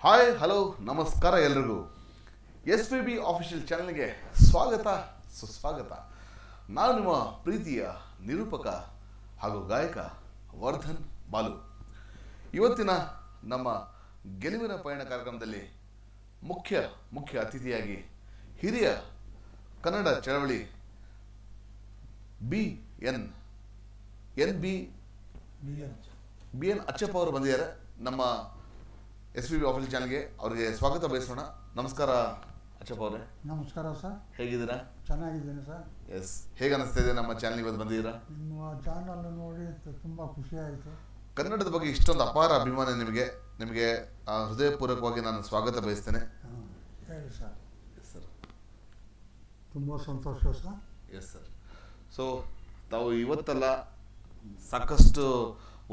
Hi hello ನಮಸ್ಕಾರ ಎಲ್ರಿಗೂ. S V B official ಚಾನಲ್ಗೆ ಸ್ವಾಗತ ಸುಸ್ವಾಗತ. ನಾನು ನಿಮ್ಮ ಪ್ರೀತಿಯ ನಿರೂಪಕ ಹಾಗೂ ಗಾಯಕ ವರ್ಧನ್ ಬಾಲು. ಇವತ್ತಿನ ನಮ್ಮ ಗೆಲುವಿನ ಪಯಣ ಕಾರ್ಯಕ್ರಮದಲ್ಲಿ ಮುಖ್ಯ ಅತಿಥಿಯಾಗಿ ಹಿರಿಯ ಕನ್ನಡ ಚಳವಳಿ ಬಿ ಎನ್ ಅಚ್ಚಪ್ಪ ಅವರು ಬಂದಿದ್ದಾರೆ ನಮ್ಮ ಎಸ್ ವಿ ಬಿ ಆಫೀಸ್ ಚಾನಲ್ಗೆ. ಅವರಿಗೆ ಸ್ವಾಗತ ಬಯಸೋಣ. ನಮಸ್ಕಾರ ಅಚ್ಚಪ್ಪ ಅವರೇ. ನಮಸ್ಕಾರ ಸರ್. ಹೇಗಿದ್ದೀರಾ? ಚೆನ್ನಾಗಿದ್ದೀನಿ ಸರ್. ಎಸ್, ಹೇಗೆ ಅನಿಸ್ತಾ ಇದೆ ನಮ್ಮ ಚಾನಲ್ ಇವತ್ತು ಬಂದಿದ್ದೀರಾ? ನಿಮ್ಮ ಚಾನಲ್ ನೋಡಿ ತುಂಬ ಖುಷಿ ಆಯಿತು. ಕನ್ನಡದ ಬಗ್ಗೆ ಇಷ್ಟೊಂದು ಅಪಾರ ಅಭಿಮಾನ ನಿಮಗೆ ಹೃದಯಪೂರ್ವಕವಾಗಿ ನಾನು ಸ್ವಾಗತ ಬಯಸ್ತೇನೆ. ಹೇಳಿ ಸರ್. Yes sir. ತುಂಬ ಸಂತೋಷ ಸರ್. Yes sir. ಸೊ ತಾವು ಇವತ್ತಲ್ಲ, ಸಾಕಷ್ಟು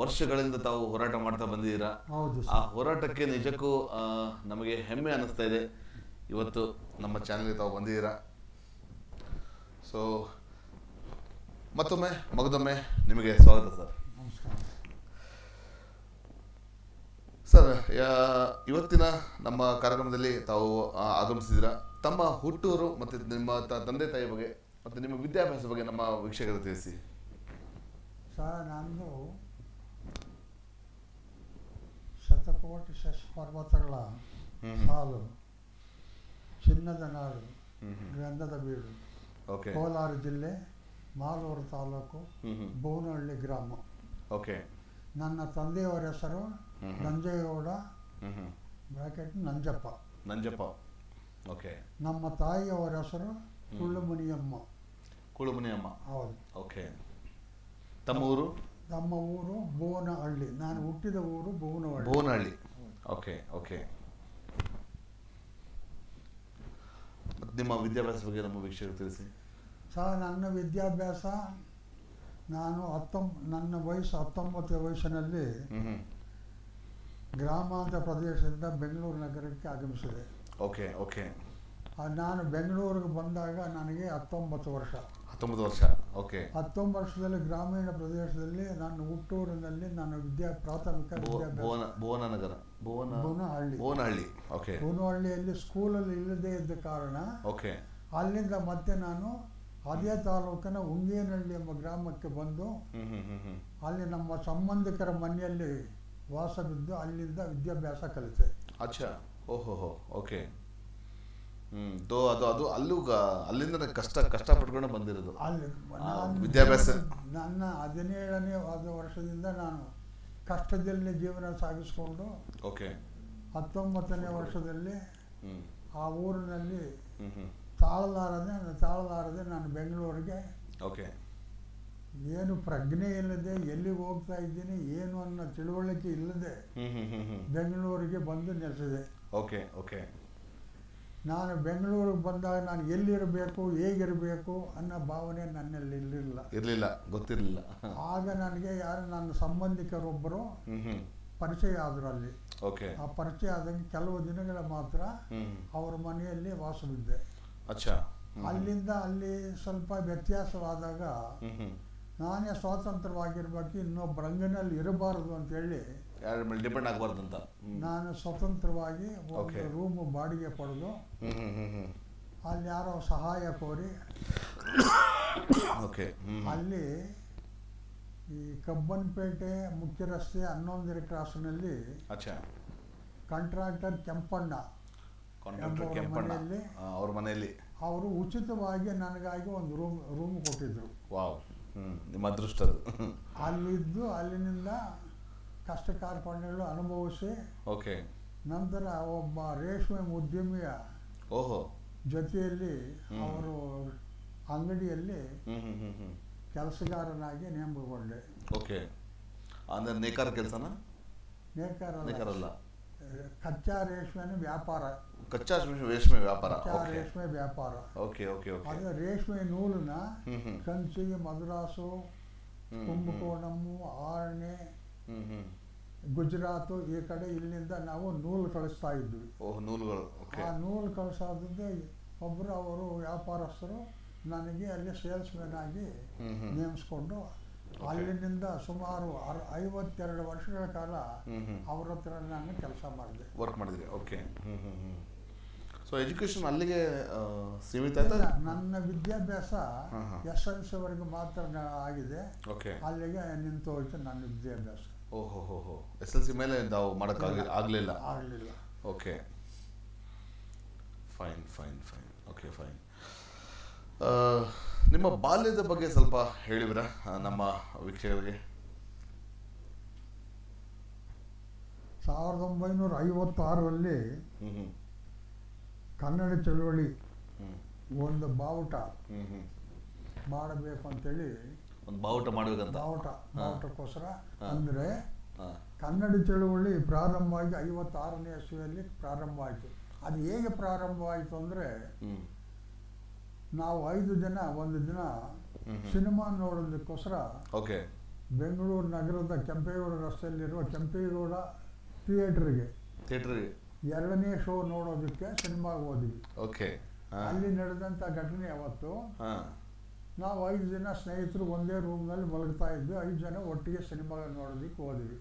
ವರ್ಷಗಳಿಂದ ತಾವು ಹೋರಾಟ ಮಾಡ್ತಾ ಬಂದಿದ್ದೀರಾ. ಹೌದು ಆ ಹೋರಾಟಕ್ಕೆ ನಿಜಕ್ಕೂ ನಮಗೆ ಹೆಮ್ಮೆ ಅನ್ನಿಸ್ತಾ ಇದೆ. ಇವತ್ತು ನಮ್ಮ ಚಾನಲ್ಗೆ ತಾವು ಬಂದಿದ್ದೀರಾ. ಸೊ ಮಗದೊಮ್ಮೆ ನಿಮಗೆ ಸ್ವಾಗತ ಸರ್. ನಮಸ್ಕಾರ ಸರ್. ಇವತ್ತಿನ ನಮ್ಮ ಕಾರ್ಯಕ್ರಮದಲ್ಲಿ ತಾವು ಆಗಮಿಸಿದ್ದೀರಾ. ತಮ್ಮ ಹುಟ್ಟೂರು ಮತ್ತು ನಿಮ್ಮ ತಂದೆ ತಾಯಿ ಬಗ್ಗೆ ಮತ್ತು ನಿಮ್ಮ ವಿದ್ಯಾಭ್ಯಾಸ ಬಗ್ಗೆ ನಮ್ಮ ವೀಕ್ಷಕರಿಗೆ ತಿಳಿಸಿ ಸರ್. ನಂದು ಶತಕೋಟಿ ಶಶಿ ಪರ್ವತಗಳ ಸಾಲು, ಚಿನ್ನದ ನಾಡು, ಗಂಧದ ಬೀಡು, ಕೋಲಾರ ಜಿಲ್ಲೆ, ಮಾಲೂರು ತಾಲೂಕು, ಬೋನಹಳ್ಳಿ ಗ್ರಾಮ. ಓಕೆ. ನನ್ನ ತಂದೆಯವರ ಹೆಸರು ನಂಜೇಗೌಡ ಬ್ರಾಕೆಟ್ ನಂಜಪ್ಪ. ಓಕೆ. ನಮ್ಮ ತಾಯಿಯವರ ಹೆಸರು ಕುಳ್ಳುಮುನಿಯಮ್ಮ. ಹೌದು. ಓಕೆ. ತಮ್ಮ ಊರು? ನಮ್ಮ ಊರು ಬೋನಹಳ್ಳಿ. ನಾನು ಹುಟ್ಟಿದ ಊರು ಬೋನಹಳ್ಳಿ. ಓಕೆ. ನಿಮ್ಮ ವಿದ್ಯಾಭ್ಯಾಸ ಬಗ್ಗೆ ನಮ್ಮ ವೀಕ್ಷಕರು ತಿಳಿಸಿ ಸರ್. ನನ್ನ ವಿದ್ಯಾಭ್ಯಾಸ, ನನ್ನ ವಯಸ್ಸು 19 ವಯಸ್ಸಿನಲ್ಲಿ ಗ್ರಾಮಾಂತರ ಪ್ರದೇಶದಿಂದ ಬೆಂಗಳೂರು ನಗರಕ್ಕೆ ಆಗಮಿಸಿದೆ. ಓಕೆ. ನಾನು ಬೆಂಗಳೂರಿಗೆ ಬಂದಾಗ ನನಗೆ 19 ವರ್ಷ. 19 ವರ್ಷ. ಓಕೆ. 19 ವರ್ಷದಲ್ಲಿ ಗ್ರಾಮೀಣ ಪ್ರದೇಶದಲ್ಲಿ ನನ್ನ ಹುಟ್ಟೂರಿನಲ್ಲಿ ನಾನು ಪ್ರಾಥಮಿಕ ವಿದ್ಯಾಭ್ಯಾಸ ಬೋನಹಳ್ಳಿ. ಓಕೆ. ಬೋನಹಳ್ಳಿಯಲ್ಲಿ ಸ್ಕೂಲಲ್ಲಿ ಇಲ್ಲದೇ ಇದ್ದ ಕಾರಣ ಓಕೆ. ಅಲ್ಲಿಂದ ಮತ್ತೆ ನಾನು ಅದೇ ತಾಲೂಕಿನ ಉಂಗೇನಹಳ್ಳಿ ಎಂಬ ಗ್ರಾಮಕ್ಕೆ ಬಂದು ಅಲ್ಲಿ ನಮ್ಮ ಸಂಬಂಧಿಕರ ಮನೆಯಲ್ಲಿ ವಾಸವಿದ್ದು ಅಲ್ಲಿಂದ ವಿದ್ಯಾಭ್ಯಾಸ ಕಲಿತೆ. ಅಚ್ಚಾ. ಓಹೋ. ಓಕೆ. ಅದು ಅಲ್ಲಿಂದ ಕಷ್ಟಪಟ್ಕೊಂಡು ಬಂದಿರೋದು ಅಲ್ಲಿ ವಿದ್ಯಾಭ್ಯಾಸ. ನನ್ನ 17ನೇ ವರ್ಷದಿಂದ ನಾನು ಕಷ್ಟದಲ್ಲಿ ಜೀವನ ಸಾಗಿಸ್ಕೊಂಡು 19ನೇ ವರ್ಷದಲ್ಲಿ ಆ ಊರಿನಲ್ಲಿ ತಾಳಲಾರದೆ ನಾನು ಬೆಂಗಳೂರಿಗೆ ಏನು ಪ್ರಜ್ಞೆ ಇಲ್ಲದೆ ಎಲ್ಲಿಗೆ ಹೋಗ್ತಾ ಇದ್ದೀನಿ ಏನು ಅನ್ನೋ ತಿಳುವಳಿಕೆ ಇಲ್ಲದೆ ಬೆಂಗಳೂರಿಗೆ ಬಂದು ನೆಲೆಸಿದೆ. ಓಕೆ. ನಾನು ಬೆಂಗಳೂರಿಗೆ ಬಂದಾಗ ನಾನು ಎಲ್ಲಿರಬೇಕು, ಹೇಗಿರಬೇಕು ಅನ್ನೋ ಭಾವನೆ ನನ್ನಲ್ಲಿ ಗೊತ್ತಿರಲಿಲ್ಲ. ಆಗ ನನಗೆ ನನ್ನ ಸಂಬಂಧಿಕರೊಬ್ಬರು ಪರಿಚಯ ಆದರು ಅಲ್ಲಿ. ಆ ಪರಿಚಯ ಆದಂಗೆ ಕೆಲವು ದಿನಗಳ ಮಾತ್ರ ಅವರ ಮನೆಯಲ್ಲಿ ವಾಸವಿದ್ದೆ. ಅಲ್ಲಿಂದ ಅಲ್ಲಿ ಸ್ವಲ್ಪ ವ್ಯತ್ಯಾಸವಾದಾಗ ನಾನೇ ಸ್ವಾತಂತ್ರ್ಯವಾಗಿರ್ಬೇಕು, ಇನ್ನೊಬ್ಬ ರಂಗನಲ್ಲಿ ಇರಬಾರದು ಅಂತೇಳಿ ಡಿಪೆಂಡ್ ಆಗಬಾರ್ದು ಅಂತ ನಾನು ಸ್ವತಂತ್ರವಾಗಿ ಒಂದು ರೂಮ್ ಬಾಡಿಗೆ ಪಡೆದು ಅಲ್ಲಿ ಯಾರೋ ಸಹಾಯ ಕೋರಿ ಅಲ್ಲಿ ಈ ಕಬ್ಬನ್ಪೇಟೆ ಮುಖ್ಯ ರಸ್ತೆ 11ನೇ ಕ್ರಾಸ್ನಲ್ಲಿ ಕಾಂಟ್ರಾಕ್ಟರ್ ಕೆಂಪಣ್ಣ ಅವ್ರ ಮನೆಯಲ್ಲಿ ಅವರು ಉಚಿತವಾಗಿ ನನಗಾಗಿ ಒಂದು ರೂಮ್ ಕೊಟ್ಟಿದ್ರು. ನಿಮ್ಮ ಅದೃಷ್ಟ. ಅಲ್ಲಿದ್ದು ಅಲ್ಲಿನಿಂದ ಕಷ್ಟ ಕಾರ್ಪಣ್ಯಗಳು ಅನುಭವಿಸಿ ನಂತರ ಒಬ್ಬ ರೇಷ್ಮೆ ಉದ್ಯಮಿಯ ಜೊತೆಯಲ್ಲಿ ಅವರು ಅಂಗಡಿಯಲ್ಲಿ ಕೆಲಸಗಾರನಾಗಿ ನೇಮಕಗೊಂಡೆ. ನೇಕಾರ ಕೆಲಸನ? ನೇಕಾರಲ್ಲ, ಕಚ್ಚಾ ರೇಷ್ಮೆ ವ್ಯಾಪಾರ. ರೇಷ್ಮೆ ವ್ಯಾಪಾರ. ಅದು ರೇಷ್ಮೆ ನೂಲನ್ನ ಕಂಚಿ, ಮದ್ರಾಸು, ಕುಂಭಕೋಣಮ್ಮು, ಆರ್ಣೆ, ಗುಜರಾತ್ ಈ ಕಡೆ ಇಲ್ಲಿಂದ ನಾವು ನೂಲು ಕಳಿಸ್ತಾ ಇದ್ವಿ. ಆ ನೂಲು ಕಳಿಸೋದ್ರಿಂದ ಅವರು ವ್ಯಾಪಾರಸ್ಥರು ನನಗೆ ಅಲ್ಲಿ ಸೇಲ್ಸ್ ಮ್ಯಾನ್ ಆಗಿ ನೇಮಿಸ್ಕೊಂಡು ಅಲ್ಲಿನಿಂದ ಸುಮಾರು 52 ವರ್ಷಗಳ ಕಾಲ ಅವ್ರ ಹತ್ರ ನಾನು ಕೆಲಸ ಮಾಡಿದೆ. ವರ್ಕ್ ಮಾಡಿದ್ರಿ. ಓಕೆ. ಸೊ ಎಜುಕೇಶನ್ ಅಲ್ಲಿಗೆ ಸೀಮಿತ ಆಯ್ತಾ? ನನ್ನ ವಿದ್ಯಾಭ್ಯಾಸ SLC ವರೆಗೂ ಮಾತ್ರ ಆಗಿದೆ. ಓಕೆ. ಅಲ್ಲಿಗೆ ನಿಂತು ಹೋಯ್ತು ನನ್ನ ವಿದ್ಯಾಭ್ಯಾಸ. ಓಹೋ. SLC ಮೇಲೆ ನಾವು ಆಗಲಿಲ್ಲ. Okay, fine. Okay, fine. ನಿಮ್ಮ ಬಾಲ್ಯದ ಬಗ್ಗೆ ಸ್ವಲ್ಪ ಹೇಳಿದ್ರಾ ನಮ್ಮ ವೀಕ್ಷಕರಿಗೆ? 1956ರಲ್ಲಿ ಕನ್ನಡ ಚಳವಳಿ ಒಂದು ಬಾವುಟ ಮಾಡಬೇಕು ಅಂತೇಳಿ, ಒಂದು ಬಾವುಟ ಮಾಡಬೇಕಂತ, ಬಾವುಟಕ್ಕೋಸ್ಕರ ಅಂದರೆ ಕನ್ನಡ ಚಳವಳಿ ಪ್ರಾರಂಭವಾಗಿ 56ನೇ ಇಸ್ವಿಯಲ್ಲಿ ಪ್ರಾರಂಭ ಆಯಿತು. ಅದು ಹೇಗೆ ಪ್ರಾರಂಭವಾಯಿತು ಅಂದರೆ, ನಾವು 5 ಜನ ಒಂದು ದಿನ ಸಿನಿಮಾ ನೋಡೋದಕ್ಕೋಸ್ಕರ ಬೆಂಗಳೂರು ನಗರದ ಕೆಂಪೇಗೌಡ ರಸ್ತೆಯಲ್ಲಿರುವ ಕೆಂಪೇಗೌಡ ಥಿಯೇಟರ್ಗೆ 2ನೇ ಶೋ ನೋಡೋದಕ್ಕೆ ಸಿನಿಮಾಗೆ ಹೋದ್ವಿ. ಅಲ್ಲಿ ನಡೆದಂಥ ಘಟನೆ ಅವತ್ತು ನಾವು 5 ಜನ ಸ್ನೇಹಿತರು ಒಂದೇ ರೂಮ್ನಲ್ಲಿ ಮಲಗ್ತಾ ಇದ್ವಿ. 5 ಜನ ಒಟ್ಟಿಗೆ ಸಿನಿಮಾ ನೋಡೋದಕ್ಕೆ ಹೋದ್ವಿ.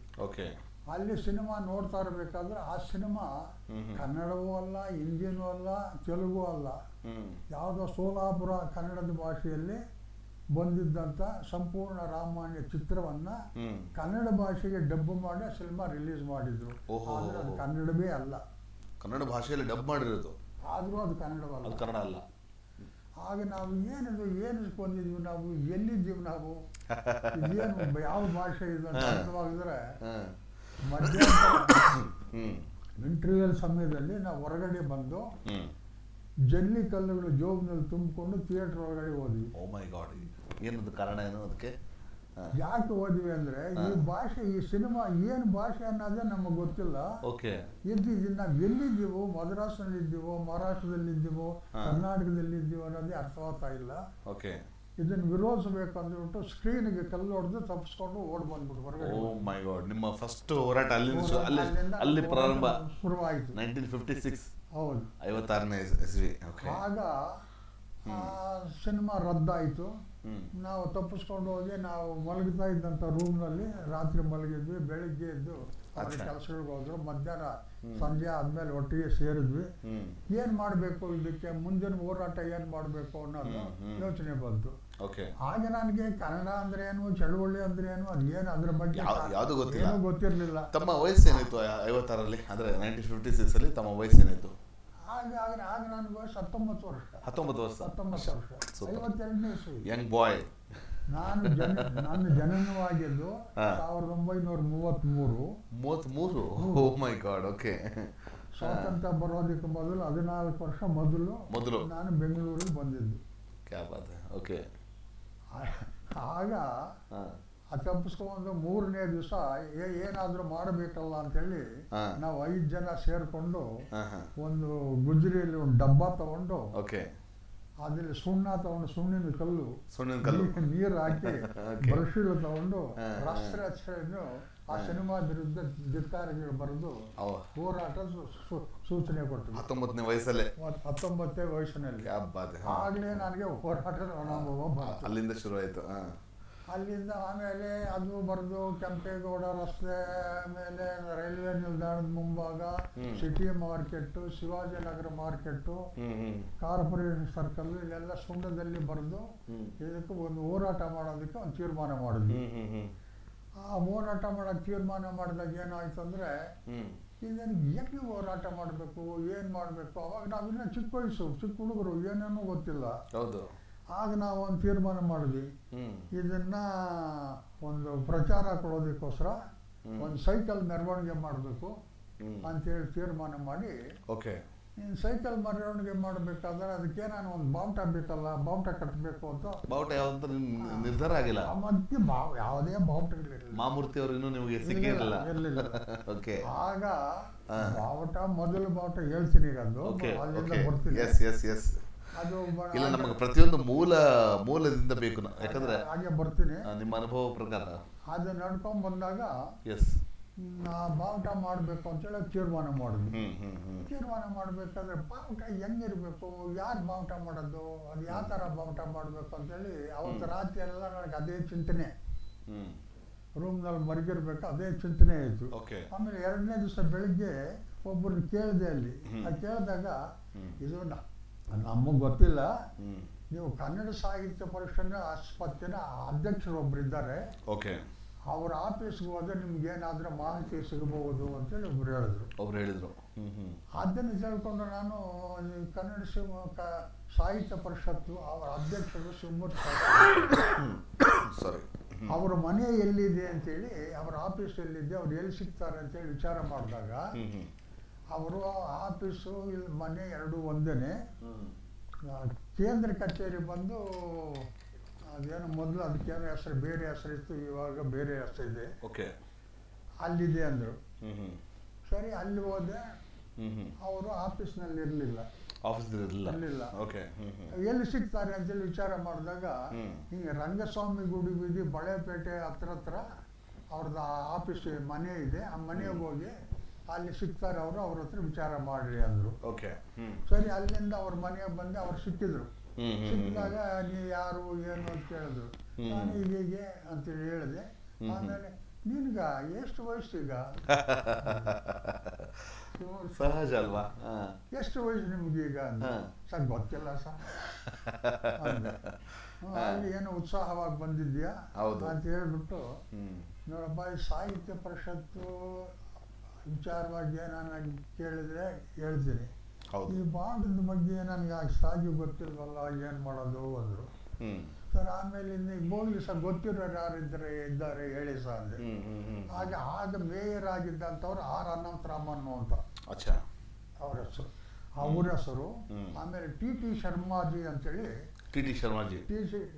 ಅಲ್ಲಿ ಸಿನಿಮಾ ನೋಡ್ತಾ ಇರಬೇಕಾದ್ರೆ ಆ ಸಿನಿಮಾ ಕನ್ನಡವೂ ಅಲ್ಲ, ಹಿಂದಿನೂ ಅಲ್ಲ, ತೆಲುಗು ಅಲ್ಲ, ಯಾವುದೋ ಸೋಲಾಪುರ ಕನ್ನಡದ ಭಾಷೆಯಲ್ಲಿ ಬಂದಿದ್ದಂಥ ಸಂಪೂರ್ಣ ರಾಮಾಯಣ ಚಿತ್ರವನ್ನ ಕನ್ನಡ ಭಾಷೆಗೆ ಡಬ್ ಮಾಡಿ ಸಿನಿಮಾ ರಿಲೀಸ್ ಮಾಡಿದ್ರು. ಆದ್ರೆ ಅದು ಕನ್ನಡವೇ ಅಲ್ಲ, ಕನ್ನಡ ಭಾಷೆಯಲ್ಲಿ ಡಬ್ ಮಾಡಿರೋದು, ಆದ್ರೂ ಅದು ಕನ್ನಡವಲ್ಲ, ಕನ್ನಡ ಅಲ್ಲ. ಆಗ ನಾವು ಏನು ಬಂದಿದ್ವಿ, ನಾವು ಎಲ್ಲಿದ್ದೀವಿ, ನಾವು ಏನು ಯಾವ ಭಾಷೆ ಇದು ಅಂತ ಅರ್ಥವಾಗಿದ್ರೆ ಮಧ್ಯಾಹ್ನ ಇಂಟರ್ವ್ಯೂಲ್ ಸಮಯದಲ್ಲಿ ನಾವು ಹೊರಗಡೆ ಬಂದು ಜಲ್ಲಿ ಕಲ್ಲುಗಳು ಜೋಬ್ನಲ್ಲಿ ತುಂಬಿಕೊಂಡು ಥಿಯೇಟರ್ ಒಳಗಡೆ ಹೋದ್ವಿ. ಓ ಮೈ ಗಾಡ್, ಏನದು ಕಾರಣ ಏನು ಅದಕ್ಕೆ? ಯಾಕೆ ಹೋದ್ವಿ ಅಂದ್ರೆ ಈ ಭಾಷೆ, ಈ ಸಿನಿಮಾ ಏನು ಭಾಷೆ ಅನ್ನೋದೇ ನಮಗೆ ಗೊತ್ತಿಲ್ಲ. ಇದ್ದಿದ್ದು ನಾವು ಎಲ್ಲಿದ್ದೀವೋ, ಮದ್ರಾಸ್ನಲ್ಲಿ ಇದ್ದೀವೋ, ಮಹಾರಾಷ್ಟ್ರದಲ್ಲಿ ಇದ್ದೀವೋ, ಕರ್ನಾಟಕದಲ್ಲಿ ಇದ್ದೀವೋ ಅನ್ನೋದೇ ಅರ್ಥವಾಗ್ತಾ ಇಲ್ಲ. ಇದನ್ನು ವಿರೋಧಿಸಬೇಕು ಅಂದ್ಬಿಟ್ಟು ಸ್ಕ್ರೀನ್ಗೆ ಕಲ್ಲು ಹೊಡೆದು ತಪ್ಪಿಸ್ಕೊಂಡು ಓಡ್ ಬಂದ್ಬಿಟ್ಟು ಹೊರಗಡೆ. ಓ ಮೈ ಗಾಡ್, ನಿಮ್ಮ ಫಸ್ಟ್ ಹೋರಾಟ ಅಲ್ಲಿ ಪ್ರಾರಂಭ ಶುರುವಾಯಿತು 1956. ಹೌದು, 56ನೇ ಇಸ್ವಿ. ಆಗ ಸಿನಿಮಾ ರದ್ದಾಯಿತು. ನಾವು ತಪ್ಪಿಸ್ಕೊಂಡು ಹೋಗಿ ನಾವು ಮಲಗ್ತಾ ಇದ್ದಂಥ ರೂಮ್ನಲ್ಲಿ ರಾತ್ರಿ ಮಲಗಿದ್ವಿ. ಬೆಳಿಗ್ಗೆ ಎದ್ದು ಅವ್ರ ಕೆಲಸಗಳಿಗೆ ಹೋದ್ರು. ಮಧ್ಯಾಹ್ನ ಸಂಜೆ ಆದ್ಮೇಲೆ ಒಟ್ಟಿಗೆ ಸೇರಿದ್ವಿ. ಏನ್ ಮಾಡ್ಬೇಕು, ಇದಕ್ಕೆ ಮುಂದಿನ ಹೋರಾಟ ಏನ್ ಮಾಡ್ಬೇಕು ಅನ್ನೋದು ಯೋಚನೆ ಬಂತು. ಆಗ ನನಗೆ ಕನ್ನಡ ಅಂದ್ರೆ ಏನು, ಚಳವಳಿ ಅಂದ್ರೆ ಏನು, ಅದೇನು ಅದ್ರ ಬಗ್ಗೆ ಏನೂ ಗೊತ್ತಿರ್ಲಿಲ್ಲ. ತಮ್ಮ ವಯಸ್ಸು ಏನಾಯ್ತು 56ರಲ್ಲಿ, ಅಂದ್ರೆ 1956 ಅಲ್ಲಿ ತಮ್ಮ ವಯಸ್ಸು ಏನಾಯ್ತು? ಆಗ ನನಗೆ ವಯಸ್ಸು 19 ವರ್ಷ. 19 ವರ್ಷ. 52ನೇ ಇಸ್ವಿ. Young boy. ನಾನು ಜನನವಾಗಿದ್ದು 1933. ಓ ಮೈ ಗಾಡ್. ಓಕೆ. ಸ್ವಾತಂತ್ರ್ಯ ಬರೋದಕ್ಕೆ ಮೊದಲು 14 ವರ್ಷ ಮೊದಲು ನಾನು ಬೆಂಗಳೂರಿಗೆ ಬಂದಿದ್ದು. ಓಕೆ. ಆಗ ತಪ್ಪಿಸ್ಕೊಂಡು 3ನೇ ದಿವಸ ಏನಾದ್ರೂ ಮಾಡಬೇಕಲ್ಲ ಅಂತೇಳಿ ನಾವು 5 ಜನ ಸೇರ್ಕೊಂಡು ಒಂದು ಗುಜರಿಯಲ್ಲಿ ಒಂದು ಡಬ್ಬ ತಗೊಂಡು ಅದ್ರಲ್ಲಿ ಸುಣ್ಣಿನ ಕಲ್ಲು ನೀರು ಹಾಕಿ ಬ್ರಷ್ಗಳು ತಗೊಂಡು ರಾಷ್ಟ್ರೀಯ ಆ ಸಿನಿಮಾ ವಿರುದ್ಧ ಧಿಕ್ಕಾರಗಳು ಬರೆದು ಹೋರಾಟ ಸೂಚನೆ ಕೊಟ್ಟರು. 19ನೇ ವಯಸ್ಸಲ್ಲೇ. 19ನೇ ವಯಸ್ಸಿನಲ್ಲಿ. ಆಗ್ಲೇ ನನಗೆ ಹೋರಾಟದ ಅನುಭವ ಅಲ್ಲಿಂದ ಶುರು ಆಯ್ತು. ಅಲ್ಲಿಂದ ಆಮೇಲೆ ಅದು ಬರೆದು ಕೆಂಪೇಗೌಡ ರಸ್ತೆ ಮೇಲೆ, ರೈಲ್ವೆ ನಿಲ್ದಾಣದ ಮುಂಭಾಗ, city market, Shivajinagar market, corporation circle, ಇಲ್ಲೆಲ್ಲ ಸುಂದದಲ್ಲಿ ಬರೆದು ಇದಕ್ಕೆ ಒಂದು ಹೋರಾಟ ಮಾಡೋದಕ್ಕೆ ಒಂದು ತೀರ್ಮಾನ ಮಾಡಿದ್ವಿ. ಆ ಹೋರಾಟ ಮಾಡೋಕ್ಕೆ ತೀರ್ಮಾನ ಮಾಡಿದಾಗ ಏನಾಯ್ತು ಅಂದ್ರೆ, ಇದನ್ನು ಹೆಂಗೆ ಹೋರಾಟ ಮಾಡಬೇಕು, ಏನ್ ಮಾಡಬೇಕು, ಅವಾಗ ನಾವಿನ್ನ ಚಿಕ್ಕ ವಯಸ್ಸು, ಚಿಕ್ಕ ಹುಡುಗರು, ಏನೇನೋ ಗೊತ್ತಿಲ್ಲ. ಆಗ ನಾವು ಒಂದು ತೀರ್ಮಾನ ಮಾಡಿದ್ವಿ, ಇದನ್ನ ಒಂದು ಪ್ರಚಾರ ಕೊಡೋದಕ್ಕೋಸ್ಕರ ಒಂದು ಸೈಕಲ್ ಮೆರವಣಿಗೆ ಮಾಡಬೇಕು ಅಂತೇಳಿ ತೀರ್ಮಾನ ಮಾಡಿ, ಸೈಕಲ್ ಮೆರವಣಿಗೆ ಮಾಡಬೇಕಾದ್ರೆ ಅದಕ್ಕೆ ನಾನು ಒಂದು ಬಾವುಟ ಬೇಕಲ್ಲ, ಬಾವುಟ ಕಟ್ಟಬೇಕು ಅಂತ. ಬಾವುಟ ಯಾವ್ದು ನಿರ್ಧಾರ ಆಗಿಲ್ಲ, ಯಾವುದೇ ಬಾವುಟಗಳಿರಲಿಲ್ಲ. ಮಾಮೂರ್ತಿ ಅವರು ಇನ್ನೂ ನಿಮಗೆ ಸಿಕ್ಕಿರಲಿಲ್ಲ. ಆಗ ಬಾವುಟ, ಮೊದಲು ಬಾವುಟ ಹೇಳ್ತೀನಿ, ಈಗ ಅದು ಅಲ್ಲಿಂದ ಬರ್ತೀನಿ. ಅದು ಇಲ್ಲ, ನಮಗೆ ಪ್ರತಿಯೊಂದು ಮೂಲದಿಂದ ಬೇಕು, ಯಾಕಂದ್ರೆ ಹಾಗೆ ಬರ್ತೀನಿ ನಿಮ್ಮ ಅನುಭವ ಪ್ರಕಾರ. ಅದು ನಡ್ಕೊಂಡ್ ಬಂದಾಗ ಬಾವುಟ ಮಾಡಬೇಕು ಅಂತೇಳಿ ತೀರ್ಮಾನ ಮಾಡಿದ್ವಿ. ತೀರ್ಮಾನ ಮಾಡ್ಬೇಕಾದ್ರೆ ಬಾವುಟ ಹೆಂಗಿರ್ಬೇಕು, ಯಾರು ಬಾವುಟ ಮಾಡೋದು, ಅದು ಯಾವ ತರ ಬಾವುಟ ಮಾಡ್ಬೇಕು ಅಂತೇಳಿ ಅವತ್ತು ರಾತ್ರಿ ಎಲ್ಲ ನನಗೆ ಅದೇ ಚಿಂತನೆ. ರೂಮ್ನಲ್ಲಿ ಮಲಗಿರ್ಬೇಕು, ಅದೇ ಚಿಂತನೆ ಆಯಿತು. ಓಕೆ. ಆಮೇಲೆ 2ನೇ ದಿವಸ ಬೆಳಿಗ್ಗೆ ಒಬ್ಬರನ್ನ ಕೇಳಿದೆ ಅಲ್ಲಿ. ಕೇಳಿದಾಗ ಇದು ನಮಗೆ ಗೊತ್ತಿಲ್ಲ, ನೀವು ಕನ್ನಡ ಸಾಹಿತ್ಯ ಪರಿಷತ್ ಆಸ್ಪತ್ರೆನ ಅಧ್ಯಕ್ಷರು ಒಬ್ಬರಿದ್ದಾರೆ, ಓಕೆ, ಅವ್ರ ಆಫೀಸ್ಗೆ ಹೋದ್ರೆ ನಿಮ್ಗೆ ಏನಾದರೂ ಮಾಹಿತಿ ಸಿಗಬಹುದು ಅಂತೇಳಿ ಒಬ್ರು ಹೇಳಿದ್ರು. ಅದನ್ನು ತಿಳ್ಕೊಂಡು ನಾನು ಕನ್ನಡ ಸಾಹಿತ್ಯ ಪರಿಷತ್ತು ಅವರ ಅಧ್ಯಕ್ಷರು ಶಿವಮೂರ್ತಿ ಸರಿ, ಅವರ ಮನೆ ಎಲ್ಲಿದೆ ಅಂತೇಳಿ, ಅವರ ಆಫೀಸ್ ಎಲ್ಲಿದೆ, ಅವ್ರು ಎಲ್ಲಿ ಸಿಗ್ತಾರೆ ಅಂತೇಳಿ ವಿಚಾರ ಮಾಡಿದಾಗ ಅವರು ಆಫೀಸು ಇಲ್ಲಿ ಮನೆ ಎರಡೂ ಒಂದೇ. ಕೇಂದ್ರ ಕಚೇರಿ ಬಂದು ಅದೇನು ಮೊದಲು ಅದಕ್ಕೇನೋ ಹೆಸರು ಬೇರೆ ಹೆಸರಿತ್ತು, ಇವಾಗ ಬೇರೆ ಹೆಸರಿದೆ, ಓಕೆ, ಅಲ್ಲಿದೆ ಅಂದರು. ಸರಿ, ಅಲ್ಲಿ ಹೋದೆ. ಅವರು ಆಫೀಸ್ನಲ್ಲಿ ಇರಲಿಲ್ಲ, ಎಲ್ಲಿ ಸಿಗ್ತಾರೆ ಅಂತೇಳಿ ವಿಚಾರ ಮಾಡಿದಾಗ ಹಿಂಗೆ ರಂಗಸ್ವಾಮಿ ಗುಡಿ ಬೀದಿ ಬಳೆಪೇಟೆ ಹತ್ರ ಅವ್ರದ್ದು ಆಫೀಸ್ ಮನೆ ಇದೆ, ಆ ಮನೆಗೆ ಹೋಗಿ ಅಲ್ಲಿ ಸಿಗ್ತಾರೆ ಅವರು, ಅವ್ರ ಹತ್ರ ವಿಚಾರ ಮಾಡ್ರಿ ಅಂದರು. ಸರಿ, ಅಲ್ಲಿಂದ ಅವ್ರ ಮನೆಗೆ ಬಂದು ಅವ್ರು ಸಿಕ್ಕಿದ್ರು. ಸಿಕ್ಕಿದಾಗ ನೀ ಯಾರು ಏನು ಅಂತ ಕೇಳಿದ್ರು. ನಾನು ಹೀಗೆ ಅಂತೇಳಿ ಹೇಳಿದೆ. ಆಮೇಲೆ ನಿನ್ಗ ಎಷ್ಟು ವಯಸ್ಸೀಗ? ಸಹಜ ಅಲ್ವಾ, ಎಷ್ಟು ವಯಸ್ಸು ನಿಮ್ಗೀಗ? ಸರ್ ಗೊತ್ತಿಲ್ಲ ಸರ್. ಅಲ್ಲಿ ಏನೋ ಉತ್ಸಾಹವಾಗಿ ಬಂದಿದ್ಯಾ ಅಂತ ಹೇಳ್ಬಿಟ್ಟು, ನೋಡಪ್ಪ ಈ ಸಾಹಿತ್ಯ ಪರಿಷತ್ತು ವಿಚಾರವಾಗಿ ನಾನು ಕೇಳಿದ್ರೆ ಹೇಳ್ತೀನಿ, ಈ ಬಾಂಡದ ಬಗ್ಗೆ ನನಗೆ ಅಷ್ಟಾಗಿ ಗೊತ್ತಿಲ್ವಲ್ಲ, ಏನು ಮಾಡೋದು ಅಂದರು. ಸರ್ ಆಮೇಲೆ ಇನ್ನು ಹೋಗ್ಲಿ ಸರ್, ಗೊತ್ತಿರೋರು ಇದ್ದಾರೆ ಹೇಳಿ ಸರ್ ಅಂದೆ. ಆಗ ಮೇಯರ್ ಆಗಿದ್ದಂಥವ್ರು ಆರ್ ಅನಂತರಾಮನ್ ಅಂತ ಅವ್ರ ಹೆಸರು, ಅವ್ರ ಹೆಸರು. ಆಮೇಲೆ ಟಿ ಶರ್ಮಾಜಿ ಅಂತೇಳಿ, ಟಿ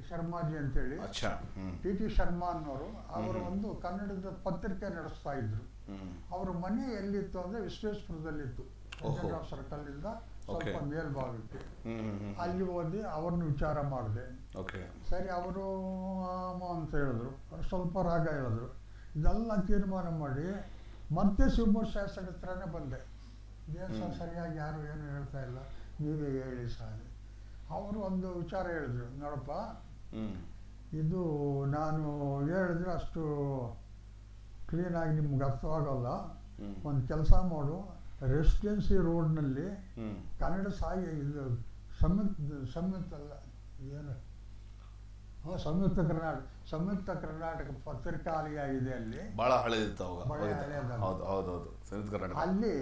ಶರ್ಮಾಜಿ ಅಂತೇಳಿ ಟಿ ಶರ್ಮಾ ಅನ್ನೋರು, ಅವರು ಒಂದು ಕನ್ನಡದ ಪತ್ರಿಕೆ ನಡೆಸ್ತಾ ಇದ್ರು. ಅವ್ರ ಮನೆ ಎಲ್ಲಿತ್ತು ಅಂದ್ರೆ ವಿಶ್ವೇಶ್ವರದಲ್ಲಿತ್ತು, ಸರ್ಕಲ್ ಇಂದ ಸ್ವಲ್ಪ ಮೇಲ್ಭಾಗಕ್ಕೆ. ಅಲ್ಲಿ ಹೋಗಿ ಅವ್ರನ್ನ ವಿಚಾರ ಮಾಡಿದೆ. ಸರಿ, ಅವರು ಅಂತ ಹೇಳಿದ್ರು, ಸ್ವಲ್ಪ ರಾಗ ಹೇಳಿದ್ರು. ಇದೆಲ್ಲ ತೀರ್ಮಾನ ಮಾಡಿ ಮತ್ತೆ ಶಿವಮೂರ್ತಿ ಶಾಸ್ತ್ರಿ ಹತ್ರನೇ ಬಂದೆ. ಏನು ಸರಿಯಾಗಿ ಯಾರು ಏನು ಹೇಳ್ತಾ ಇಲ್ಲ, ನೀವೇ ಹೇಳಿ ಸರ್. ಅವರು ಒಂದು ವಿಚಾರ ಹೇಳಿದ್ರು, ನೋಡಪ್ಪ ಇದು ನಾನು ಹೇಳಿದ್ರೆ ಅಷ್ಟು ಕ್ಲೀನಾಗಿ ನಿಮ್ಗೆ ಅರ್ಥವಾಗಲ್ಲ, ಒಂದು ಕೆಲಸ ಮಾಡು, ರೆಸಿಡೆನ್ಸಿ ರೋಡ್ನಲ್ಲಿ ಕನ್ನಡ ಇದು ಸಂಯುಕ್ತ ಅಲ್ಲ ಏನು ಸಂಯುಕ್ತ ಕರ್ನಾಟಕ ಪತ್ರಿಕಾಲಯ ಇದೆ, ಅಲ್ಲಿ ಬಹಳ ಹಳೆದಿತ್ತು, ಅಲ್ಲಿ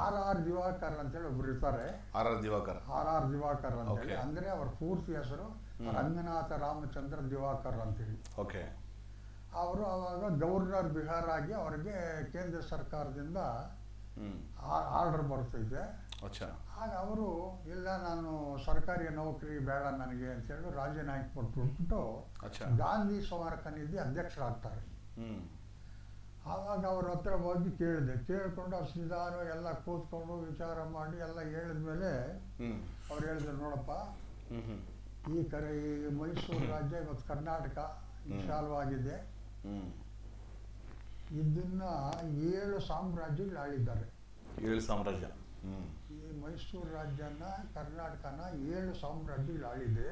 ಆರ್ ದಿವಾಕರ್ ಅಂತೇಳಿ ಒಬ್ರು ಇರ್ತಾರೆ. ಆರ್ ದಿವಾಕರ್ ಅಂತೇಳಿ, ಅಂದ್ರೆ ಅವ್ರ ಪೂರ್ತಿ ಹೆಸರು ರಂಗನಾಥ ರಾಮಚಂದ್ರ ದಿವಾಕರ್ ಅಂತೇಳಿ. ಅವರು ಅವಾಗ ಗವರ್ನರ್ ಬಿಹಾರ್ ಆಗಿ ಅವ್ರಿಗೆ ಕೇಂದ್ರ ಸರ್ಕಾರದಿಂದ ಆರ್ಡರ್ ಬರ್ತೈತೆ. ಆಗ ಅವರು ಇಲ್ಲ, ನಾನು ಸರ್ಕಾರಿ ನೌಕರಿ ಬೇಡ ನನಗೆ ಅಂತೇಳಿ ರಾಜೀನಾಮೆ ಕೊಟ್ಬಿಟ್ಟು ಗಾಂಧಿ ಸ್ಮಾರಕ ನಿಧಿ ಅಧ್ಯಕ್ಷರಾಗ್ತಾರೆ. ಆವಾಗ ಅವ್ರ ಹತ್ರ ಹೋಗಿ ಕೇಳಿದೆ. ಕೇಳ್ಕೊಂಡು ಅವ್ರು ನಿಧಾನ ಎಲ್ಲ ಕೂತ್ಕೊಂಡು ವಿಚಾರ ಮಾಡಿ ಎಲ್ಲ ಹೇಳಿದ್ಮೇಲೆ ಅವ್ರು ಹೇಳಿದ್ರು, ನೋಡಪ್ಪ ಈ ಮೈಸೂರು ರಾಜ್ಯ ಇವತ್ತು ಕರ್ನಾಟಕ ವಿಶಾಲವಾಗಿದೆ, ಇದನ್ನ 7 ಸಾಮ್ರಾಜ್ಯಗಳು ಆಳಿದ್ದಾರೆ. 7 ಸಾಮ್ರಾಜ್ಯ, ಈ ಮೈಸೂರು ರಾಜ್ಯನ ಕರ್ನಾಟಕನ 7 ಸಾಮ್ರಾಜ್ಯಗಳು ಆಳಿದೆ.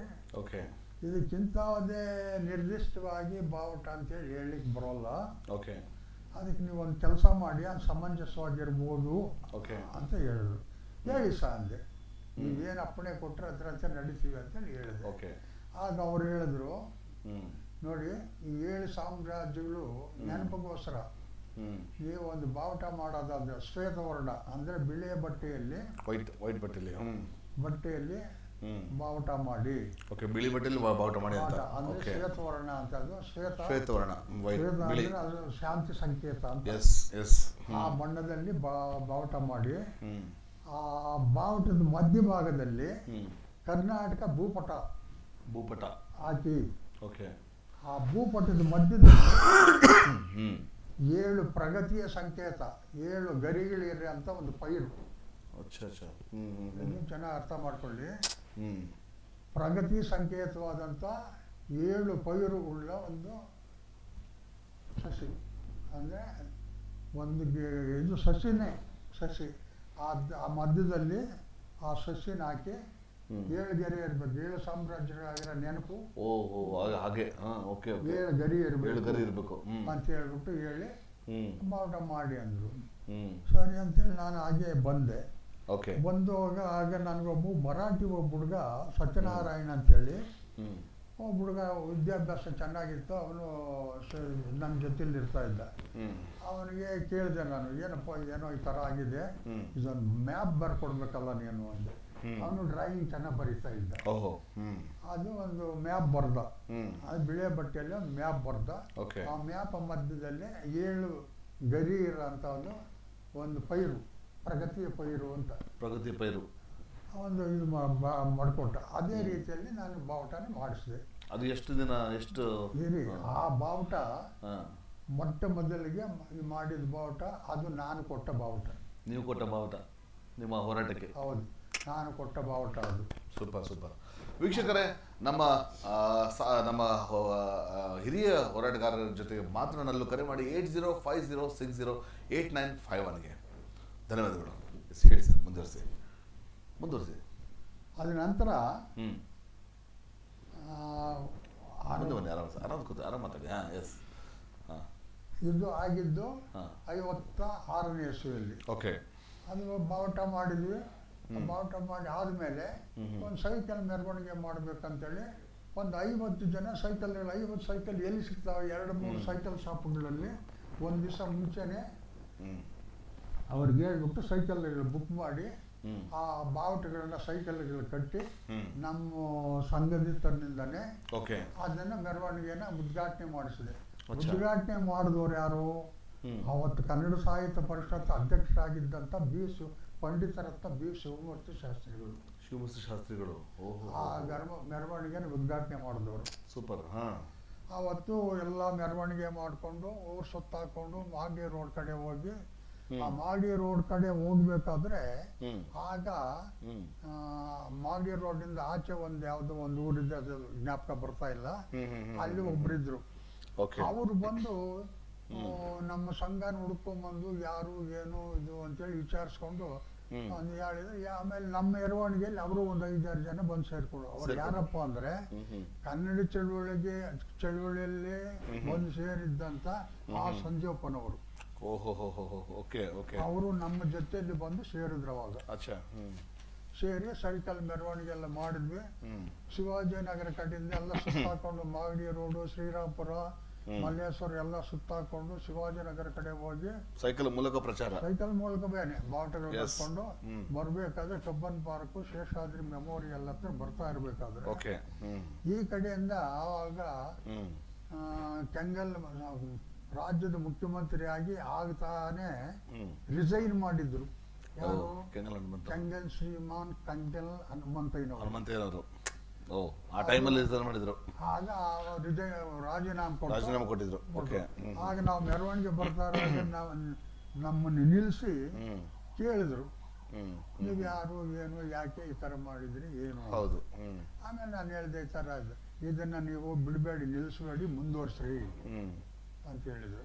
ಇದಕ್ಕಿಂತದೇ ನಿರ್ದಿಷ್ಟವಾಗಿ ಬಾವುಟ ಅಂತೇಳಿ ಹೇಳಲಿಕ್ಕೆ ಬರೋಲ್ಲ. ಅದಕ್ಕೆ ನೀವು ಒಂದು ಕೆಲಸ ಮಾಡಿ, ಅದು ಸಮಂಜಸವಾಗಿರ್ಬೋದು ಅಂತ ಹೇಳಿದ್ರು. ಹೇಳಿ ಸಹ ಅಂದೆ, ನೀವೇನು ಅಪ್ಪಣೆ ಕೊಟ್ಟರೆ ಅದರಂತೆ ನಡೀತೀವಿ ಅಂತೇಳಿ ಹೇಳಿದೆ. ಆಗ ಅವ್ರು ಹೇಳಿದ್ರು, ನೋಡಿ ಈ 7 ಸಾಮ್ರಾಜ್ಯಗಳು ನೆನಪಿಗೋಸ್ಕರ ನೀವು ಒಂದು ಬಾವುಟ ಮಾಡೋದಾದ್ರೆ ಶ್ವೇತವರ್ಣ ಅಂದ್ರೆ ಬಿಳಿಯ ಬಟ್ಟೆಯಲ್ಲಿ ಬಾವುಟ ಮಾಡಿ, ಬಿಳಿ ಬಟ್ಟೆಯಲ್ಲಿ ಬಾವುಟ ಮಾಡಿ ಅಂದ್ರೆ ಶ್ವೇತವರ್ಣ ಅಂತ. ಅದು ಶ್ವೇತವರ್ಣ ಅಂದ್ರೆ ಅದು ಶಾಂತಿ ಸಂಕೇತ ಅಂತ. ಆ ಬಣ್ಣದಲ್ಲಿ ಬಾವುಟ ಮಾಡಿ, ಆ ಬಾವುಟದ ಮಧ್ಯಭಾಗದಲ್ಲಿ ಕರ್ನಾಟಕ ಭೂಪಟ ಹಾಕಿ, ಆ ಭೂಪಟದ ಮಧ್ಯದಲ್ಲಿ 7 ಪ್ರಗತಿಯ ಸಂಕೇತ, 7 ಗರಿಗಳಿರಿ ಅಂತ ಒಂದು ಪೈರು. ಚೆನ್ನಾಗಿ ಅರ್ಥ ಮಾಡ್ಕೊಳ್ಳಿ. ಪ್ರಗತಿ ಸಂಕೇತವಾದಂಥ 7 ಪೈರು ಉಳ್ಳ ಒಂದು ಸಸಿ, ಅಂದರೆ ಒಂದು ಇದು ಸಸಿ. ಆ ಮಧ್ಯದಲ್ಲಿ ಆ ಸಸಿನ ಹಾಕಿ ಏಳು ಗೆರೆ ಇರ್ಬೇಕು, 7 ಸಾಮ್ರಾಜ್ಯಗಳಾಗಿರೋ ನೆನಪು. ಓಹೋ ಹಾಗೆ, ಓಕೆ ಓಕೆ. 7 ಗರಿ ಏಳು ಗರಿ ಇರಬೇಕು ಅಂತ ಹೇಳ್ಬಿಟ್ಟು ಹೇಳಿ ಬಾವುಟ ಮಾಡಿ ಅಂದರು. ಹ್ಮ್ ಸರಿ ಅಂತೇಳಿ ನಾನು ಹಾಗೆ ಬಂದೆ. ಓಕೆ. ಬಂದಾಗ ಆಗ ನನಗೊಬ್ಬ ಮರಾಠಿ ಒಬ್ಬ ಹುಡುಗ ಸತ್ಯನಾರಾಯಣ ಅಂತೇಳಿ ಒಬ್ಬ ಹುಡುಗ ವಿದ್ಯಾಭ್ಯಾಸ ಚೆನ್ನಾಗಿತ್ತು. ಅವನು ನನ್ನ ಜೊತೆಲಿ ಇರ್ತಾ ಇದ್ದ. ಅವನಿಗೆ ಕೇಳಿದೆ ನಾನು, ಏನಪ್ಪ ಏನೋ ಈ ಥರ ಆಗಿದೆ, ಇದೊಂದು ಮ್ಯಾಪ್ ಬರ್ಕೊಡ್ಬೇಕಲ್ಲ ನೀನು ಅಂದೆ. ಅವನು ಡ್ರಾಯಿಂಗ್ ಚೆನ್ನಾಗಿ ಬರೀತಾ ಇದ್ದ. ಅದು ಒಂದು ಮ್ಯಾಪ್ ಬರ್ದ, ಅದು ಬಿಳೆ ಬಟ್ಟೆಯಲ್ಲಿ ಒಂದು ಮ್ಯಾಪ್ ಬರ್ದ. ಆ ಮ್ಯಾಪ್ ಮಧ್ಯದಲ್ಲಿ 7 ಗರಿ ಇರೋಂಥ ಒಂದು ಪೈರು, ಪ್ರಗತಿಯ ಪೈರು ಅಂತ, ಪ್ರಗತಿ ಪೈರು ಒಂದು ಇದು ಮಾಡಿಕೊಟ್ಟ. ಅದೇ ರೀತಿಯಲ್ಲಿ ನಾನು ಬಾವುಟನ ಮಾಡಿಸಿದೆ. ಅದು ಎಷ್ಟು ದಿನ ಎಷ್ಟು ಇರಿ, ಆ ಬಾವುಟ ಮೊಟ್ಟ ಮೊದಲಿಗೆ ಮಾಡಿದ ಬಾವುಟ, ಅದು ನಾನು ಕೊಟ್ಟ ಬಾವುಟ. ನೀವು ಕೊಟ್ಟ ಬಾವುಟ ನಿಮ್ಮ ಹೋರಾಟಕ್ಕೆ? ಹೌದು, ನಾನು ಕೊಟ್ಟ ಬಾವುಟ ಅದು. Super super. ವೀಕ್ಷಕರೇ, ನಮ್ಮ ಹಿರಿಯ ಹೋರಾಟಗಾರರ ಜೊತೆಗೆ ಮಾತನಾಡಲು ಕರೆ ಮಾಡಿ 8050608951ಗೆ. ಧನ್ಯವಾದಗಳು. ಹೇಳಿ ಸರ್, ಮುಂದುವರಿಸಿ. ಅದ ನಂತರ ಆರಾಮ್ ಕೂತು ಆರಾಮ್ ಮಾತಾಡಿ. ಎಸ್. ಇದು ಆಗಿದ್ದು 56ನೇ ಇಸ್ವಿಯಲ್ಲಿ. ಓಕೆ. ಅದು ಬಾವುಟ ಮಾಡಿದ್ವಿ. ಬಾವುಟ ಮಾಡಿ ಆದಮೇಲೆ ಒಂದು ಸೈಕಲ್ ಮೆರವಣಿಗೆ ಮಾಡಬೇಕಂತೇಳಿ ಒಂದು 50 ಜನ ಸೈಕಲ್ಗಳು, 50 ಸೈಕಲ್ ಎಲ್ಲಿ ಸಿಗ್ತಾವೆ, 2-3 ಸೈಕಲ್ ಶಾಪ್ಗಳಲ್ಲಿ ಒಂದು ದಿವಸ ಮುಂಚೆನೆ ಅವ್ರಿಗೆ ಹೇಳ್ಬಿಟ್ಟು ಸೈಕಲ್ಗಳು ಬುಕ್ ಮಾಡಿ ಆ ಬಾವುಟಗಳನ್ನ ಸೈಕಲ್ಗಳು ಕಟ್ಟಿ ನಮ್ಮ ಸಂಘದಿತನಿಂದನೇ ಅದನ್ನ ಮೆರವಣಿಗೆನ ಉದ್ಘಾಟನೆ ಮಾಡಿಸಿದೆ. ಉದ್ಘಾಟನೆ ಮಾಡಿದವರು ಯಾರು? ಅವತ್ತು ಕನ್ನಡ ಸಾಹಿತ್ಯ ಪರಿಷತ್ ಅಧ್ಯಕ್ಷರಾಗಿದ್ದಂಥ ಪಂಡಿತರತ್ನ ಬಿ ಶಿವಮೂರ್ತಿ ಶಾಸ್ತ್ರಿಗಳು. ಆ ಮೆರವಣಿಗೆನ ಉದ್ಘಾಟನೆ ಮಾಡಿದವರು. ಸೂಪರ್. ಅವತ್ತು ಎಲ್ಲ ಮೆರವಣಿಗೆ ಮಾಡಿಕೊಂಡು ಊರು ಸುತ್ತಾಕೊಂಡು ಮಾಗಡಿ ರೋಡ್ ಕಡೆ ಹೋಗಿ, ಆ ಮಾಗಡಿ ರೋಡ್ ಕಡೆ ಹೋಗ್ಬೇಕಾದ್ರೆ ಆಗ ಮಾಗಡಿ ರೋಡಿಂದ ಆಚೆ ಯಾವುದೋ ಒಂದು ಊರಿದೆ, ಅದು ಜ್ಞಾಪಕ ಬರ್ತಾ ಇಲ್ಲ, ಅಲ್ಲಿ ಒಬ್ರಿದ್ರು. ಅವರು ಬಂದು ನಮ್ಮ ಸಂಘನ ಹುಡ್ಕೊಂಡ್ಬಂದು ಯಾರು ಏನು ಇದು ಅಂತೇಳಿ ವಿಚಾರಿಸ್ಕೊಂಡು ಹೇಳಿದ್ರು. ಆಮೇಲೆ ನಮ್ಮ ಮೆರವಣಿಗೆಯಲ್ಲಿ ಅವರು ಒಂದು 5-6 ಜನ ಬಂದು ಸೇರ್ಕೊಂಡು, ಅವ್ರು ಯಾರಪ್ಪ ಅಂದ್ರೆ ಕನ್ನಡ ಚಳುವಳಿಯಲ್ಲಿ ಬಂದು ಸೇರಿದ್ದಂತ ಆ ಸಂಜೀವಪ್ಪನವರು. ಅವರು ನಮ್ಮ ಜೊತೆಯಲ್ಲಿ ಬಂದು ಸೇರಿದ್ರು. ಅವಾಗ ಸೇರಿ ಸೈಕಲ್ ಮೆರವಣಿಗೆ ಎಲ್ಲ ಮಾಡಿದ್ವಿ. ಶಿವಾಜಿನಗರ ಕಡೆಯಿಂದ ಎಲ್ಲ ಸುತ್ತಾಕೊಂಡು ಮಾಗಡಿ ರೋಡು, ಶ್ರೀರಾಮಪುರ, ಮಲ್ಲೇಶ್ವರ ಎಲ್ಲ ಸುತ್ತಾಕೊಂಡು ಶಿವಾಜಿನಗರ ಕಡೆ ಹೋಗಿ ಸೈಕಲ್ ಮೂಲಕ ಬೇನೆ ಬಾವುಟಗಳು ಕಟ್ಕೊಂಡು ಬರ್ಬೇಕಾದ್ರೆ ಕಬ್ಬನ್ ಪಾರ್ಕ್, ಶೇಷಾದ್ರಿ ಮೆಮೋರಿಯಲ್ ಹತ್ರ ಬರ್ತಾ ಇರ್ಬೇಕಾದ್ರೆ ಈ ಕಡೆಯಿಂದ ಆವಾಗ ಕೆಂಗಲ್ ರಾಜ್ಯದ ಮುಖ್ಯಮಂತ್ರಿಯಾಗಿ ಆಗ್ತಾನೆ ರಿಸೈನ್ ಮಾಡಿದ್ರು. ಯಾರು? ಕೆಂಗಲ್ ಶ್ರೀಮಾನ್ ಕೆಂಗಲ್ ಹನುಮಂತಯ್ಯನವರು. ಆ ಟೈಮಲ್ಲಿ ರಿಸೈನ್ ಮಾಡಿದ್ರು. ಆಗ ರಾಜೀನಾಮೆ ಕೊಟ್ಟಿದ್ರು. ಆಗ ನಾವು ಮೆರವಣಿಗೆ ಬರ್ತಾ ನಮ್ಮನ್ನು ನಿಲ್ಲಿಸಿ ಕೇಳಿದ್ರು, ನೀವು ಯಾರು, ಏನು, ಯಾಕೆ ಈ ತರ ಮಾಡಿದ್ರಿ, ಏನು? ಆಮೇಲೆ ನಾನು ಹೇಳಿದೆ, ಈ ತರ ಇದನ್ನ ನೀವು ಬಿಡಬೇಡಿ, ನಿಲ್ಲಿಸಬೇಡಿ, ಮುಂದುವರ್ಸ್ರಿ ಅಂತ ಹೇಳಿದ್ರು.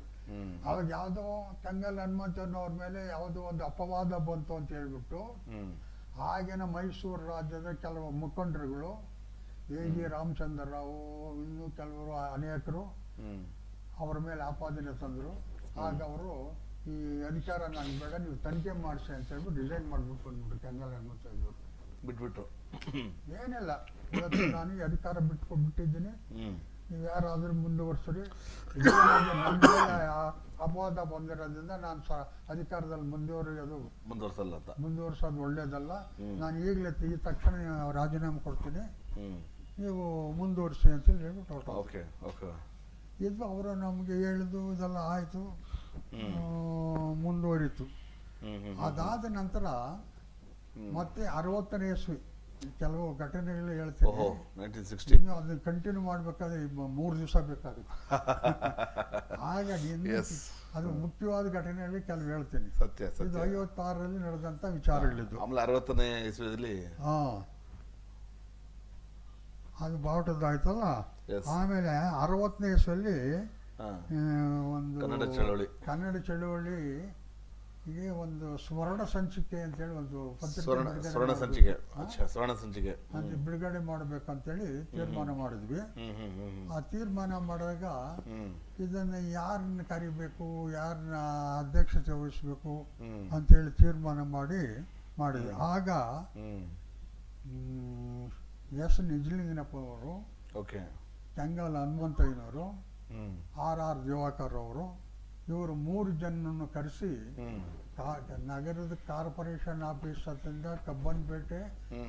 ಅವಾಗ ಯಾವುದೋ ಕೆಂಗಲ್ ಹನುಮಂತನವ್ರ ಮೇಲೆ ಯಾವುದೋ ಒಂದು ಅಪವಾದ ಬಂತು ಅಂತ ಹೇಳ್ಬಿಟ್ಟು ಆಗಿನ ಮೈಸೂರು ರಾಜ್ಯದ ಕೆಲವು ಮುಖಂಡರುಗಳು, A.G. ರಾಮಚಂದ್ರ ರಾವ್, ಇನ್ನೂ ಕೆಲವರು ಅನೇಕರು ಅವರ ಮೇಲೆ ಆಪಾದನೆ ತಂದರು. ಆಗ ಅವರು ಈ ಅಧಿಕಾರ ನನಗೆ ಬೇಡ, ನೀವು ತನಿಖೆ ಮಾಡಿಸಿ ಅಂತ ಹೇಳ್ಬಿಟ್ಟು ರಿಸೈನ್ ಮಾಡ್ಬಿಟ್ಟು ಬಂದ್ಬಿಟ್ಟು ಕೆಂಗಲ್ ಹನುಮಂತಯ್ಯನವರು ಬಿಟ್ಬಿಟ್ರು. ಏನಿಲ್ಲ, ಇವತ್ತು ನಾನು ಈ ಅಧಿಕಾರ ಬಿಟ್ಟಿದ್ದೀನಿ, ನೀವು ಯಾರಾದ್ರೂ ಮುಂದುವರ್ಸ್ರಿ. ಅಪವಾದ ಬಂದಿರೋದ್ರಿಂದ ನಾನು ಅಧಿಕಾರದಲ್ಲಿ ಮುಂದುವರ್ಸೋದು ಒಳ್ಳೇದಲ್ಲ. ನಾನು ಈಗಲೇ ಈ ತಕ್ಷಣ ರಾಜೀನಾಮೆ ಕೊಡ್ತೀನಿ, ನೀವು ಮುಂದುವರ್ಸಿ ಅಂತೇಳಿ ಹೇಳ್ಬಿಟ್ಟು ಇದು ಅವರು ನಮಗೆ ಹೇಳಿದ್ದು ಇದೆಲ್ಲ ಆಯಿತು, ಮುಂದುವರಿತು. ಅದಾದ ನಂತರ ಮತ್ತೆ 60ನೇ ಇಸ್ವಿ ಕೆಲವು ಘಟನೆಗಳು ಹೇಳ್ತೀನಿ. ಅದನ್ನ ಕಂಟಿನ್ಯೂ ಮಾಡ್ಬೇಕಾದ್ರೆ 3 ದಿವಸ ಬೇಕಾಗುತ್ತೆ. ಹಾಗಾಗಿ ಅದು ಮುಖ್ಯವಾದ ಘಟನೆಗಳು ಕೆಲವು ಹೇಳ್ತೀನಿ. ಇದು 56ರಲ್ಲಿ ನಡೆದಂತ ವಿಚಾರಗಳಿದ್ದು. 60ನೇ ಇಸ್ವಿಯಲ್ಲಿ ಅದು ಬಾವುಟದಾಯ್ತಲ್ಲ. ಆಮೇಲೆ 60ನೇ ಇಸ್ವಿಯಲ್ಲಿ ಒಂದು ಕನ್ನಡ ಚಳುವಳಿ ಹೀಗೆ ಒಂದು ಸ್ವರ್ಣ ಸಂಚಿಕೆ ಅಂತೇಳಿ ಒಂದು ಪತ್ರಿಕೆ ಸ್ವರ್ಣ ಬಿಡುಗಡೆ ಸ್ವರ್ಣ ಮಾಡ್ಬೇಕು. ಸಂಚಿಕೆ ಅಚ್ಚಾ ಸ್ವರ್ಣ ಸಂಚಿಕೆ ಅಂತ ಬಿಡುಗಡೆ ಮಾಡಬೇಕಂತೇಳಿ ತೀರ್ಮಾನ ಮಾಡಿದ್ವಿ. ಆ ತೀರ್ಮಾನ ಮಾಡಿದಾಗ ಇದನ್ನು ಯಾರನ್ನ ಕರಿಬೇಕು, ಯಾರನ್ನ ಅಧ್ಯಕ್ಷತೆ ವಹಿಸ್ಬೇಕು ಅಂತೇಳಿ ತೀರ್ಮಾನ ಮಾಡಿದ್ವಿ. ಆಗ ಎಸ್ ನಿಜಲಿಂಗನಪ್ಪ ಅವರು, ಕೆಂಗಲ್ ಹನುಮಂತಯ್ಯನವರು, ಆರ್ ದಿವಾಕರ್ ಅವರು, ಇವರು 3 ಜನರನ್ನು ಕರೆಸಿ ನಗರದ ಕಾರ್ಪೊರೇಷನ್ ಆಫೀಸ್ ಹತ್ತಿಂದ ಕಬ್ಬನ್ಪೇಟೆ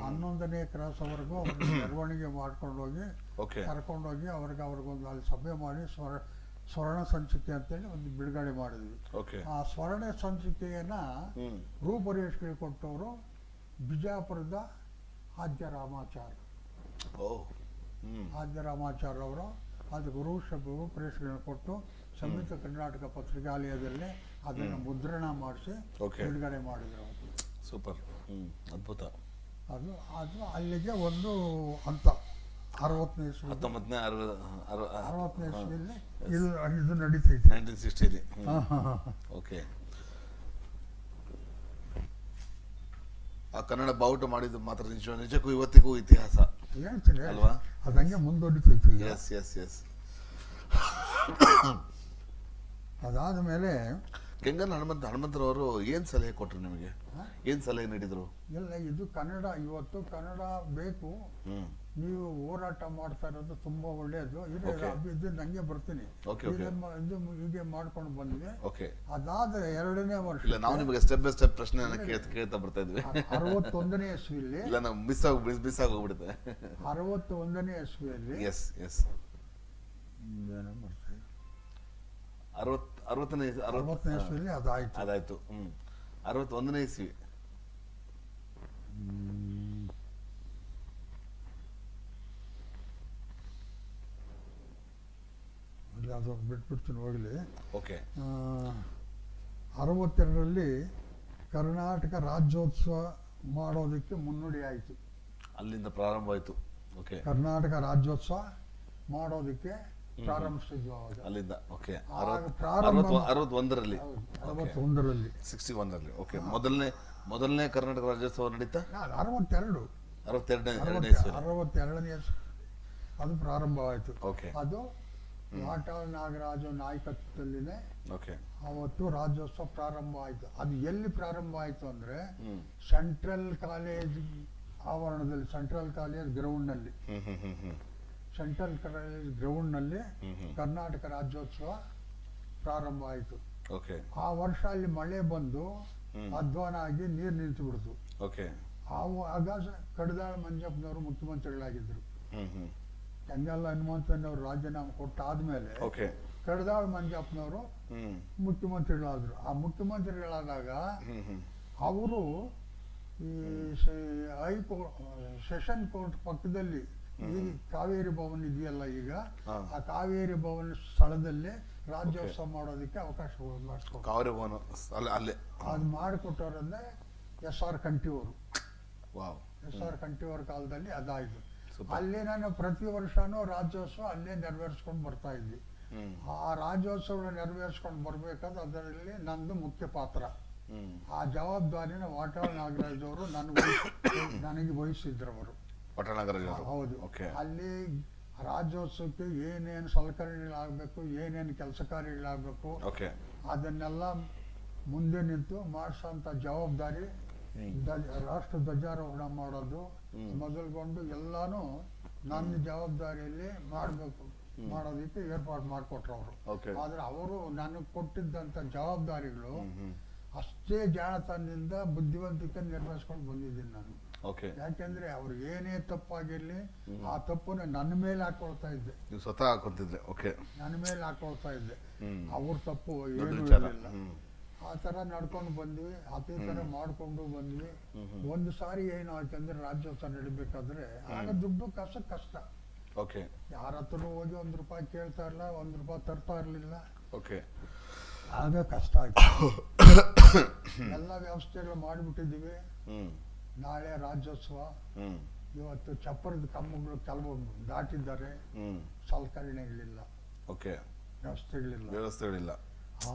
11ನೇ ಕ್ರಾಸ್ವರೆಗೂ ಮೆರವಣಿಗೆ ಮಾಡ್ಕೊಂಡೋಗಿ ಕರ್ಕೊಂಡೋಗಿ ಅವ್ರಿಗೊಂದು ಅಲ್ಲಿ ಸಭೆ ಮಾಡಿ ಸ್ವರ್ಣ ಸಂಚಿಕೆ ಅಂತೇಳಿ ಒಂದು ಬಿಡುಗಡೆ ಮಾಡಿದ್ವಿ. ಆ ಸ್ವರ್ಣ ಸಂಚಿಕೆಯನ್ನ ರೂಪರೇಷೆ ಕೊಟ್ಟವರು ಬಿಜಾಪುರದ ಆದ್ಯ ರಾಮಾಚಾರ್ ಅವರು. ಅದಕ್ಕೆ ರೂಪರೇಷೆಗಳನ್ನು ಕೊಟ್ಟು ಸಂಯುಕ್ತ ಕರ್ನಾಟಕ ಪತ್ರಿಕಾಲಯದಲ್ಲಿ ಅದನ್ನು ಮುದ್ರಣ ಮಾಡಿಸಿ ಬಿಡುಗಡೆ ಮಾಡಿದ್ರು. ಸೂಪರ್, ಅದ್ಭುತ. ಅದು ಅಲ್ಲಿಗೆ ಒಂದು ಹಂತ 60ನೇ ಇಸ್ವಿಯಲ್ಲಿ ಇದು ನಡೀತೈತೆ. 1960. ಓಕೆ. ಆ ಕನ್ನಡ ಬಾವುಟ ಮಾಡಿದ್ದು ಮಾತ್ರ ನಿಜಕ್ಕೂ ಇವತ್ತಿಗೂ ಇತಿಹಾಸ ಹೇಳ್ತೀನಿ ಅಲ್ವಾ? ಅದಂಗೆ ಮುಂದೊಡಿತೈತಿ. S S S. ಅದಾದ ಮೇಲೆ ಕೆಂಗಲ್ ಹನುಮಂತರವರು ಏನ್ ಸಲಹೆ ಕೊಟ್ರು ನಿಮಗೆ? ಏನ್ ಸಲಹೆ ನೀಡಿದ್ರು? ಇಲ್ಲ, ಇದು ಕನ್ನಡ, ಇವತ್ತು ಕನ್ನಡ ಬೇಕು, ನೀವು ಹೋರಾಟ ಮಾಡ್ತಾ ಇರೋದು ತುಂಬಾ ಒಳ್ಳೆಯದು. ಇದು ನಂಗೆ ಬರ್ತೀನಿ, ಹೀಗೆ ಮಾಡ್ಕೊಂಡು ಬಂದ್ವಿ. ಅದಾದ 2ನೇ ವರ್ಷ ನಾವು ನಿಮಗೆ ಸ್ಟೆಪ್ ಬೈ ಸ್ಟೆಪ್ ಪ್ರಶ್ನೆ ಕೇಳ್ತಾ ಬರ್ತಾ ಇದ್ವಿ. 61ನೇ ಇಸ್ವಿಯಲ್ಲಿ ಮಿಸ್ ಆಗೋಗ್ಬಿಡುತ್ತೆ. 61ನೇ ಇಸ್ವಿಯಲ್ಲಿ 60ನೇ ಇಸ್ವಿಯಲ್ಲಿ ಅದಾಯ್ತು. 61ನೇ ಇಸ್ವಿ. ಅದು ಬಿಟ್ಬಿಡ್ತೀನಿ ಹೋಗಲಿ. 62ರಲ್ಲಿ ಕರ್ನಾಟಕ ರಾಜ್ಯೋತ್ಸವ ಮಾಡೋದಕ್ಕೆ ಮುನ್ನುಡಿ ಆಯಿತು. ಅಲ್ಲಿಂದ ಪ್ರಾರಂಭ ಆಯಿತು. ಕರ್ನಾಟಕ ರಾಜ್ಯೋತ್ಸವ ಮಾಡೋದಕ್ಕೆ ಪ್ರಾರಂಭಿಸಿದ್ವು ಅವಾಗ. ಅಲ್ಲಿಂದ 61ರಲ್ಲಿ 61ರಲ್ಲಿ ಮೊದಲನೇ ಕರ್ನಾಟಕ ರಾಜ್ಯೋತ್ಸವ ನಡೀತಾ 62ನೇ ಅದು ಪ್ರಾರಂಭವಾಯಿತು. ಅದು ವಾಟಾಳ್ ನಾಗರಾಜು ನಾಯಕತ್ವದಲ್ಲಿನೇ ಅವತ್ತು ರಾಜ್ಯೋತ್ಸವ ಪ್ರಾರಂಭ ಆಯಿತು. ಅದು ಎಲ್ಲಿ ಪ್ರಾರಂಭ ಆಯಿತು ಅಂದ್ರೆ ಸೆಂಟ್ರಲ್ ಕಾಲೇಜ್ ಆವರಣದಲ್ಲಿ, ಸೆಂಟ್ರಲ್ ಕಾಲೇಜ್ ಗ್ರೌಂಡ್ನಲ್ಲಿ, ಕರ್ನಾಟಕ ರಾಜ್ಯೋತ್ಸವ ಪ್ರಾರಂಭ ಆಯಿತು. ಆ ವರ್ಷ ಅಲ್ಲಿ ಮಳೆ ಬಂದು ಅಧ್ವಾನ ಆಗಿ ನೀರು ನಿಂತು ಬಿಡ್ತು. ಆಗ ಕಡದಾಳ ಮಂಜಪ್ಪನವರು ಮುಖ್ಯಮಂತ್ರಿಗಳಾಗಿದ್ರು. ಕೆಂಗಲ್ ಹನುಮಂತನವರು ರಾಜೀನಾಮೆ ಕೊಟ್ಟಾದ್ಮೇಲೆ ಕಡದಾಳ ಮಂಜಪ್ಪನವರು ಮುಖ್ಯಮಂತ್ರಿಗಳಾದ್ರು. ಆ ಮುಖ್ಯಮಂತ್ರಿಗಳಾದಾಗ ಅವರು ಈ ಸೆಷನ್ ಕೋರ್ಟ್ ಪಕ್ಕದಲ್ಲಿ ಈ ಕಾವೇರಿ ಭವನ್ ಇದೆಯಲ್ಲ, ಈಗ ಆ ಕಾವೇರಿ ಭವನ್ ಸ್ಥಳದಲ್ಲಿ ರಾಜ್ಯೋತ್ಸವ ಮಾಡೋದಕ್ಕೆ ಅವಕಾಶ ಮಾಡಿಕೊಟ್ರು. ಅದು ಮಾಡಿಕೊಟ್ಟವರಂದ್ರೆ SR ಕಂಠಿಯವರು. SR ಕಂಠಿಯವರ ಕಾಲದಲ್ಲಿ ಅದಾಯ್ತು. ಅಲ್ಲಿ ನಾನು ಪ್ರತಿ ವರ್ಷನೂ ರಾಜ್ಯೋತ್ಸವ ಅಲ್ಲೇ ನೆರವೇರಿಸ್ಕೊಂಡು ಬರ್ತಾ ಇದ್ವಿ. ಆ ರಾಜ್ಯೋತ್ಸವ ನೆರವೇರಿಸ್ಕೊಂಡು ಬರ್ಬೇಕಾದ್ರೆ ಅದರಲ್ಲಿ ನಂದು ಮುಖ್ಯ ಪಾತ್ರ. ಆ ಜವಾಬ್ದಾರಿನ ವಾಟಾಳ್ ನಾಗರಾಜ್ ಅವರು ನನಗೆ ವಹಿಸಿದ್ರು. ಅವರು ಹೌದು. ಅಲ್ಲಿ ರಾಜ್ಯೋತ್ಸವಕ್ಕೆ ಏನೇನು ಸಲಕರಣೆಗಳಾಗಬೇಕು, ಏನೇನು ಕೆಲಸ ಕಾರ್ಯಗಳಾಗಬೇಕು, ಅದನ್ನೆಲ್ಲ ಮುಂದೆ ನಿಂತು ಮಾಡಿಸೋಂಥ ಜವಾಬ್ದಾರಿ, ರಾಷ್ಟ್ರ ಧ್ವಜಾರೋಹಣ ಮಾಡೋದು ಮೊದಲುಗೊಂಡು ಎಲ್ಲಾನು ನನ್ನ ಜವಾಬ್ದಾರಿಯಲ್ಲಿ ಮಾಡೋದಕ್ಕೆ ಏರ್ಪಾಡು ಮಾಡಿಕೊಟ್ರು ಅವರು. ಆದ್ರೆ ಅವರು ನನಗೆ ಕೊಟ್ಟಿದ್ದಂಥ ಜವಾಬ್ದಾರಿಗಳು ಅಷ್ಟೇ ಜಾಣತನದಿಂದ ಬುದ್ಧಿವಂತಿಕೆ ನಿರ್ವಹಿಸ್ಕೊಂಡು ಬಂದಿದ್ದೀನಿ ನಾನು. ಯಾಕೆಂದ್ರೆ ಅವ್ರಿಗೆ ಏನೇ ತಪ್ಪಾಗಿರ್ಲಿ ಆ ತಪ್ಪನ್ನು ನನ್ನ ಮೇಲೆ ಹಾಕೊಳ್ತಾ ಇದ್ದೆ. ನನ್ನ ಮೇಲೆ ಹಾಕೊಳ್ತಾ ಇದ್ದೆ. ಅವ್ರ ತಪ್ಪು ಏನೂ ಇರಲಿಲ್ಲ. ಆ ತರ ನಡ್ಕೊಂಡು ಬಂದ್ವಿ, ಅದೇ ತರ ಮಾಡ್ಕೊಂಡು ಬಂದ್ವಿ. ಒಂದು ಸಾರಿ ಏನಾಯ್ತಂದ್ರೆ ರಾಜ್ಯೋತ್ಸವ ನಡಿಬೇಕಾದ್ರೆ ಆಗ ದುಡ್ಡು ಕಷ್ಟ. ಯಾರ ಹತ್ರ ಹೋಗಿ ₹1 ಕೇಳ್ತಾ ಇರಲಿಲ್ಲ, ₹1 ತರ್ತಾ ಇರ್ಲಿಲ್ಲ. ಆಗ ಕಷ್ಟ ಆಯ್ತು. ಎಲ್ಲ ವ್ಯವಸ್ಥೆಗಳು ಮಾಡಿಬಿಟ್ಟಿದ್ದೀವಿ. ನಾಳೆ ರಾಜ್ಯೋತ್ಸವ, ಇವತ್ತು ಚಪ್ಪರದ ಕಂಬಗಳು ಕೆಲವು ದಾಟಿದ್ದಾರೆ, ಸಲಕರಣೆಗಳಿಲ್ಲ, ವ್ಯವಸ್ಥೆಗಳಿಲ್ಲ.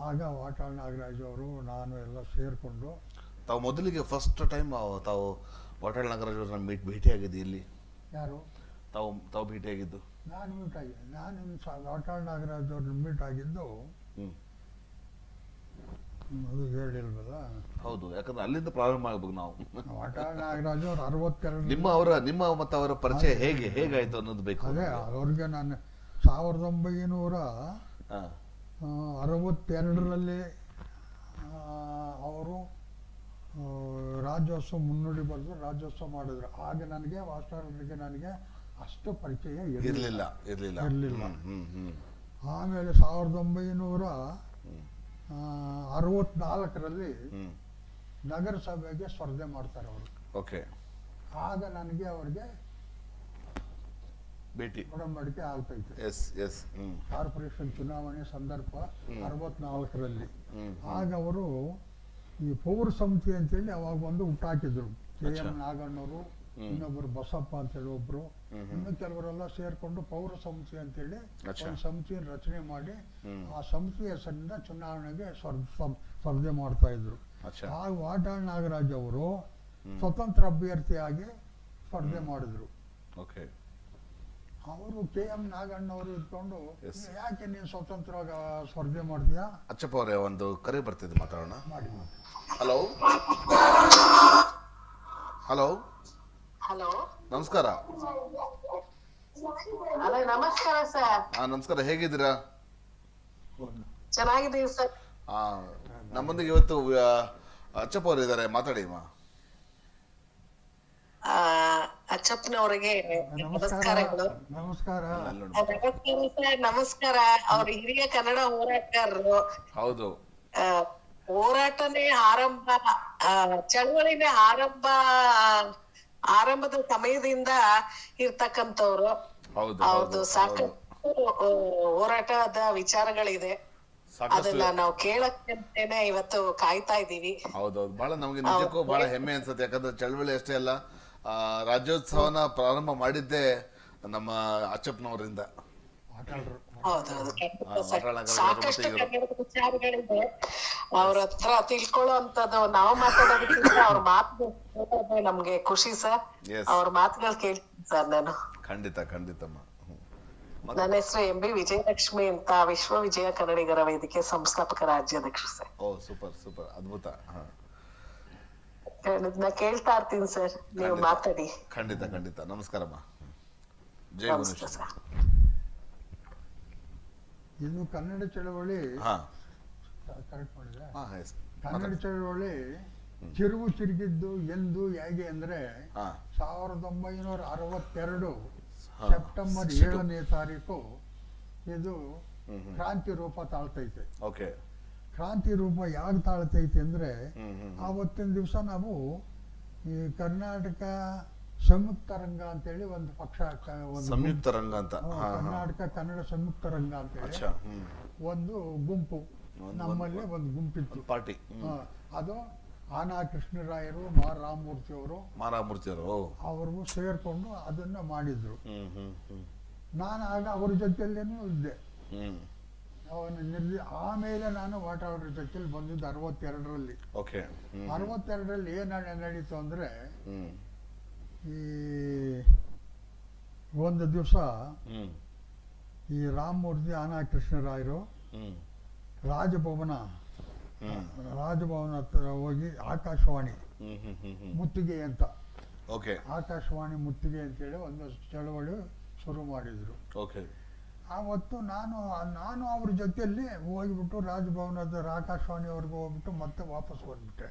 ಆಗ ವಾಟಾಳ್ ನಾಗರಾಜ್ ಅವರು ನಾನು ಎಲ್ಲ ಸೇರಿಕೊಂಡು ತಾವು ಮೊದಲಿಗೆ ಫಸ್ಟ್ ಟೈಮ್ ತಾವು ವಾಟಾಳ್ ನಾಗರಾಜ್ ಅವ್ರನ್ನ ಭೇಟಿಯಾಗಿದ್ದು ಇಲ್ಲಿ? ಯಾರು? ತಾವು ಭೇಟಿಯಾಗಿದ್ದು? ನಾನು ಮೀಟ್ ಆಗಿದ್ದೆ. ವಾಟಾಳ್ ನಾಗರಾಜ್ ಅವ್ರನ್ನ ಮೀಟ್ ಆಗಿದ್ದು ಅದು ಹೇಳಿಲ್ವಲ್ಲ. ಹೌದು, ಯಾಕಂದ್ರೆ ಅಲ್ಲಿಂದ ಪ್ರಾರಂಭ ಆಗ್ಬೇಕು ನಾವು. ವಾಟಾಳ್ ನಾಗರಾಜ್ ಅವ್ರು 62 ನಿಮ್ಮ ಮತ್ತು ಅವರ ಪರಿಚಯ ಹೇಗಾಯ್ತು ಅನ್ನೋದು ಬೇಕು. ಅದೇ ಅವ್ರಿಗೆ ನಾನು 1962ರಲ್ಲಿ ಅವರು ರಾಜ್ಯೋತ್ಸವ ಮುನ್ನುಡಿ ಬರೆದು ರಾಜ್ಯೋತ್ಸವ ಮಾಡಿದ್ರು. ಆಗ ನನಗೆ ವಾಟಾಳ್ರಿಗೆ ನನಗೆ ಅಷ್ಟು ಪರಿಚಯ ಇರಲಿಲ್ಲ. ಆಮೇಲೆ 1964ರಲ್ಲಿ ನಗರಸಭೆಗೆ ಸ್ಪರ್ಧೆ ಮಾಡ್ತಾರೆ ಅವರು. ಆಗ ನನಗೆ ಅವ್ರಿಗೆ ಭೇಟಿ ಒಡಂಬಡಿಕೆ ಆಗ್ತೈತೆ. ಕಾರ್ಪೊರೇಷನ್ ಚುನಾವಣೆ ಸಂದರ್ಭ 64ರಲ್ಲಿ. ಆಗ ಅವರು ಈ ಪೌರ ಸಮಿತಿ ಅಂತೇಳಿ ಅವಾಗ ಒಂದು ಹುಟ್ಟಾಕಿದ್ರು. KM ನಾಗಣ್ಣವರು, ಇನ್ನೊಬ್ರು ಬಸಪ್ಪ ಅಂತೇಳಿ ಒಬ್ರು, ಇನ್ನು ಕೆಲವರೆಲ್ಲ ಸೇರ್ಕೊಂಡು ಪೌರ ಸಮಿತಿ ಅಂತೇಳಿ ಒಂದು ಸಮಿತಿಯನ್ನು ರಚನೆ ಮಾಡಿ ಆ ಸಮಿತಿ ಹೆಸರಿನಿಂದ ಚುನಾವಣೆಗೆ ಸ್ಪರ್ಧೆ ಮಾಡ್ತಾ ಇದ್ರು. ಆಗ ವಾಟಾಳ್ ನಾಗರಾಜ್ ಅವರು ಸ್ವತಂತ್ರ ಅಭ್ಯರ್ಥಿಯಾಗಿ ಸ್ಪರ್ಧೆ ಮಾಡಿದ್ರು. ಅವರು KM ನಾಗಣ್ಣವರು ಇಟ್ಕೊಂಡು ಯಾಕೆ ನೀನು ಸ್ವತಂತ್ರ ಸ್ಪರ್ಧೆ ಮಾಡ್ತೀಯಾ? ಅಚ್ಚಪ್ಪ ಅವರೇ, ಒಂದು ಕರೆ ಬರ್ತಿದೆ, ಮಾತಾಡೋಣ. ಮಾಡಿ. ಹಲೋ ಹಲೋ ಹಲೋ, ನಮಸ್ಕಾರ. ನಮಸ್ಕಾರ ಸರ್. ನಮಸ್ಕಾರ, ಹೇಗಿದ್ದೀರಾ? ಚೆನ್ನಾಗಿದ್ದೀವಿ ಸರ್. ನಮ್ಮೊಂದಿಗೆ ಇವತ್ತು ಅಚ್ಚಪ್ಪ ಅವರು ಇದ್ದಾರೆ, ಮಾತಾಡಿ. ಅಚ್ಚಪ್ಪನವರಿಗೆ ನಮಸ್ಕಾರಗಳು. ನಮಸ್ಕಾರ ಸರ್. ನಮಸ್ಕಾರ. ಅವ್ರ ಹಿರಿಯ ಕನ್ನಡ ಹೋರಾಟಗಾರರು. ಹೌದು, ಹೋರಾಟನೇ ಆರಂಭ, ಚಳವಳಿನೇ ಆರಂಭದ ಸಮಯದಿಂದ ಇರ್ತಕ್ಕಂಥವ್ರು. ಅವ್ರದ್ದು ಸಾಕಷ್ಟು ಹೋರಾಟದ ವಿಚಾರಗಳಿದೆ. ಅದನ್ನ ನಾವು ಕೇಳಕ್ಕಂತೇನೆ ಇವತ್ತು ಕಾಯ್ತಾ ಇದೀವಿ. ಹೌದೌದು, ಬಹಳ ನಮ್ಗೆ ನಿಜಕ್ಕೂ ಬಹಳ ಹೆಮ್ಮೆ ಅನ್ಸುತ್ತೆ. ಯಾಕಂದ್ರೆ ಚಳವಳಿ ಅಷ್ಟೇ ಅಲ್ಲ, ರಾಜ್ಯೋತ್ಸವನ ಪ್ರಾರಂಭ ಮಾಡಿದ್ದೆ ನಮ್ಮ ಅಚ್ಚಪ್ಪನವರಿಂದ. ಹೌದೌದು, ಸಾಕಷ್ಟು ಕನ್ನಡದ ವಿಚಾರಗಳಿದೆ. ಅವ್ರ ಹತ್ರ ತಿಳ್ಕೊಳ್ಳೋ ಅಂತದ್ದು ನಾವು ಮಾತಾಡೋದಕ್ಕಿಂತ ಅವ್ರ ಮಾತು ನಮ್ಗೆ ಖುಷಿ ಸರ್. ಅವ್ರ ಮಾತುಗಳು ಕೇಳ್ತೀನಿ ಸರ್ ನಾನು. ಖಂಡಿತಮ್ಮ. ನನ್ನ ಹೆಸರು MB ವಿಜಯಲಕ್ಷ್ಮಿ ಅಂತ, ವಿಶ್ವ ವಿಜಯ ಕನ್ನಡಿಗರ ವೇದಿಕೆ ಸಂಸ್ಥಾಪಕ ರಾಜ್ಯಾಧ್ಯಕ್ಷ ಸರ್. ಸೂಪರ್, ಅದ್ಭುತ. ನಾ ಕೇಳ್ತಾ ಇರ್ತೀನಿ ಸರ್, ನೀವು ಮಾತಾಡಿ. ಖಂಡಿತ. ನಮಸ್ಕಾರಮ್ಮ. ಜೈ ನಮಸ್ತೆ ಸರ್. ಇದು ಕನ್ನಡ ಚಳವಳಿ ಕರೆಕ್ಟ್ ಮಾಡಿದ್ರೆ ಕನ್ನಡ ಚಳವಳಿ ತಿರುವು ತಿರುಗಿದ್ದು ಎಂದು ಹೇಗೆ ಅಂದ್ರೆ 1962 ಸೆಪ್ಟೆಂಬರ್ 7ನೇ ತಾರೀಕು ಇದು ಕ್ರಾಂತಿ ರೂಪ ತಾಳ್ತೈತೆ. ಕ್ರಾಂತಿ ರೂಪ ಯಾಕೆ ತಾಳ್ತೈತೆ ಅಂದ್ರೆ ಆವತ್ತಿನ ದಿವಸ ನಾವು ಈ ಕರ್ನಾಟಕ ಸಂಯುಕ್ತ ರಂಗ ಅಂತೇಳಿ ಒಂದು ಪಕ್ಷ, ಸಂಯುಕ್ತ ರಂಗ ಅಂತ, ಕರ್ನಾಟಕ ಕನ್ನಡ ಸಂಯುಕ್ತ ರಂಗ ಅಂತೇಳಿ ಒಂದು ಗುಂಪು, ನಮ್ಮಲ್ಲಿ ಒಂದು ಗುಂಪಿತ್ತು ಪಾರ್ಟಿ. ಅದು ಆನಾ ಕೃಷ್ಣರಾಯರು, ರಾಮಮೂರ್ತಿ ಅವ್ರಿಗೂ ಸೇರ್ಕೊಂಡು ಅದನ್ನ ಮಾಡಿದ್ರು. ನಾನು ಆಗ ಅವ್ರ ಜೊತೆಯಲ್ಲೇನು ಇದ್ದೆ. ಆಮೇಲೆ ನಾನು ವಾಟಾಳ್ರ ಜೊತೆಲಿ ಬಂದಿದ್ದು 62ರಲ್ಲಿ. 62ರಲ್ಲಿ ಏನ್ ನಡೀತು ಅಂದ್ರೆ, ಈ ಒಂದು ದಿವಸ ಈ ರಾಮಮೂರ್ತಿ, ಆನಾ ಕೃಷ್ಣರಾಯರು ರಾಜಭವನ ಹತ್ರ ಹೋಗಿ ಆಕಾಶವಾಣಿ ಮುತ್ತಿಗೆ ಅಂತ, ಆಕಾಶವಾಣಿ ಮುತ್ತಿಗೆ ಅಂತೇಳಿ ಒಂದು ಚಳವಳಿ ಶುರು ಮಾಡಿದ್ರು. ಆವತ್ತು ನಾನು ಅವ್ರ ಜೊತೆಯಲ್ಲಿ ಹೋಗ್ಬಿಟ್ಟು ರಾಜಭವನದ ಆಕಾಶವಾಣಿವರೆಗೂ ಹೋಗ್ಬಿಟ್ಟು ಮತ್ತೆ ವಾಪಸ್ ಬಂದ್ಬಿಟ್ಟೆ.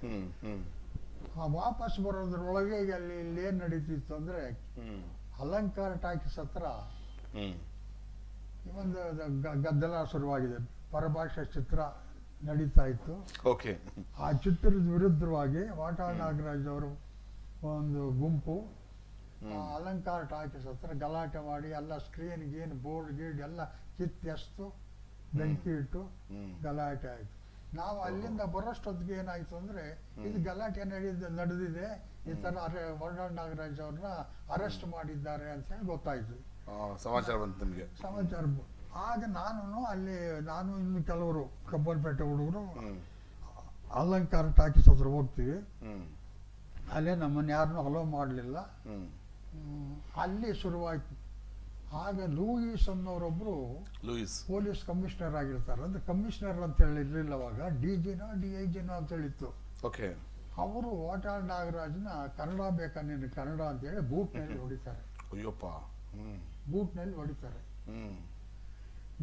ಆ ವಾಪಸ್ ಬರೋದ್ರೊಳಗೆ ಅಲ್ಲಿ ಇಲ್ಲಿ ಏನ್ ನಡೀತಿತ್ತು ಅಂದ್ರೆ, ಅಲಂಕಾರ ಟಾಕೀಸ್ ಹತ್ರ ಒಂದು ಗದ್ದಲ ಶುರುವಾಗಿದೆ. ಪರಭಾಷೆ ಚಿತ್ರ ನಡೀತಾ ಇತ್ತು. ಆ ಚಿತ್ರದ ವಿರುದ್ಧವಾಗಿ ವಾಟಾಳ್ ನಾಗರಾಜ್ ಅವರು ಒಂದು ಗುಂಪು ಅಲಂಕಾರ ಟಾಕೀಸ್ ಹತ್ರ ಗಲಾಟೆ ಮಾಡಿ ಎಲ್ಲ ಸ್ಕ್ರೀನ್ ಗೀನ್ ಬೋರ್ಡ್ ಗೀಡ್ ಎಲ್ಲ ಕಿತ್ತೆಸ್ತು, ಬೆಂಕಿ ಇಟ್ಟು ಗಲಾಟೆ ಆಯ್ತು. ನಾವು ಅಲ್ಲಿಂದ ಬರೋಷ್ಟೊತ್ತಿಗೆ ಏನಾಯ್ತು ಅಂದ್ರೆ, ಇದು ಗಲಾಟೆ ನಡೆದಿದೆ, ಈ ತರ ವಾಟಾಳ್ ನಾಗರಾಜ್ ಅವ್ರನ್ನ ಅರೆಸ್ಟ್ ಮಾಡಿದ್ದಾರೆ ಅಂತ ಹೇಳಿ ಗೊತ್ತಾಯ್ತು. ಸಮಾಚಾರ ಬಂತು ನಿಮಗೆ? ಸಮಾಚಾರ ಆಗ ನಾನು ಇನ್ನು ಕೆಲವರು ಕಬ್ಬಲ್ಪೇಟೆ ಹುಡುಗರು ಅಲಂಕಾರ ಟಾಕೀಸ್ ಹತ್ರ ಹೋಗ್ತೀವಿ. ಅಲ್ಲೇ ನಮ್ಮನ್ನು ಯಾರನ್ನೂ ಅಲೋ ಮಾಡಲಿಲ್ಲ. ಅಲ್ಲಿ ಶುರುವಾಯ್ತು. ಆಗ ಲೂಯಿಸ್ ಅನ್ನೋರೊಬ್ರು ಪೊಲೀಸ್ ಕಮಿಷನರ್ ಆಗಿರ್ತಾರೆ. ಅಂದ್ರೆ ಕಮಿಷನರ್ ಅಂತ ಹೇಳಿ ಇರ್ಲಿಲ್ಲ ಅವಾಗ, DIGನೋ ಅಂತ ಹೇಳಿತ್ತು. ಅವರು ವಾಟಾಳ್ ನಾಗರಾಜ್ನ ಕನ್ನಡ ಬೇಕಾ ನೀನು ಕನ್ನಡ ಅಂತ ಹೇಳಿ ಬೂಟ್ನಲ್ಲಿ ಹೊಡಿತಾರೆ. ಬೂಟ್ನಲ್ಲಿ ಹೊಡಿತಾರೆ.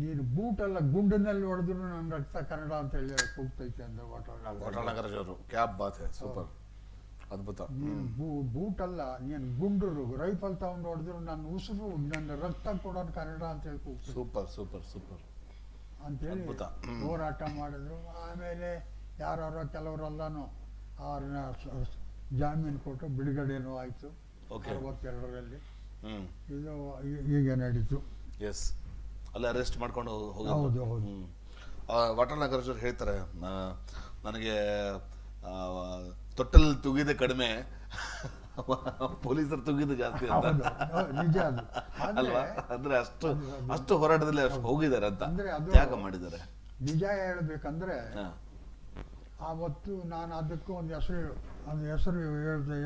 ನೀನು ಬೂಟ್ ಅಲ್ಲ ಗುಂಡಿನಲ್ಲಿ ಹೊಡೆದ್ರು ನನ್ನ ರಕ್ತ ಕನ್ನಡ ಅಂತ ಹೇಳಿ ಕೂಗ್ತೈತೆ ಅಂದ ವಾಟಾಳ್ ನಾಗರಾಜ್ ಅವರು. ಸೂಪರ್, ಅದ್ಭುತ. ಬೂಟ್ ಅಲ್ಲ, ನೀನು ಗುಂಡರು ರೈಫಲ್ ತಗೊಂಡು ಹೊಡೆದ್ರು ನನ್ನ ಉಸಿರು ನನ್ನ ರಕ್ತ ಕೊಡೋದು ಕನ್ನಡ ಅಂತ ಹೇಳಿ ಕೂಗ್ತೈತೆ. ಸೂಪರ್ ಸೂಪರ್ ಸೂಪರ್ ಅಂತೇಳಿ ಹೋರಾಟ ಮಾಡಿದ್ರು. ಆಮೇಲೆ ಯಾರೋ ಕೆಲವರೆಲ್ಲನೂ ಅವ್ರನ್ನ ಜಾಮೀನು ಕೊಟ್ಟು ಬಿಡುಗಡೆನೂ ಆಯಿತು 62ರಲ್ಲಿ. ಇದು ಈಗ ನಡೀತು. ಅಲ್ಲ ಅರೆಸ್ಟ್ ಮಾಡ್ಕೊಂಡು ಹೌದು ಹೌದು. ವಾಟಾಳ್ ನಾಗರಾಜ್ ಅವ್ರು ಹೇಳ್ತಾರೆ, ನನಗೆ ತೊಟ್ಟಲ್ ತುಗಿದ ಕಡಿಮೆ, ಪೊಲೀಸರು ತುಗಿದ ಜಾಸ್ತಿ ಅಂತ. ನಿಜ ಅದು. ಅಲ್ವಾ? ಅಂದ್ರೆ ಅಷ್ಟು ಹೋರಾಟದಲ್ಲಿ ಹೋಗಿದ್ದಾರೆ ಅಂತ ತ್ಯಾಗ ಮಾಡಿದ್ದಾರೆ. ನಿಜ ಹೇಳ್ಬೇಕಂದ್ರೆ ಆವತ್ತು ನಾನು ಅದಕ್ಕೂ ಒಂದು ಹೆಸರು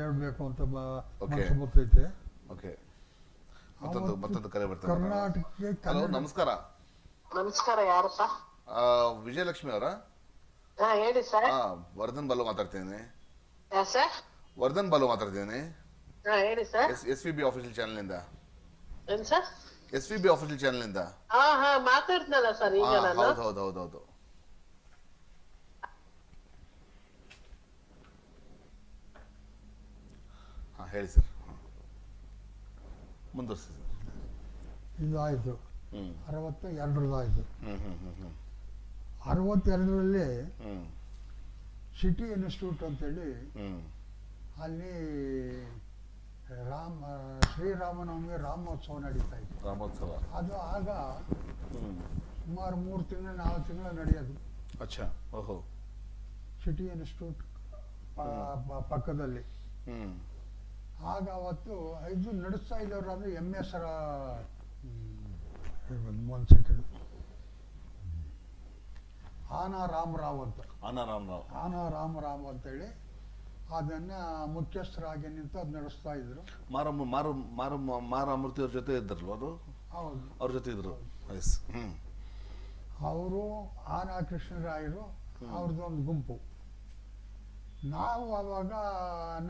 ಹೇಳ್ಬೇಕು ಅಂತ ಮನಸ್ಸು ಬರ್ತೈತೆ. ಮತ್ತೊಂದು ಕರೆ ಬರ್ತದೆ. ಕರ್ನಾಟಕಕ್ಕೆ ನಮಸ್ಕಾರ. ನಮಸ್ಕಾರ, ಯಾರಪ್ಪ? ವಿಜಯಲಕ್ಷ್ಮಿ ಅವರ? ಹೇಳಿ ಸರ್. ವರ್ಧನ್ ಬಾಲು ಮಾತಾಡ್ತೀನಿ. ಸರ್ ವರ್ಧನ್ ಬಾಲು ಮಾತಾಡ್ತೀನಿ. ಹೇಳಿ ಸರ್. SVB ಆಫೀಷಿಯಲ್ ಚಾನೆಲ್ ಇಂದ. ಏನ್ ಸರ್? SVB ಆಫೀಷಿಯಲ್ ಚಾನೆಲ್ ಇಂದ. ಮಾತಾಡ್ತನಲ್ಲ ಸರ್ ಈಗ ನಾನು. ಹೌದು. ಹೇಳಿ ಸರ್, ಮುಂದುವರಿಸಿ ಸರ್. ಇದಾಯಿತು 62ರದಾಯಿತು. 62ರಲ್ಲಿ ಸಿಟಿ ಇನ್ಸ್ಟಿಟ್ಯೂಟ್ ಅಂತೇಳಿ ಅಲ್ಲಿ ಶ್ರೀರಾಮನವಮಿ ರಾಮೋತ್ಸವ ನಡೀತಾ ಇತ್ತು. ಅದು ಆಗ ಸುಮಾರು 3 ತಿಂಗಳು 4 ತಿಂಗಳು ನಡೆಯೋದು. ಸಿಟಿ ಇನ್ಸ್ಟಿಟ್ಯೂಟ್ ಪಕ್ಕದಲ್ಲಿ. ಆಗ ಅವತ್ತು ಇದು ನಡೆಸ್ತಾ ಇದ್ದವ್ರು ಅಂದ್ರೆ MS ಒಂದು ಸೆಕೆಂಡ್, ಆನಾ ರಾಮರಾವ್ ಅಂತ. ಆನಾ ರಾಮರಾವ್ ಅಂತೇಳಿ ಅದನ್ನ ಮುಖ್ಯಸ್ಥರಾಗಿ ನಿಂತು ಅದು ನಡೆಸ್ತಾ ಇದ್ರು. ಮಾರಾಮೂರ್ತಿ ಅವ್ರ ಜೊತೆ ಇದ್ರಲ್ವ ಅದು? ಹೌದು, ಅವ್ರ ಜೊತೆ ಇದ್ರು. ಅವರು ಆನಾ ಕೃಷ್ಣರಾಯರು, ಅವ್ರದ್ದೊಂದು ಗುಂಪು. ನಾವು ಅವಾಗ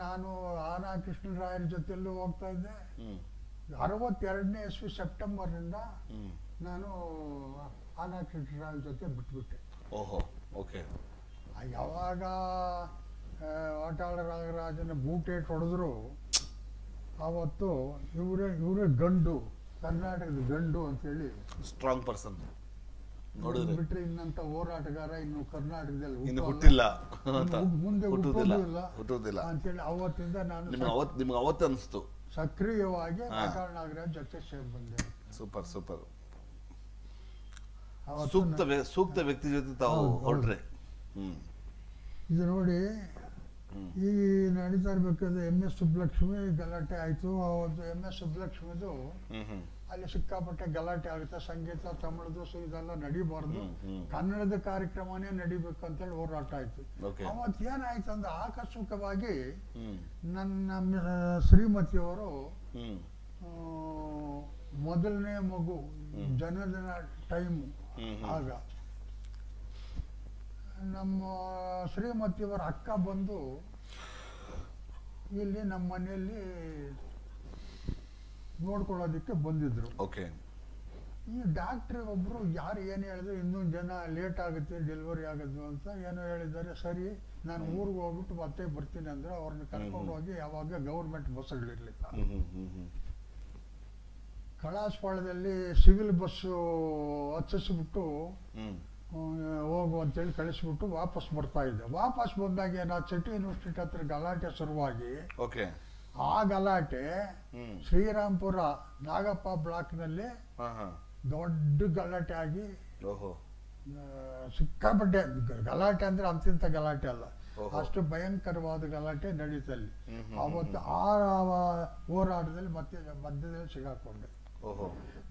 ನಾನು ಆನಾ ಕೃಷ್ಣರಾಯರ ಜೊತೆಲ್ಲೂ ಹೋಗ್ತಾ ಇದ್ದೆ. 62ನೇ ಇಸ್ವಿ ಸೆಪ್ಟೆಂಬರ್ನಿಂದ ನಾನು ಆನಾ ಕೃಷ್ಣರಾಯರ ಜೊತೆ ಬಿಟ್ಬಿಟ್ಟೆ. ಯಾವಾಗ ವಾಟಾಳ್ ನಾಗರಾಜನ ಬೂಟೇಟ್ ಹೊಡೆದ್ರು ಅವತ್ತು ಇವರೇ ಗಂಡು, ಕರ್ನಾಟಕದ ಗಂಡು ಅಂತೇಳಿ ಸ್ಟ್ರಾಂಗ್ ಪರ್ಸನ್ ಬಿಟ್ರೆ ಇನ್ನಂತ ಹೋರಾಟಗಾರ ಇನ್ನು ಕರ್ನಾಟಕದಲ್ಲಿ ಹುಟ್ಟಿಲ್ಲ, ಮುಂದೆ ಹುಟ್ಟುವುದಿಲ್ಲ ಅಂತೇಳಿ ಅವತ್ತಿಂದ ನಾನು ನಿಮ್ಗೆ ಅವತ್ತು ಅನಿಸ್ತು ಸಕ್ರಿಯವಾಗಿ ವಾಟಾಳ್ ನಾಗರಾಜ್ ಜೊತೆ ಸೇರಿ ಬಂದೆ. ಸೂಪರ್. ಸೂಕ್ತ ವ್ಯಕ್ತಿ ಜೊತೆ ತಾವು ಹೊರಟ್ರೆ. ಇದು ನೋಡಿ, ಈ ನಡೀತಾ ಇರ್ಬೇಕಾದ್ರೆ MS ಸುಬ್ಬಲಕ್ಷ್ಮಿ ಗಲಾಟೆ ಆಯ್ತು. ಅವತ್ತು MS ಸುಬ್ಬಲಕ್ಷ್ಮಿದು ಅಲ್ಲಿ ಸಿಕ್ಕಾಪಟ್ಟೆ ಗಲಾಟೆ ಆಗುತ್ತೆ. ಸಂಗೀತ ತಮಿಳದು ಇದೆಲ್ಲ ನಡಿಬಾರ್ದು, ಕನ್ನಡದ ಕಾರ್ಯಕ್ರಮನೇ ನಡಿಬೇಕು ಅಂತೇಳಿ ಹೋರಾಟ ಆಯ್ತು. ಅವತ್ತು ಏನಾಯ್ತು ಅಂದ್ರೆ ಆಕಸ್ಮಿಕವಾಗಿ ನನ್ನ ಶ್ರೀಮತಿಯವರು ಮೊದಲನೇ ಮಗು ಜನದಿನ ಟೈಮ್. ಆಗ ನಮ್ಮ ಶ್ರೀಮತಿಯವರ ಅಕ್ಕ ಬಂದು ಇಲ್ಲಿ ನಮ್ಮ ಮನೆಯಲ್ಲಿ ನೋಡ್ಕೊಳ್ಳೋದಕ್ಕೆ ಬಂದಿದ್ರು. ಈ ಡಾಕ್ಟ್ರಿ ಒಬ್ರು ಯಾರು ಏನು ಹೇಳಿದ್ರು, ಇನ್ನೊಂದು ಜನ ಲೇಟ್ ಆಗುತ್ತೆ ಡೆಲಿವರಿ ಆಗೋದು ಅಂತ ಏನೋ ಹೇಳಿದ್ದಾರೆ. ಸರಿ, ನಾನು ಊರಿಗೆ ಹೋಗ್ಬಿಟ್ಟು ಮತ್ತೆ ಬರ್ತೀನಿ ಅಂದ್ರೆ ಅವ್ರನ್ನ ಕರ್ಕೊಂಡು ಹೋಗಿ ಯಾವಾಗ ಗೌರ್ಮೆಂಟ್ ಬಸ್ಗಳಿರ್ಲಿಲ್ಲ. ಕಳಾಸಪಾಳ್ಯದಲ್ಲಿ ಸಿವಿಲ್ ಬಸ್ಸು ಹತ್ತಿಸ್ಬಿಟ್ಟು ಹೋಗು ಅಂತೇಳಿ ಕಳಿಸ್ಬಿಟ್ಟು ವಾಪಸ್ ಬರ್ತಾ ಇದ್ದೆ. ವಾಪಸ್ ಬಂದಾಗ ಏನಾದ್ರು ಸಿಟಿ ಯೂನಿವರ್ಸಿಟಿ ಹತ್ರ ಗಲಾಟೆ ಶುರುವಾಗಿ ಆ ಗಲಾಟೆ ಶ್ರೀರಾಮ್ಪುರ ನಾಗಪ್ಪ ಬ್ಲಾಕ್ನಲ್ಲಿ ದೊಡ್ಡ ಗಲಾಟೆ ಆಗಿ ಸಿಕ್ಕಾಪಟ್ಟೆ ಗಲಾಟೆ ಅಂದ್ರೆ ಅಂತಿಂತ ಗಲಾಟೆ ಅಲ್ಲ, ಅಷ್ಟು ಭಯಂಕರವಾದ ಗಲಾಟೆ ನಡೀತಲ್ಲಿ. ಅವತ್ತು ಆ ಹೋರಾಟದಲ್ಲಿ ಮತ್ತೆ ಮಧ್ಯದಲ್ಲಿ ಸಿಗಾಕೊಂಡೆ. ಓಹೋ.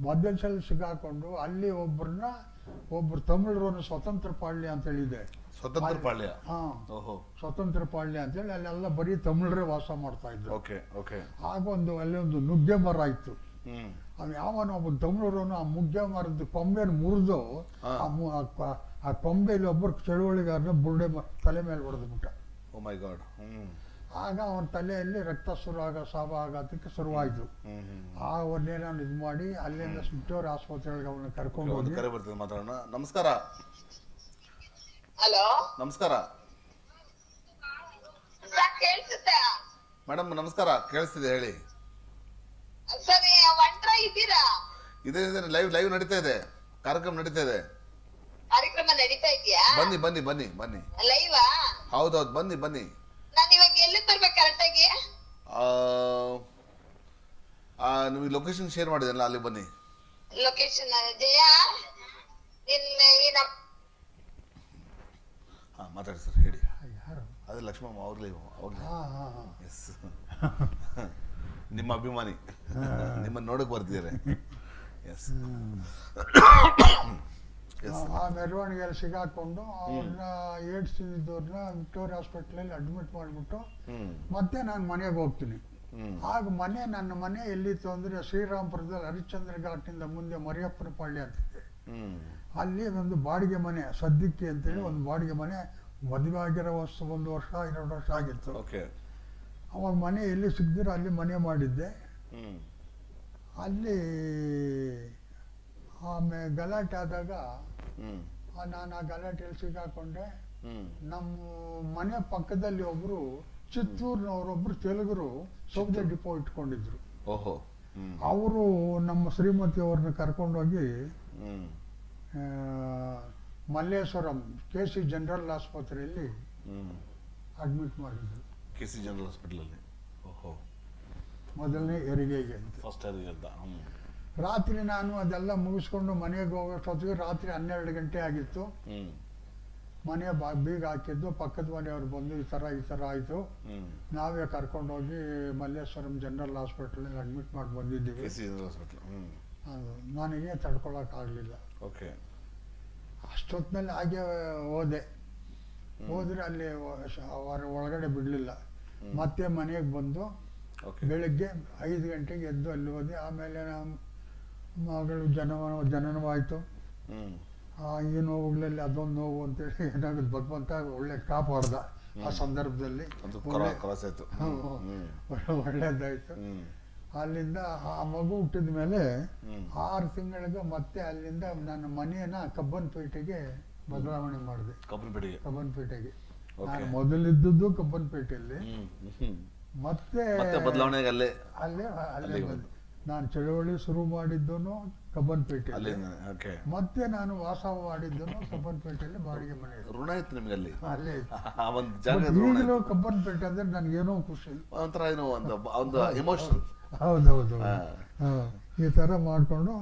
ಮೊದಲ ಸಲ ಸಿಗಾಕೊಂಡು ಅಲ್ಲಿ ಒಬ್ರು ತಮಿಳರನ್ನು ಸ್ವತಂತ್ರ ಪಾಳ್ಯ ಅಂತ ಹೇಳಿದೆ. ಸ್ವತಂತ್ರ ಪಾಳ್ಯ. ಹಾ, ಓಹೋ. ಸ್ವತಂತ್ರ ಪಾಳ್ಯ ಅಂತೇಳಿ ಅಲ್ಲೆಲ್ಲ ಬರೀ ತಮಿಳರೇ ವಾಸ ಮಾಡ್ತಾ ಇದ್ರು. Okay okay. ಆಗ ಅಲ್ಲಿ ಒಂದು ನುಗ್ಗೆ ಮರ ಇತ್ತು. ಹ್ಮ್. ಅವ್ನು ಯಾವನೋ ಒಬ್ಬ ತಮಿಳರನ್ನು ಆ ಮುಗ್ಗೆ ಮರದ ಕೊಂಬೆಯನ್ನು ಮುರಿದು ಆ ಕೊಂಬೆಯಲ್ಲಿ ಒಬ್ಬರು ಚಳುವಳಿಗಾರನ ಬುರುಡೆ ತಲೆ ಮೇಲೆ ಹೊಡೆದು ಬಿಟ್ಟ. ಓ ಮೈ ಗಾಡ್. ಹ್ಮ್. ಆಗ ಅವನ ತಲೆಯಲ್ಲಿ ರಕ್ತ ಸಾವ ಆಗೋದಕ್ಕೆ ಶುರುವಾಯಿತು. ಅವನ್ನೇನೋ ಇದು ಮಾಡಿ ಅಲ್ಲಿಂದ ವಿಕ್ಟೋರಿಯಾ ಆಸ್ಪತ್ರೆಗೆ ಅವನ್ನ ಕರ್ಕೊಂಡು ಹೋಗಿ. ಕರೆ ಬರ್ತದೆ, ಮಾತಾಡೋಣ. ನಮಸ್ಕಾರ. ಹಲೋ, ನಮಸ್ಕಾರ ಕೇಳಿಸುತ್ತಾ ಮೇಡಮ್? ನಮಸ್ಕಾರ, ಕೇಳಿಸ್ತಿದೆ, ಹೇಳಿ. ಸರಿ, ಒಂಟ್ರ ಇದ್ದೀರಾ? ಇದೆ ಲೈವ್ ನಡೀತಾ ಇದೆ, ಕಾರ್ಯಕ್ರಮ ನಡೀತಾ ಇದೆ. ಕಾರ್ಯಕ್ರಮ ನಡೀತಾ ಇದೆಯಾ? ಬನ್ನಿ ಬನ್ನಿ ಬನ್ನಿ ಬನ್ನಿ. ಲೈವಾ? ಹೌದೌದು, ಬನ್ನಿ ಬನ್ನಿ. ನಾನು ಇವಾಗ ಎಲ್ಲಿ ಬರ್ಬೇಕು ಕರೆಕ್ಟಾಗಿ? ನಿಮಗೆ ಲೊಕೇಶನ್ ಶೇರ್ ಮಾಡಿದೆನಲ್ಲ, ಅಲ್ಲಿ ಬನ್ನಿ. ಲೊಕೇಶನ್ ಜಯ ಹಾ, ಮಾತಾಡಿ ಸರ್, ಹೇಳಿ. ಯಾರು? ಅದೇ ಲಕ್ಷ್ಮಮ್ಮ ಅವ್ರಲೇ. ಎಸ್, ನಿಮ್ಮ ಅಭಿಮಾನಿ, ನಿಮ್ಮನ್ನು ನೋಡಕ್ ಬರ್ತಿದ್ದಾರೆ. ಎಸ್. ಆ ಮೆರವಣಿಗೆಯಲ್ಲಿ ಸಿಗಾಕೊಂಡು ಅವ್ರನ್ನ ಏಡ್ಸ್ ಇದ್ದವ್ರನ್ನ ವಿಕ್ಟೋರಿಯಾ ಹಾಸ್ಪಿಟ್ಲಲ್ಲಿ ಅಡ್ಮಿಟ್ ಮಾಡಿಬಿಟ್ಟು ಮತ್ತೆ ನಾನು ಮನೆಗೆ ಹೋಗ್ತೀನಿ. ಆಗ ನನ್ನ ಮನೆ ಎಲ್ಲಿತ್ತು ಅಂದ್ರೆ ಶ್ರೀರಾಮಪುರದಲ್ಲಿ ಹರಿಶ್ಚಂದ್ರ ಘಾಟ್ನಿಂದ ಮುಂದೆ ಮರಿಯಪ್ಪನ ಪಾಳ್ಯ ಅಂತಿದೆ. ಅಲ್ಲಿ ಒಂದು ಬಾಡಿಗೆ ಮನೆ, ಸದ್ಯಕ್ಕೆ ಅಂತೇಳಿ ಒಂದು ಬಾಡಿಗೆ ಮನೆ, ಮದುವೆ ಆಗಿರೋ 1 ವರ್ಷ 2 ವರ್ಷ ಆಗಿತ್ತು. ಅವಾಗ ಮನೆ ಎಲ್ಲಿ ಸಿಕ್ಕಿದ್ರು ಅಲ್ಲಿ ಮನೆ ಮಾಡಿದ್ದೆ. ಅಲ್ಲಿ ಆಮೇಲೆ ಗಲಾಟೆ ಆದಾಗ ನಾನು ಆ ಗಲಾಟೆಯಲ್ಲಿ ಸಿಗಾಕೊಂಡೆ. ನಮ್ಮ ಮನೆ ಪಕ್ಕದಲ್ಲಿ ಒಬ್ರು ಚಿತ್ತೂರಿನವರೊಬ್ರು ತೆಲುಗರು ಸೌದೆ ಡಿಪೋ ಇಟ್ಕೊಂಡಿದ್ರು. ಅವರು ನಮ್ಮ ಶ್ರೀಮತಿ ಅವ್ರನ್ನ ಕರ್ಕೊಂಡೋಗಿ ಮಲ್ಲೇಶ್ವರಂ KC ಜನರಲ್ ಆಸ್ಪತ್ರೆಯಲ್ಲಿ ಅಡ್ಮಿಟ್ ಮಾಡಿದ್ರು. KC ಜನರಲ್ ಹಾಸ್ಪಿಟಲ್ ಮೊದಲನೇ ಹೆರಿಗೆಗೆ ಅಂತ. ರಾತ್ರಿ ನಾನು ಅದೆಲ್ಲ ಮುಗಿಸ್ಕೊಂಡು ಮನೆಗೆ ಹೋಗೋಷ್ಟೊತ್ತಿಗೆ ರಾತ್ರಿ 12 ಗಂಟೆ ಆಗಿತ್ತು. ಮನೆ ಬೀಗ ಹಾಕಿದ್ದು. ಪಕ್ಕದ ಮನೆಯವ್ರು ಬಂದು ಈ ಥರ ಆಯಿತು, ನಾವೇ ಕರ್ಕೊಂಡೋಗಿ ಮಲ್ಲೇಶ್ವರಂ ಜನರಲ್ ಹಾಸ್ಪಿಟಲಲ್ಲಿ ಅಡ್ಮಿಟ್ ಮಾಡಿ ಬಂದಿದ್ದೀವಿ. ನನಗೆ ತಡ್ಕೊಳಕ್ಕಾಗಲಿಲ್ಲ. ಅಷ್ಟೊತ್ತಿನಲ್ಲಿ ಹಾಗೆ ಹೋದ್ರೆ ಅಲ್ಲಿ ಒಳಗಡೆ ಬಿಡಲಿಲ್ಲ. ಮತ್ತೆ ಮನೆಗೆ ಬಂದು ಬೆಳಗ್ಗೆ 5 ಗಂಟೆಗೆ ಎದ್ದು ಅಲ್ಲಿ ಹೋದೆ. ಆಮೇಲೆ ನಮ್ಮ ಮಗಳು ಜನನವಾಯಿತು. ಈ ನೋವುಗಳಲ್ಲಿ ಅದೊಂದು ನೋವು ಅಂತೇಳಿ ಏನಾಗುತ್ತೆ, ಭಗವಂತ ಒಳ್ಳೆ ಕಾಪಾಡ್ದ ಆ ಸಂದರ್ಭದಲ್ಲಿ. ಒಳ್ಳೇದಾಯ್ತು. ಅಲ್ಲಿಂದ ಆ ಮಗು ಹುಟ್ಟಿದ ಮೇಲೆ 6 ತಿಂಗಳಿಗೆ ಮತ್ತೆ ಅಲ್ಲಿಂದ ನನ್ನ ಮನೆಯನ್ನ ಕಬ್ಬನ್ಪೇಟೆಗೆ ಬದಲಾವಣೆ ಮಾಡಿದೆ. ಕಬ್ಬನ್ಪೇಟೆಗೆ ನಾನು ಮೊದಲಿದ್ದದ್ದು ಕಬ್ಬನ್ಪೇಟೆಯಲ್ಲಿ. ಮತ್ತೆ ಅಲ್ಲೇ ನಾನು ಚಳವಳಿ ಶುರು ಮಾಡಿದ್ದನು ಕಬ್ಬನ್ಪೇಟೆಯಲ್ಲಿ. ಮತ್ತೆ ನಾನು ವಾಸ ಮಾಡಿದ್ದನು ಕಬ್ಬನ್ಪೇಟೆಯಲ್ಲಿ ಬಾಡಿಗೆ ಮನೆ. ಋಣ ಇತ್ತು ನಿಮ್ಗೆ ಅಲ್ಲಿ? ಅಲ್ಲೇ ಈಗಲೂ ಕಬ್ಬನ್ಪೇಟೆ ಅಂದ್ರೆ ನನ್ಗೇನೋ ಖುಷಿ, ಒಂಥರ ಏನೋ ಒಂದು ಎಮೋಷನ್. ಹೌದೌದು. ಈ ತರ ಮಾಡ್ಕೊಂಡು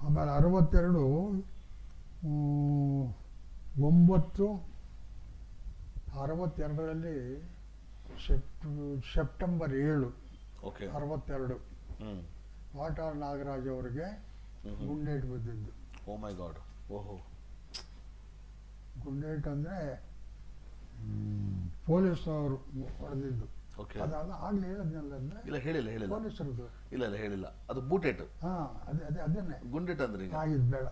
ಆಮೇಲೆ 62ರಲ್ಲಿ ಸೆಪ್ಟೆಂಬರ್ 7 62 ವಾಟಾಳ್ ನಾಗರಾಜ್ ಅವರಿಗೆ ಗುಂಡೇಟು ಬಿದ್ದಿದ್ದು. ಗುಂಡೇಟು ಅಂದ್ರೆ ಪೊಲೀಸ್ನವರು ಹೊಡೆದಿದ್ದು. ಆಗ್ಲೇ ಹೇಳಿದ್ನಲ್ಲ, ಪೊಲೀಸರದು ಹೇಳಿಲ್ಲ, ಅದು ಬೂಟೇಟು. ಅದನ್ನೇ ಗುಂಡೇಟು ಅಂದ್ರೆ ಆಗಿದ್ ಬೇಡ,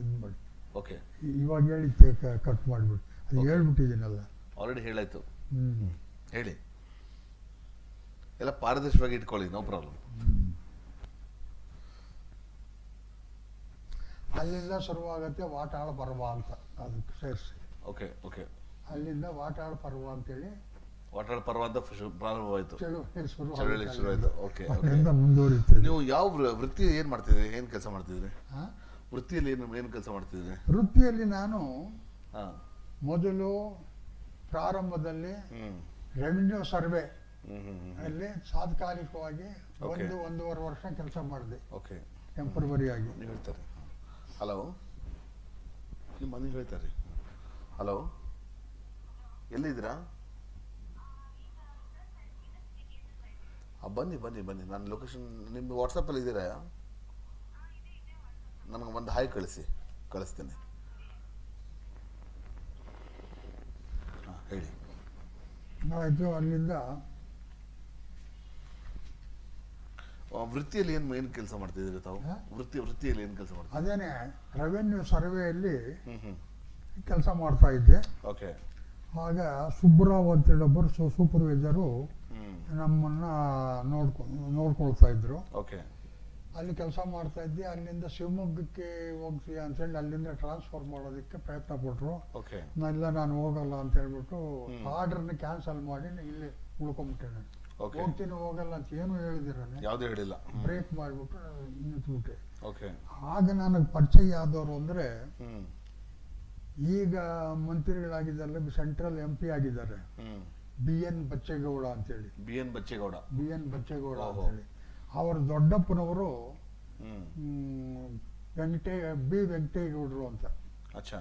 ಇದ್ಬಿಡಿ. ಓಕೆ, ಇವಾಗ ಹೇಳಿ ಕಟ್ ಮಾಡ್ಬಿಟ್ಟು ಅದು ಹೇಳ್ಬಿಟ್ಟಿದ್ದೀನಲ್ಲ, ಆಲ್ರೆಡಿ ಹೇಳಾಯ್ತು. ಹೇಳಿ, ಎಲ್ಲ ಪಾರದರ್ಶಕವಾಗಿ ಇಟ್ಕೊಳ್ಳಿ, ನೋ ಪ್ರಾಬ್ಲಮ್. ಅಲ್ಲಿಂದ ಶುರುವಾಗತ್ತೆ ವಾಟಾಳ ಪರ್ವ ಅಂತ, ಅದಕ್ಕೆ ಸೇರಿಸಿ. Okay okay. ಅಲ್ಲಿಂದ ವಾಟಾಳ ಪರ್ವ ಅಂತೇಳಿ ವಾಟಾಳ ಪರ್ವ ಅಂತ ಪ್ರಾರಂಭವಾಯಿತು, ಚಳವಳಿ ಶುರುವಾಯಿತು. ಓಕೆ, ಮುಂದುವರಿತದೆ. ನೀವು ಯಾವ ವೃತ್ತಿ ಏನ್ ಮಾಡ್ತಿದ್ರಿ, ಏನ್ ಕೆಲಸ ಮಾಡ್ತಿದ್ರಿ? ವೃತ್ತಿಯಲ್ಲಿ ಏನು ಕೆಲಸ ಮಾಡ್ತಿದ್ರಿ? ವೃತ್ತಿಯಲ್ಲಿ ನಾನು ಮೊದಲು ಪ್ರಾರಂಭದಲ್ಲಿ ರೆವಿನ್ಯೂ ಸರ್ವೆ ಅಲ್ಲಿ ತಾತ್ಕಾಲಿಕವಾಗಿ 1.5 ವರ್ಷ ಕೆಲಸ ಮಾಡಿದೆ, ಟೆಂಪರವರಿ ಆಗಿ. ನೀವು ಹೇಳ್ತಾರೆ ಹಲೋ, ನಿಮ್ಮ ಮನೆ ಹೇಳ್ತಾರೆ ಹಲೋ ಎಲ್ಲಿದ್ದೀರಾ? ಬನ್ನಿ ಬನ್ನಿ ಬನ್ನಿ, ನಾನು ಲೊಕೇಶನ್ ನಿಮ್ಮ ವಾಟ್ಸಪ್ಪಲ್ಲಿ ಇದ್ದೀರಾ? ನನಗೆ ಒಂದು ಹಾಯ್ ಕಳಿಸ್ತೀನಿ. ಹಾಂ ಹೇಳಿ. ಆಯಿತು. ಅಲ್ಲಿಂದ ವೃತ್ತಿಯಲ್ಲಿ ಏನು ಕೆಲಸ ಮಾಡ್ತಿದ್ದೀರಿ ತಾವು? ವೃತ್ತಿಯಲ್ಲಿ ಏನು ಕೆಲಸ ಮಾಡ್ತೀವಿ? ಅದೇನೆ ರೆವೆನ್ಯೂ ಸರ್ವೆಯಲ್ಲಿ ಹ್ಞೂ ಕೆಲಸ ಮಾಡ್ತಾ ಇದ್ದೆ. ಓಕೆ. ಆಗ ಸುಬ್ಬರಾವ್ ಅಂತೇಳೊಬ್ಬರು ಸೂಪರ್ವೈಸರು ಹ್ಞೂ ನಮ್ಮನ್ನ ನೋಡ್ಕೊಳ್ತಾ ಇದ್ರು. ಓಕೆ. ಅಲ್ಲಿ ಕೆಲಸ ಮಾಡ್ತಾ ಇದ್ದೆ. ಅಲ್ಲಿಂದ ಶಿವಮೊಗ್ಗಕ್ಕೆ ಹೋಗ್ತೀಯ ಅಂತೇಳಿ ಅಲ್ಲಿಂದ ಟ್ರಾನ್ಸ್ಫರ್ ಮಾಡೋದಕ್ಕೆ ಪ್ರಯತ್ನ ಪಟ್ಟರು. ಓಕೆ. ನಾನು ಹೋಗಲ್ಲ ಅಂತ ಹೇಳ್ಬಿಟ್ಟು ಆರ್ಡರ್ನ ಕ್ಯಾನ್ಸಲ್ ಮಾಡಿ ಇಲ್ಲಿ ಉಳ್ಕೊಂಡ್ಬಿಟ್ಟೆ. ಓಕೆ. ಹೋಗ್ತೀನಿ ಹೋಗಲ್ಲ ಅಂತ ಏನು ಹೇಳಿದಿರನೆ ಯಾವುದೂ ಹೇಳಿಲ್ಲ. ಬ್ರೇಕ್ ಮಾಡಿಬಿಟ್ಟು ನಿಂತ್ಬಿಟ್ಟೆ. ಓಕೆ. ಆಗ ನನಗೆ ಪರಿಚಯ ಆದವರು ಅಂದರೆ ಹ್ಞೂ ಈಗ ಮಂತ್ರಿಗಳಾಗಿದ್ದಾರೆ, ಸೆಂಟ್ರಲ್ MP ಆಗಿದ್ದಾರೆ, ಹ್ಞೂ BN ಬಚ್ಚೇಗೌಡ ಅಂತೇಳಿ. BN ಬಚ್ಚೇಗೌಡ ಅಂತೇಳಿ. ಅವರ ದೊಡ್ಡಪ್ಪನವರು ವೆಂಕಟೇಗೌಡರು ಅಂತ. ಅಚ್ಚಾ.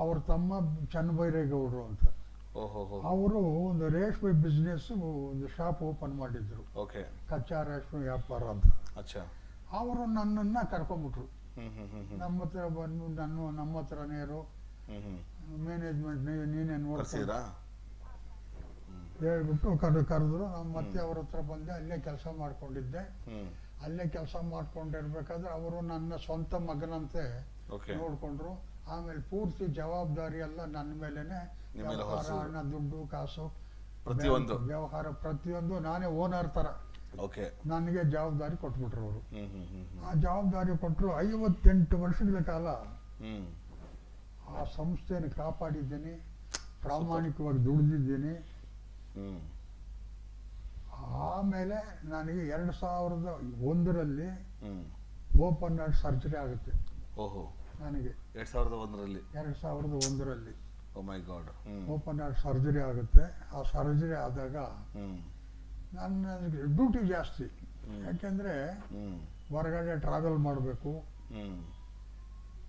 ಅವ್ರ ತಮ್ಮ ಚನ್ನಬೈರೇಗೌಡರು ಅಂತ. ಅವರು ಒಂದು ರೇಷ್ಮೆ ಬಿಸ್ನೆಸ್ ಒಂದು ಶಾಪ್ ಓಪನ್ ಮಾಡಿದ್ರು. ಓಕೆ. ಕಚ್ಚಾ ರೇಷ್ಮೆ ವ್ಯಾಪಾರ ಅಂತ. ಅಚ್ಚಾ. ಅವರು ನನ್ನನ್ನ ಕರ್ಕೊಂಡ್ಬಿಟ್ರು. ನಮ್ಮ ಹತ್ರ ಬಂದು ನಮ್ಮ ಹತ್ರನೇ ಇರೋ ಮ್ಯಾನೇಜ್ಮೆಂಟ್ ನೀನೇ ನೋಡ್ತೀರಾ ಹೇಳ್ಬಿಟ್ಟು ಕರೆದ್ರು. ಮತ್ತೆ ಅವ್ರ ಹತ್ರ ಬಂದೆ. ಅಲ್ಲೇ ಕೆಲಸ ಮಾಡ್ಕೊಂಡಿದ್ದೆ. ಅಲ್ಲೇ ಕೆಲಸ ಮಾಡ್ಕೊಂಡಿರ್ಬೇಕಾದ್ರೆ ಅವರು ನನ್ನ ಸ್ವಂತ ಮಗನಂತೆ ನೋಡ್ಕೊಂಡ್ರು. ಆಮೇಲೆ ಪೂರ್ತಿ ಜವಾಬ್ದಾರಿ ಎಲ್ಲ ನನ್ನ ಮೇಲೆನೆ. ವ್ಯವಹಾರ, ಹಣ, ದುಡ್ಡು, ಕಾಸು, ಪ್ರತಿಯೊಂದು ವ್ಯವಹಾರ ಪ್ರತಿಯೊಂದು ನಾನೇ ಓನರ್ ತರ ನನಗೆ ಜವಾಬ್ದಾರಿ ಕೊಟ್ಬಿಟ್ರು ಅವರು. ಆ ಜವಾಬ್ದಾರಿ ಕೊಟ್ಟರು. 58 ವರ್ಷಗಳ ಕಾಲ ಆ ಸಂಸ್ಥೆಯನ್ನು ಕಾಪಾಡಿದ್ದೇನೆ. ಪ್ರಾಮಾಣಿಕವಾಗಿ ದುಡಿದಿದ್ದೇನೆ. ಆಮೇಲೆ ನನಗೆ 2001ರಲ್ಲಿ ಓಪನ್ ಹಾರ್ಟ್ ಸರ್ಜರಿ ಆಗುತ್ತೆ. ನನಗೆ 2001ರಲ್ಲಿ ಓಪನ್ ಹಾರ್ಟ್ ಸರ್ಜರಿ ಆಗುತ್ತೆ. ಆ ಸರ್ಜರಿ ಆದಾಗ ನನ್ನ ಡ್ಯೂಟಿ ಜಾಸ್ತಿ. ಯಾಕೆಂದ್ರೆ ಹೊರಗಡೆ ಟ್ರಾವೆಲ್ ಮಾಡಬೇಕು.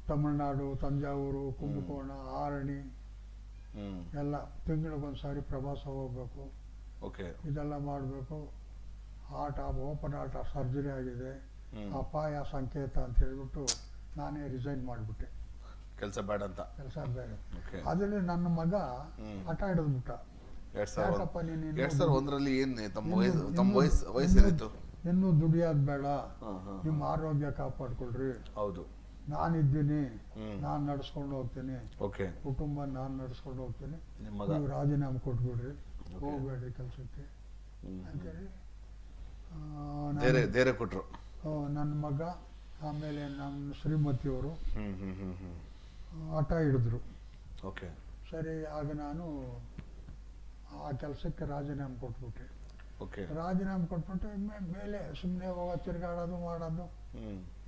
ತಮಿಳ್ನಾಡು, ತಂಜಾವೂರು, ಕುಂಭಕೋಣ, ಆರಣಿ ಎಲ್ಲ ತಿಂಗಳಿಗೊಂದ್ಸಾರಿ ಪ್ರವಾಸ ಹೋಗ್ಬೇಕು. ಇದೆಲ್ಲ ಮಾಡಬೇಕು. ಓಪನ್ ಹಾರ್ಟ್ ಸರ್ಜರಿ ಆಗಿದೆ, ಅಪಾಯ ಸಂಕೇತ ಅಂತ ಹೇಳ್ಬಿಟ್ಟು ನಾನೇ ರಿಸೈನ್ ಮಾಡಿಬಿಟ್ಟೆ. ಕೆಲಸ ಬೇಡ. ಅದರಲ್ಲಿ ನನ್ನ ಮಗ ಹಠ ಹಿಡಿದ್ಬಿಟ್ಟ. 2001ರಲ್ಲಿ ವಯಸ್ಸೇನಿತ್ತು? ಇನ್ನೂ ದುಡಿಯೋದು ಬೇಡ, ನಿಮ್ಮ ಆರೋಗ್ಯ ಕಾಪಾಡ್ಕೊಳ್ರಿ, ಹೌದು ನಾನಿದ್ದೀನಿ, ನಾನು ನಡ್ಸ್ಕೊಂಡು ಹೋಗ್ತೀನಿ, ಕುಟುಂಬ ನಾನು ನಡ್ಸ್ಕೊಂಡು ಹೋಗ್ತೀನಿ, ನೀವು ರಾಜೀನಾಮೆ ಕೊಟ್ಬಿಡ್ರಿ, ಹೋಗ್ಬೇಡಿ ಕೆಲಸಕ್ಕೆ ಅಂತೇಳಿ ಧೈರ್ಯ ಕೊಟ್ರು ನನ್ನ ಮಗ. ಆಮೇಲೆ ನಮ್ಮ ಶ್ರೀಮತಿಯವರು ಹಠ ಹಿಡಿದ್ರು. ಸರಿ, ಆಗ ನಾನು ಆ ಕೆಲಸಕ್ಕೆ ರಾಜೀನಾಮೆ ಕೊಟ್ಬಿಟ್ಟೆ. ರಾಜೀನಾಮೆ ಕೊಟ್ಬಿಟ್ಟು ಮೇಲೆ ಸುಮ್ಮನೆ ಹೋಗೋ ತಿರ್ಗಾಡೋದು ಮಾಡೋದು,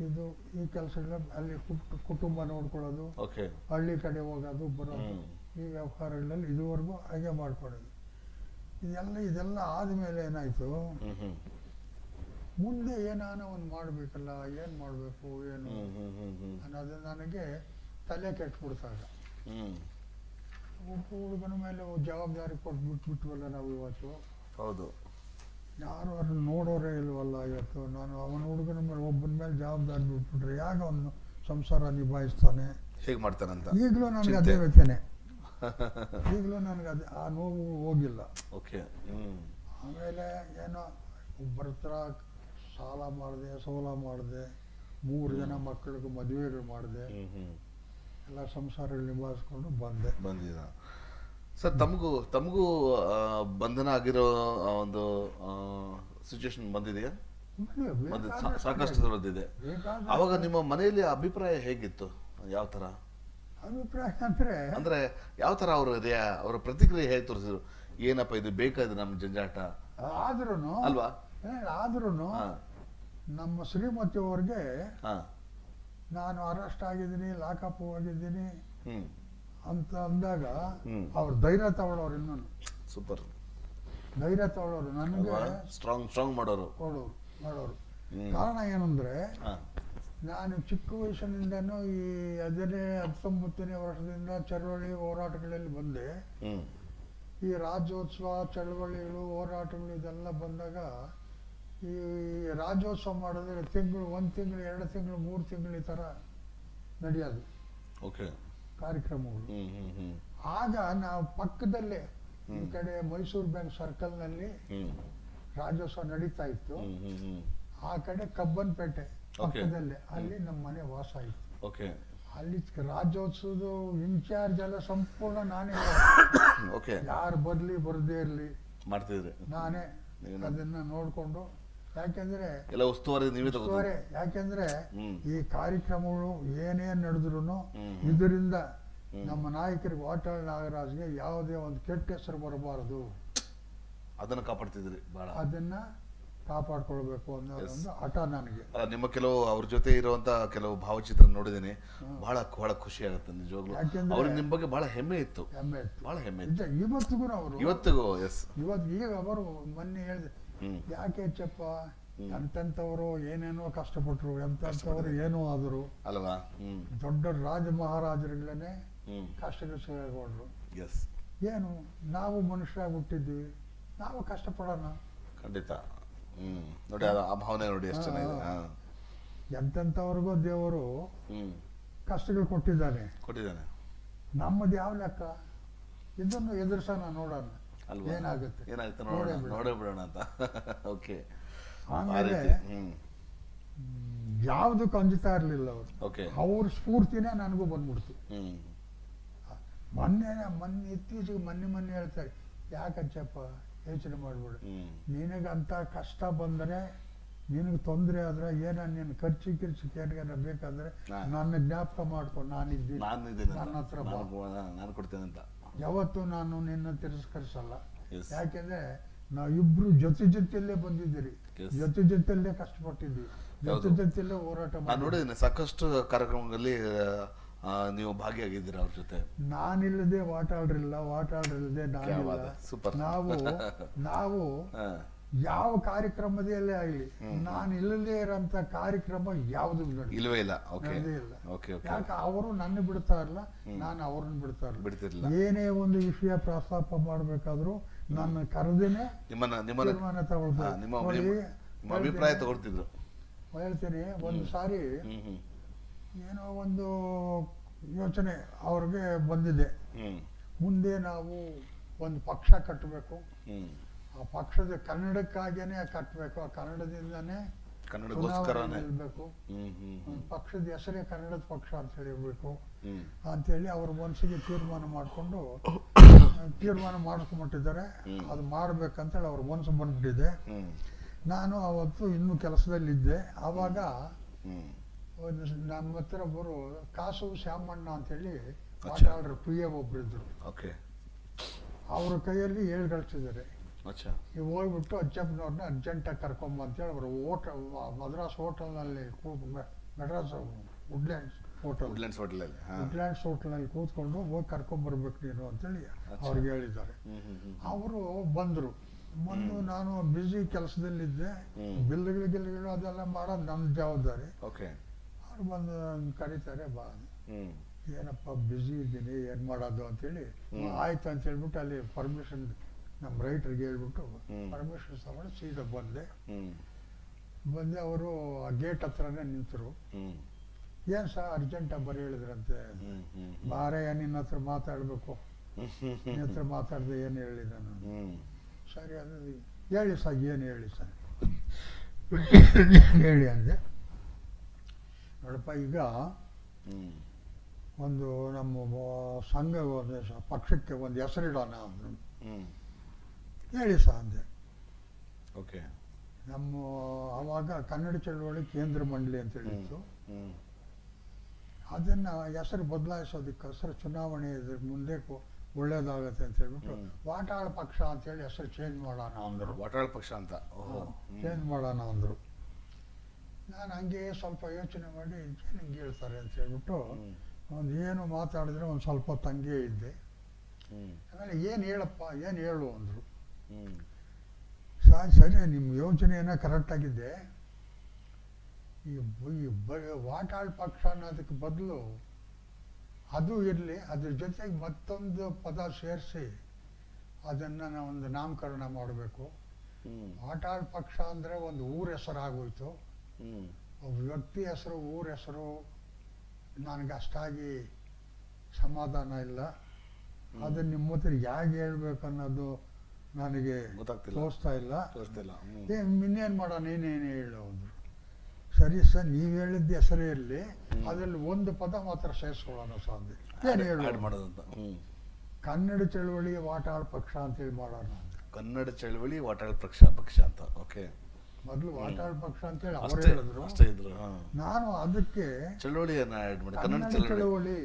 ಇದು ಈ ಕೆಲಸಗಳ ಅಲ್ಲಿ ಕುಟುಂಬ ನೋಡ್ಕೊಳ್ಳೋದು, ಹಳ್ಳಿ ಕಡೆ ಹೋಗೋದು ಬರೋದು, ಈ ವ್ಯವಹಾರಗಳಲ್ಲಿ ಇದುವರೆಗೂ ಹಾಗೆ ಮಾಡ್ಕೊಳ್ಳೋದು. ಇದೆಲ್ಲ ಆದ್ಮೇಲೆ ಏನಾಯ್ತು, ಮುಂದೆ ಏನಾನ ಒಂದು ಮಾಡ್ಬೇಕಲ್ಲ, ಏನ್ ಮಾಡ್ಬೇಕು ಏನು ಅನ್ನೋದು ನನಗೆ ತಲೆ ಕೆಟ್ಬಿಡ್ತಾಗ. ಒಬ್ಬ ಹುಡುಗನ ಮೇಲೆ ಜವಾಬ್ದಾರಿ ಕೊಟ್ಬಿಟ್ಬಿಟ್ವಲ್ಲ ನಾವು ಇವತ್ತು. ಹೌದು, ಯಾರು ಅದನ್ನ ನೋಡೋರೇ ಇಲ್ವಲ್ಲ ಇವತ್ತು. ನಾನು ಅವನ ಹುಡುಗನ ಮೇಲೆ ಒಬ್ಬನ ಮೇಲೆ ಜವಾಬ್ದಾರಿ ಬಿಟ್ಬಿಟ್ರೆ ಯಾಗ ಅವನು ಸಂಸಾರ ನಿಭಾಯಿಸ್ತಾನೆ, ಹೇಗೆ ಮಾಡ್ತಾನಂತ ಈಗಲೂ ನನಗೆ ಅದೇ ವ್ಯಥೆನೆ. ಈಗಲೂ ನನಗೆ ಆ ನೋವು ಹೋಗಿಲ್ಲ. ಆಮೇಲೆ ಏನೋ ಒಬ್ಬರ ಹತ್ರ ಸಾಲ ಮಾಡಿದೆ, ಸೋಲ ಮಾಡಿದೆ, 3 ಜನ ಮಕ್ಕಳಿಗೆ ಮದುವೆಗಳು ಮಾಡಿದೆ, ಎಲ್ಲ ಸಂಸಾರಗಳು ನಿಭಾಯಿಸ್ಕೊಂಡು ಬಂದಿದ. ಸರ್, ತಮಗೂ ಬಂಧನ ಆಗಿರೋ ಒಂದು ಸಿಚುವೇಶನ್ ಬಂದಿದೆಯಾ? ಸಾಕಷ್ಟು ಬಂದಿದೆ. ಅವಾಗ ನಿಮ್ಮ ಮನೆಯಲ್ಲಿ ಅಭಿಪ್ರಾಯ ಹೇಗಿತ್ತು? ಯಾವ ತರ ಅಭಿಪ್ರಾಯ ಅಂದ್ರೆ ಯಾವ ತರ ಅವರ ಪ್ರತಿಕ್ರಿಯೆ ಹೇಗೆ ತೋರಿಸಿದ್ರು? ಏನಪ್ಪ ಇದು ಬೇಕಾದ್ರೆ ನಮ್ಮ ಜಂಜಾಟ ಆದ್ರೂನು ಅಲ್ವಾ? ಆದ್ರೂನು ನಮ್ಮ ಶ್ರೀಮತಿಯವ್ರಿಗೆ ನಾನು ಅರೆಸ್ಟ್ ಆಗಿದ್ದೀನಿ, ಲಾಕಪ್ ಹೋಗಿದ್ದೀನಿ ಅಂತ ಅಂದಾಗ ಅವ್ರು ಧೈರ್ಯ ತಗೊಳ್ಳೋರು. ಇನ್ನೊಂದು ಸೂಪರ್ ಧೈರ್ಯ ತಗೊಳ್ಳೋರು, ನನಗೆ ಸ್ಟ್ರಾಂಗ್ ಮಾಡೋರು. ಕಾರಣ ಏನಂದ್ರೆ ನಾನು ಚಿಕ್ಕ ವಯಸ್ಸಿನಿಂದನೂ ಈ 19ನೇ ವರ್ಷದಿಂದ ಚಳವಳಿ ಹೋರಾಟಗಳಲ್ಲಿ ಬಂದೆ. ಈ ರಾಜ್ಯೋತ್ಸವ ಚಳವಳಿಗಳು ಹೋರಾಟಗಳು ಇದೆಲ್ಲ ಬಂದಾಗ ಈ ರಾಜ್ಯೋತ್ಸವ ಮಾಡಿದ್ರೆ ಒಂದು ತಿಂಗಳು 2 ತಿಂಗಳು 3 ತಿಂಗಳು ಈ ಥರ ನಡೆಯೋದು ಓಕೆ ಕಾರ್ಯಕ್ರಮಗಳು. ಆಗ ನಾವು ಪಕ್ಕದಲ್ಲೇ ಈ ಕಡೆ ಮೈಸೂರು ಬ್ಯಾಂಕ್ ಸರ್ಕಲ್ನಲ್ಲಿ ರಾಜ್ಯೋತ್ಸವ ನಡೀತಾ ಇತ್ತು. ಆ ಕಡೆ ಕಬ್ಬನ್ಪೇಟೆ ಪಕ್ಕದಲ್ಲೇ ಅಲ್ಲಿ ನಮ್ಮ ಮನೆ ವಾಸ ಇತ್ತು. ಅಲ್ಲಿ ರಾಜ್ಯೋತ್ಸವದ ಇನ್ಚಾರ್ಜ್ ಎಲ್ಲ ಸಂಪೂರ್ಣ ನಾನೇ. ಯಾರು ಬರ್ಲಿ ಬರದೇ ಇರ್ಲಿ ಮಾಡ್ತಿದ್ರಿ, ನಾನೇ ಅದನ್ನ ನೋಡ್ಕೊಂಡು. ಯಾಕೆಂದ್ರೆ ಉಸ್ತುವಾರಿ, ಯಾಕೆಂದ್ರೆ ಈ ಕಾರ್ಯಕ್ರಮಗಳು ಏನೇನ್ ನಡೆದ್ರು ಇದರಿಂದ ನಮ್ಮ ನಾಯಕರಿಗೆ ವಾಟಾಳ್ ನಾಗರಾಜ್ಗೆ ಯಾವುದೇ ಒಂದು ಕೆಟ್ಟ ಹೆಸರು ಬರಬಾರದು, ಅದನ್ನ ಕಾಪಾಡ್ತಿದ್ರಿ ಬಹಳ. ಅದನ್ನ ಕಾಪಾಡ್ಕೊಳ್ಬೇಕು ಅನ್ನೋ ಒಂದು ಹಠ ನನಗೆ. ನಿಮ್ಮ ಕೆಲವು ಅವ್ರ ಜೊತೆ ಇರುವಂತ ಕೆಲವು ಭಾವಚಿತ್ರ ನೋಡಿದ್ದೀನಿ, ಬಹಳ ಬಹಳ ಖುಷಿ ಆಗುತ್ತೆ ನಿಜವಾಗ್ಲೂ. ಅವ್ರಿಗೆ ನಿಮ್ ಬಗ್ಗೆ ಬಹಳ ಹೆಮ್ಮೆ ಇತ್ತು, ಬಹಳ ಹೆಮ್ಮೆ ಇತ್ತು. ಇವತ್ತಿಗೂ ಅವರು ಇವತ್ತಿಗೂ ಈಗ ಅವರು ಮೊನ್ನೆ ಹೇಳಿದೆ, ಯಾಕೆ ಹೆಚ್ಚಪ್ಪ ಎಂತೆಂಥವ್ರು ಏನೇನೋ ಕಷ್ಟಪಟ್ರು, ಎಂತೆಂಥವ್ರು ಏನೋ ಆದರು ಅಲ್ವಾ, ದೊಡ್ಡ ರಾಜ ಮಹಾರಾಜರುಗಳನ್ನೇ ಕಷ್ಟಕ್ಕೆ ಹೇಳ್ಕೊಂಡ್ರು. ಏನು ನಾವು ಮನುಷ್ಯರಾಗಿ ಹುಟ್ಟಿದ್ವಿ, ನಾವು ಕಷ್ಟಪಡೋಣ. ಖಂಡಿತ. ನೋಡಿ ಆ ಭಾವನೆ ನೋಡಿ ಎಷ್ಟು ಚೆನ್ನಾಗಿದೆ. ಎಂತೆಂಥವ್ರಿಗೂ ದೇವರು ಕಷ್ಟಗಳು ಕೊಟ್ಟಿದ್ದಾನೆ. ನಮ್ಮದು ಯಾವ ಲೆಕ್ಕ? ಇದನ್ನು ಎದುರಿಸೋಣ, ನೋಡೋಣ ಏನಾಗುತ್ತೆ ನೋಡೇ ಬಿಡೋಣ ಅಂತ. ಓಕೆ. ಆಮೇಲೆ ಯಾವ್ದಕ್ಕೂ ಅಂಜುತ್ತಾ ಇರ್ಲಿಲ್ಲ ಅವರು. ಅವ್ರ ಸ್ಫೂರ್ತಿನೇ ನನಗೂ ಬಂದ್ಬಿಡ್ತು. ಇತ್ತೀಚೆಗೆ ಮೊನ್ನೆ ಹೇಳ್ತಾರೆ, ಯಾಕಚ್ಚಪ್ಪ ಯೋಚನೆ ಮಾಡ್ಬಿಡು, ನಿನಗಂತ ಕಷ್ಟ ಬಂದರೆ, ನಿನಗೆ ತೊಂದರೆ ಆದ್ರೆ ನೀನು ಖರ್ಚು ಏನಾರ ಬೇಕಾದ್ರೆ ನನ್ನ ಜ್ಞಾಪಕ ಮಾಡ್ಕೊಂಡು ನಾನಿದ್ದೀನಿ, ನನ್ನ ಹತ್ರ ನಾನು ಕೊಡ್ತೇನೆ ಅಂತ. ಯಾವತ್ತು ನಾನು ನಿನ್ನ ತಿರಸ್ಕರಿಸಲ್ಲ. ಯಾಕೆಂದ್ರೆ ನಾವಿಬ್ರು ಜೊತೆಯಲ್ಲೇ ಬಂದಿದ್ದೀರಿ, ಜೊತೆಯಲ್ಲೇ ಕಷ್ಟಪಟ್ಟಿದ್ವಿ, ಜೊತೆಯಲ್ಲೇ ಹೋರಾಟ ನೋಡಿದ್ದೀನಿ. ಸಾಕಷ್ಟು ಕಾರ್ಯಕ್ರಮಗಳಲ್ಲಿ ನೀವು ಭಾಗಿಯಾಗಿದ್ದೀರಾ ಅವ್ರ ಜೊತೆ. ನಾನಿಲ್ಲದೆ ವಾಟಾಳ್ರಿಲ್ಲ, ವಾಟಾಳ್ರಿಲ್ಲದೆ ನಾನಿಲ್ಲ. ನಾವು ಯಾವ ಕಾರ್ಯಕ್ರಮದಲ್ಲೇ ಆಗಲಿ, ನಾನು ಇಲ್ಲದೆ ಇರೋಂಥ ಕಾರ್ಯಕ್ರಮ ಯಾವುದು ಇಲ್ವೇ ಇಲ್ಲ. ಯಾಕೆ ಅವರು ನನ್ನ ಬಿಡ್ತಾ ಇರಲ್ಲ, ನಾನು ಅವ್ರನ್ನ ಬಿಡ್ತಿರ್ಲಿಲ್ಲ. ಏನೇ ಒಂದು ವಿಷಯ ಪ್ರಸ್ತಾಪ ಮಾಡ್ಬೇಕಾದ್ರು ನನ್ನ ಕರೆದೇನೆ ತೀರ್ಮಾನ ತಗೊಳ್ತಾರೆ, ಅಭಿಪ್ರಾಯ ತಗೊಳ್ತಿದ್ರು. ಹೇಳ್ತೀನಿ, ಒಂದು ಸಾರಿ ಏನೋ ಒಂದು ಯೋಚನೆ ಅವ್ರಿಗೆ ಬಂದಿದೆ, ಮುಂದೆ ನಾವು ಒಂದು ಪಕ್ಷ ಕಟ್ಟಬೇಕು, ಆ ಪಕ್ಷದ ಕನ್ನಡಕ್ಕಾಗೇನೆ ಕಟ್ಟಬೇಕು, ಆ ಕನ್ನಡದಿಂದಾನೇ ನಿಲ್ಬೇಕು, ಪಕ್ಷದ ಹೆಸರೇ ಕನ್ನಡದ ಪಕ್ಷ ಅಂತ ಹೇಳಿರ್ಬೇಕು ಅಂತೇಳಿ ಅವ್ರ ಮನಸ್ಸಿಗೆ ತೀರ್ಮಾನ ಮಾಡ್ಕೊಂಡ್ಬಿಟ್ಟಿದ್ದಾರೆ. ಅದು ಮಾಡ್ಬೇಕಂತೇಳಿ ಅವ್ರ ಮನಸ್ಸು ಬಂದ್ಬಿಟ್ಟಿದೆ. ನಾನು ಅವತ್ತು ಇನ್ನೂ ಕೆಲಸದಲ್ಲಿದ್ದೆ. ಆವಾಗ ನಮ್ಮ ಹತ್ರ ಒಬ್ಬರು ಕಾಸು ಶ್ಯಾಮಣ್ಣ ಅಂತೇಳಿ ಮಾತಾಡ್ರು, ಪ್ರಿಯ ಒಬ್ಬರಿದ್ರು. ಅವ್ರ ಕೈಯಲ್ಲಿ 7 ಕಳಿಸಿದ್ದಾರೆ. ನೀವು ಹೋಗ್ಬಿಟ್ಟು ಅಜ್ಜಪ್ಪನವ್ರನ್ನ ಅರ್ಜೆಂಟಾಗಿ ಕರ್ಕೊಂಬ ಅಂತೇಳಿ ಅವರು ಮದ್ರಾಸ್ ಹೋಟೆಲ್ನಲ್ಲಿ ಮೆಡ್ರಾಸ್ ವುಡ್ಲ್ಯಾಂಡ್ಸ್ ಹೋಟೆಲ್ನಲ್ಲಿ ಕೂತ್ಕೊಂಡು ಹೋಗಿ ಕರ್ಕೊಂಬರ್ಬೇಕು ನೀನು ಅಂತೇಳಿ ಅವ್ರಿಗೆ ಹೇಳಿದ್ದಾರೆ. ಅವರು ಬಂದರು. ನಾನು ಬ್ಯುಸಿ ಕೆಲಸದಲ್ಲಿದ್ದೆ, ಬಿಲ್ಗಳು ಅದೆಲ್ಲ ಮಾಡೋದು ನನ್ನ ಜವಾಬ್ದಾರಿ. ಅವ್ರು ಬಂದು ಕರೀತಾರೆ, ಬಾ, ಏನಪ್ಪ ಬ್ಯುಸಿ ಇದ್ದೀನಿ, ಏನು ಮಾಡೋದು ಅಂತೇಳಿ. ಆಯ್ತು ಅಂತ ಹೇಳ್ಬಿಟ್ಟು ಅಲ್ಲಿ ಪರ್ಮಿಷನ್ ನಮ್ಮ ರೈಟರ್ಗೆ ಹೇಳ್ಬಿಟ್ಟು ಪರ್ಮಿಷನ್ ತಗೊಂಡು ಸೀದಾ ಬಂದೆ. ಅವರು ಆ ಗೇಟ್ ಹತ್ರನೇ ನಿಂತರು. ಏನು ಸರ್ ಅರ್ಜೆಂಟಾಗಿ ಬರೀ ಹೇಳಿದ್ರಂತೆ. ಬಾರಯ್ಯ, ನಿನ್ನ ಹತ್ರ ಮಾತಾಡಬೇಕು, ನಿನ್ನ ಹತ್ರ ಮಾತಾಡ್ದೆ ಏನು ಹೇಳಿದ ನಾನು. ಸರಿ, ಅದು ಹೇಳಿ ಸರ್, ಏನು ಹೇಳಿ ಸರ್ ಹೇಳಿ ಅಂದೆ. ನೋಡಪ್ಪ, ಈಗ ಒಂದು ನಮ್ಮ ಸಂಘ ಪಕ್ಷಕ್ಕೆ ಒಂದು ಹೆಸರಿಡೋಣ ಅಂದ್ರು. ಹೇಳಿ ಸರ್ ಅಂದೆ. ನಮ್ಮ ಆವಾಗ ಕನ್ನಡ ಚಳವಳಿ ಕೇಂದ್ರ ಮಂಡಳಿ ಅಂತ ಹೇಳಿತ್ತು. ಅದನ್ನ ಹೆಸರು ಬದಲಾಯಿಸೋದಕ್ಕೋಸ್ಕರ ಚುನಾವಣೆ ಮುಂದೆ ಒಳ್ಳೇದಾಗತ್ತೆ ಅಂತ ಹೇಳ್ಬಿಟ್ಟು ವಾಟಾಳ್ ಪಕ್ಷ ಅಂತೇಳಿ ಹೆಸರು ಚೇಂಜ್ ಮಾಡೋಣ ಅಂದರು. ವಾಟಾಳ್ ಪಕ್ಷ ಅಂತ ಚೇಂಜ್ ಮಾಡೋಣ ಅಂದರು. ನಾನು ಹಂಗೆ ಸ್ವಲ್ಪ ಯೋಚನೆ ಮಾಡಿ ಹಿಂಗೆ ಹೇಳ್ತಾರೆ ಅಂತ ಹೇಳ್ಬಿಟ್ಟು ಏನು ಮಾತಾಡಿದ್ರೆ ಒಂದು ಸ್ವಲ್ಪ ತಂಗೆ ಇದ್ದೆ. ಆಮೇಲೆ ಏನು ಹೇಳಪ್ಪ, ಏನು ಹೇಳು ಅಂದರು. ಸರಿ, ನಿಮ್ಮ ಯೋಚನೆ ಏನೋ ಕರೆಕ್ಟಾಗಿದ್ದೆ. ಈ ವಾಟಾಳ್ ಪಕ್ಷ ಅನ್ನೋದಕ್ಕೆ ಬದಲು ಅದು ಇರಲಿ, ಅದ್ರ ಜೊತೆಗೆ ಮತ್ತೊಂದು ಪದ ಸೇರಿಸಿ ಅದನ್ನು ಒಂದು ನಾಮಕರಣ ಮಾಡಬೇಕು. ಹ್ಮ್ ವಾಟಾಳ್ ಪಕ್ಷ ಅಂದರೆ ಒಂದು ಊರ ಹೆಸರಾಗೋಯ್ತು. ಹ್ಮ್ ಒಬ್ಬ ವ್ಯಕ್ತಿ ಹೆಸರು ಊರ ಹೆಸರು ನನಗೆ ಅಷ್ಟಾಗಿ ಸಮಾಧಾನ ಇಲ್ಲ. ಅದನ್ನು ನಿಮ್ಮ ಹತ್ರ ಹೇಗೆ ಹೇಳ್ಬೇಕು ಅನ್ನೋದು ನನಗೆ ಗೊತ್ತಾಗ್ತಿಲ್ಲ. ತೋರಿಸ್ತಾ ಇಲ್ಲ. ತೋರಿಸ್ತಿಲ್ಲ. ಇನ್ನೇನು ಮಾಡೋಣ, ನೀನೇನು ಹೇಳೋದು. ಸರಿ ಸರ್, ನೀವು ಹೇಳಿದ್ದ ಹೆಸರೇ ಇರಲಿ, ಅದರಲ್ಲಿ ಒಂದು ಪದ ಮಾತ್ರ ಸೇರಿಸ್ಕೊಳ್ಳೋಣ ಸಾಧ್ಯ. ಏನು ಹೇಳೋದು ಮಾಡೋದಂತ. ಕನ್ನಡ ಚಳವಳಿ ವಾಟಾಳ್ ಪಕ್ಷ ಅಂತೇಳಿ ಮಾಡೋಣ. ಕನ್ನಡ ಚಳವಳಿ ವಾಟಾಳ್ ಪಕ್ಷ ಅಂತ. ಓಕೆ, ಮೊದಲು ವಾಟಾಳ್ ಪಕ್ಷ ಅಂತೇಳಿ ಅವರು ಅಷ್ಟೇ ಹೇಳಿದ್ರು. ಅಷ್ಟೇ ಇದ್ರು. ನಾನು ಅದಕ್ಕೆ ಚಳವಳಿಯನ್ನ ಆಡ್ ಮಾಡಿ ಕನ್ನಡ ಚಳವಳಿ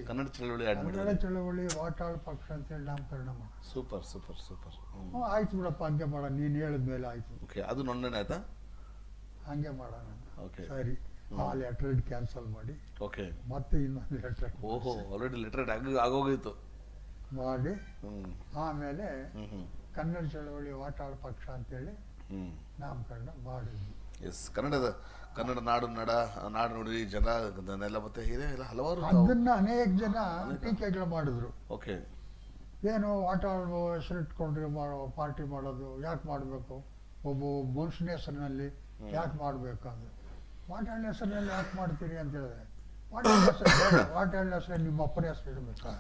ಆಡ್ ಮಾಡಿ. ಕನ್ನಡ ಚಳವಳಿ ವಾಟಾಳ್ ಪಕ್ಷ ಅಂತೇಳಿ ನಾಮಕರಣ ಮಾಡಿ. Super super super. ಆಯ್ತು ಬಿಡಪ್ಪ, ಹಂಗೆ ಮಾಡೋಣ. ನೀನು ಹೇಳಿದ್ಮೇಲೆ ಆಯ್ತು. ಓಕೆ, ಅದು ನೋಂದಣಿ ಆಯ್ತಾ? ಹಂಗೆ ಮಾಡೋಣ. ಓಕೆ, ಸರಿ, ಆ ಲೆಟರ್ ಕ್ಯಾನ್ಸಲ್ ಮಾಡಿ ಓಕೆ. ಮತ್ತೆ ಇನ್ನೊಂದು ಲೆಟರ್ ಓಹೋ, ಆಲ್ರೆಡಿ ಲೆಟರ್ ಆಗೋಗಿತ್ತು ಮಾಡಿ ಹ್ಮ್ ಆಮೇಲೆ ಹ್ಮ್ ಹ್ಮ್ ಕನ್ನಡ ಚಳವಳಿ ವಾಟಾಳ್ ಪಕ್ಷ ಅಂತೇಳಿ ಹ್ಮ್ ನಾಮಕರಣ ಮಾಡಿದ್ವಿ. ಎಸ್, ಕನ್ನಡ ನಾಡು ನುಡಿ ಜನನೆಲ್ಲ ಮತ್ತೆ ಎಲ್ಲ ಹಲವಾರು ಅದನ್ನ ಅನೇಕ ಜನ ಟೀಕೆಗಳು ಮಾಡಿದ್ರು. ಓಕೆ, ಏನು ವಾಟಾಳ್ ಹೆಸರಿಟ್ಕೊಂಡ್ರೆ ಪಾರ್ಟಿ ಮಾಡೋದು ಯಾಕೆ ಮಾಡಬೇಕು, ಒಬ್ಬ ಮನುಷ್ಯನ ಹೆಸರಿನಲ್ಲಿ ಯಾಕೆ ಮಾಡಬೇಕು ಅಂದ್ರೆ. ವಾಟಾಳ್ ಹೆಸರಿನಲ್ಲಿ ಯಾಕೆ ಮಾಡ್ತೀರಿ ಅಂತ ಹೇಳಿದೆ. ವಾಟಾಳ್ ಹೆಸರು ನಿಮ್ಮ ಅಪ್ಪನ ಹೆಸರು ಇಡಬೇಕಾ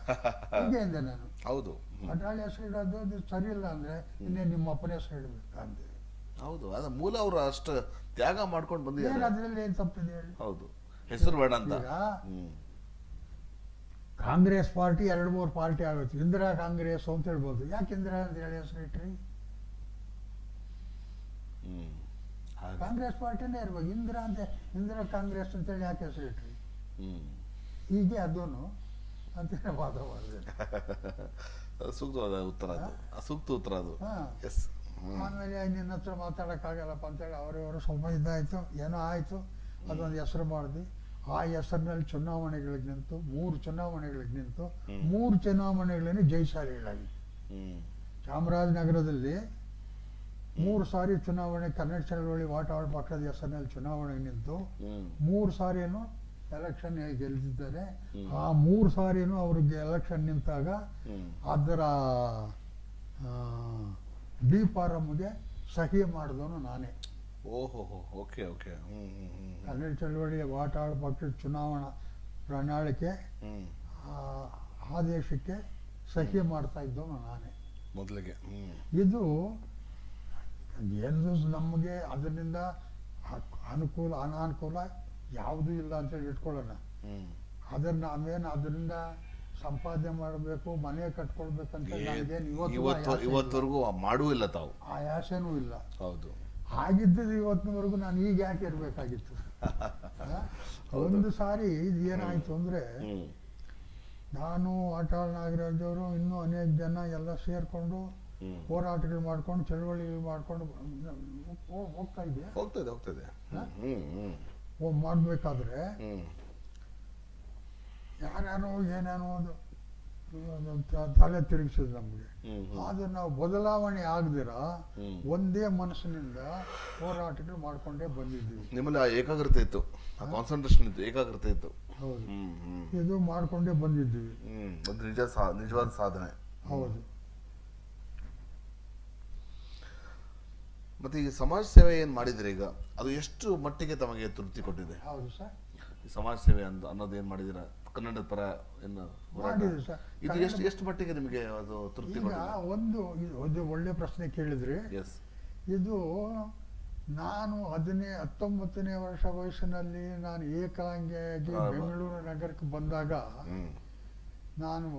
ಹೀಗೆ ಅಂದೆ ನಾನು. ಹೌದು ವಾಟಾಳ್ ಹೆಸರು ಇಡೋದು ಅದು ಸರಿ ಇಲ್ಲ ಅಂದ್ರೆ ಇನ್ನೇ ನಿಮ್ಮ ಅಪ್ಪನ ಹೆಸರು ಇಡಬೇಕಾ ಅಂದೆ. ಹೌದು, ಅದ ಮೂಲ ಅವರು ಅಷ್ಟು ತ್ಯಾಗ ಮಾಡ್ಕೊಂಡು ಏನು ಬಂದಿದ್ದಾರೆ. ಅದ್ರಲ್ಲಿ ಏನು ತಪ್ಪಿದೆ ಹೇಳಿ. ಹೌದು, ಹೆಸರು ಬೇಡ ಅಂತ. ಈಗ ಹ್ಮ್ ಕಾಂಗ್ರೆಸ್ ಪಾರ್ಟಿ 2-3 ಪಾರ್ಟಿ ಆಗುತ್ತೆ. ಇಂದಿರಾ ಕಾಂಗ್ರೆಸ್ ಅಂತ ಹೇಳ್ಬೋದು. ಯಾಕೆ ಇಂದಿರಾ ಅಂತ ಹೇಳಿ ಹೆಸರು ಇಟ್ರಿ? ಹ್ಮ್ ಹಾಗೆ. ಕಾಂಗ್ರೆಸ್ ಪಾರ್ಟಿನೇ ಇರ್ಬೇಕು. ಇಂದಿರಾ ಕಾಂಗ್ರೆಸ್ ಅಂತೇಳಿ ಯಾಕೆ ಹೆಸರು ಇಟ್ರಿ? ಹ್ಮ್ ಹೀಗೆ ಅದನ್ನು ಅಂತೇಳಿ ವಾದ ಮಾಡಿದೆ. ಸೂಕ್ತವಾದ ಉತ್ತರ ಅದು, ಸೂಕ್ತ ಉತ್ತರ ಅದು. ಹಾ. ಎಸ್. ಆಮೇಲೆ ನಿನ್ನ ಹತ್ರ ಮಾತಾಡೋಕ್ಕಾಗಲ್ಲಪ್ಪ ಅಂತೇಳಿ ಅವರವರು ಸ್ವಲ್ಪ ಇದಾಯಿತು, ಏನೋ ಆಯಿತು. ಅದೊಂದು ಹೆಸರು ಮಾಡಿದ್ವಿ. ಆ ಹೆಸರಿನಲ್ಲಿ ಚುನಾವಣೆಗಳಿಗೆ ನಿಂತು 3 ಚುನಾವಣೆಗಳಿಗೆ ನಿಂತು 3 ಚುನಾವಣೆಗಳನ್ನು ಜಯಶಾಲಿಗಳಾಗಿ. ಚಾಮರಾಜನಗರದಲ್ಲಿ 3 ಸಾರಿ ಚುನಾವಣೆ ಕನ್ನಡ ಚಳವಳಿ ವಾಟಾಳ್ ಪಕ್ಷದ ಹೆಸರಿನಲ್ಲಿ ಚುನಾವಣೆಗೆ ನಿಂತು 3 ಸಾರಿಯನ್ನು ಎಲೆಕ್ಷನ್ ಗೆಲ್ತಿದ್ದಾರೆ. ಆ 3 ಸಾರಿನೂ ಅವ್ರಿಗೆ ಎಲೆಕ್ಷನ್ ನಿಂತಾಗ ಅದರ ಡಿ ಫಾರಮ್ಗೆ ಸಹಿ ಮಾಡಿದವನು ನಾನೇ. ಓಹೋ, ಓಕೆ ಓಕೆ. ಕನ್ನಡ ಚಳವಳಿಯ ವಾಟಾಳ್ ಪಕ್ಷದ ಚುನಾವಣಾ ಪ್ರಣಾಳಿಕೆ ಆದೇಶಕ್ಕೆ ಸಹಿ ಮಾಡ್ತಾ ಇದ್ದವನು ನಾನೇ ಮೊದಲಿಗೆ. ಇದು ಏನು ನಮಗೆ ಅದರಿಂದ ಅನುಕೂಲ ಅನಾನುಕೂಲ ಯಾವುದೂ ಇಲ್ಲ ಅಂತೇಳಿ ಇಟ್ಕೊಳ್ಳೋಣ. ಅದರಿಂದ ಸಂಪಾದನೆ ಮಾಡಬೇಕು, ಮನೆ ಕಟ್ಕೊಳ್ಬೇಕಂತ ಇವತ್ತವರೆಗೂ ಮಾಡೂ ಇಲ್ಲ ತಾವು. ಆ ಆಸೆನೂ ಇಲ್ಲ. ಹೌದು, ಆಗಿದ್ದದ್ದು ಇವತ್ತಿನವರೆಗೂ ನಾನು ಈಗ ಯಾಕೆ ಇರಬೇಕಾಗಿತ್ತು? ಒಂದು ಸಾರಿ ಏನಾಯ್ತು ಅಂದ್ರೆ, ನಾನು ವಾಟಾಳ್ ನಾಗರಾಜ್ ಅವರು ಇನ್ನೂ ಅನೇಕ ಜನ ಎಲ್ಲ ಸೇರ್ಕೊಂಡು ಹೋರಾಟಗಳು ಮಾಡ್ಕೊಂಡು ಚಳವಳಿಗಳು ಮಾಡ್ಕೊಂಡು ಹೋಗ್ತದೆ ಮಾಡ್ಬೇಕಾದ್ರೆ ಯಾರ್ಯಾರೋ ಏನೇನೋ ಒಂದು ತಲೆ ತಿರುಗಿಸಿದ್ ನಮ್ಗೆ. ಆದ್ರೆ ನಾವು ಬದಲಾವಣೆ ಆಗದಿರ ಒಂದೇ ಮನಸ್ಸಿನಿಂದ ಹೋರಾಟಗಳು ಮಾಡ್ಕೊಂಡೇ ಬಂದಿದ್ದೀವಿ. ನಿಮ್ಮಲ್ಲಿ ಏಕಾಗ್ರತೆ ಇತ್ತು, ಕಾನ್ಸಂಟ್ರೇಷನ್ ಇತ್ತು, ಏಕಾಗ್ರತೆ ಇತ್ತು. ಹೌದು, ಇದು ಮಾಡ್ಕೊಂಡೇ ಬಂದಿದ್ದೀವಿ. ಅದು ನಿಜವಾದ ಸಾಧನೆ. ಹೌದು. ಮತ್ತೆ ಈಗ ಸಮಾಜ ಸೇವೆ ಏನ್ ಮಾಡಿದ್ರಿ ಈಗ, ಅದು ಎಷ್ಟು ಮಟ್ಟಿಗೆ ತಮಗೆ ತೃಪ್ತಿ ಕೊಟ್ಟಿದೆ? ಹೌದು ಸರ್, ಸಮಾಜ ಸೇವೆ ಅನ್ನೋದು ಏನ್ ಮಾಡಿದಿರ ಕನ್ನಡದ ಪರ ಏನು ಮಾಡಿದ್ವಿ ಸರ್. ಇದು ಎಷ್ಟು ಮಟ್ಟಿಗೆ ನಿಮಗೆ ಅದು ತೃಪ್ತಿ ಕೊಟ್ಟಿದೆ? ಒಂದು ಒಳ್ಳೆ ಪ್ರಶ್ನೆ ಕೇಳಿದ್ರಿ. ಎಸ್, ಇದು ನಾನು 19ನೇ ವರ್ಷ ವಯಸ್ಸಿನಲ್ಲಿ ನಾನು ಏಕಾಂಗಿಯಾಗಿ ಬೆಂಗಳೂರು ನಗರಕ್ಕೆ ಬಂದಾಗ ನಾನು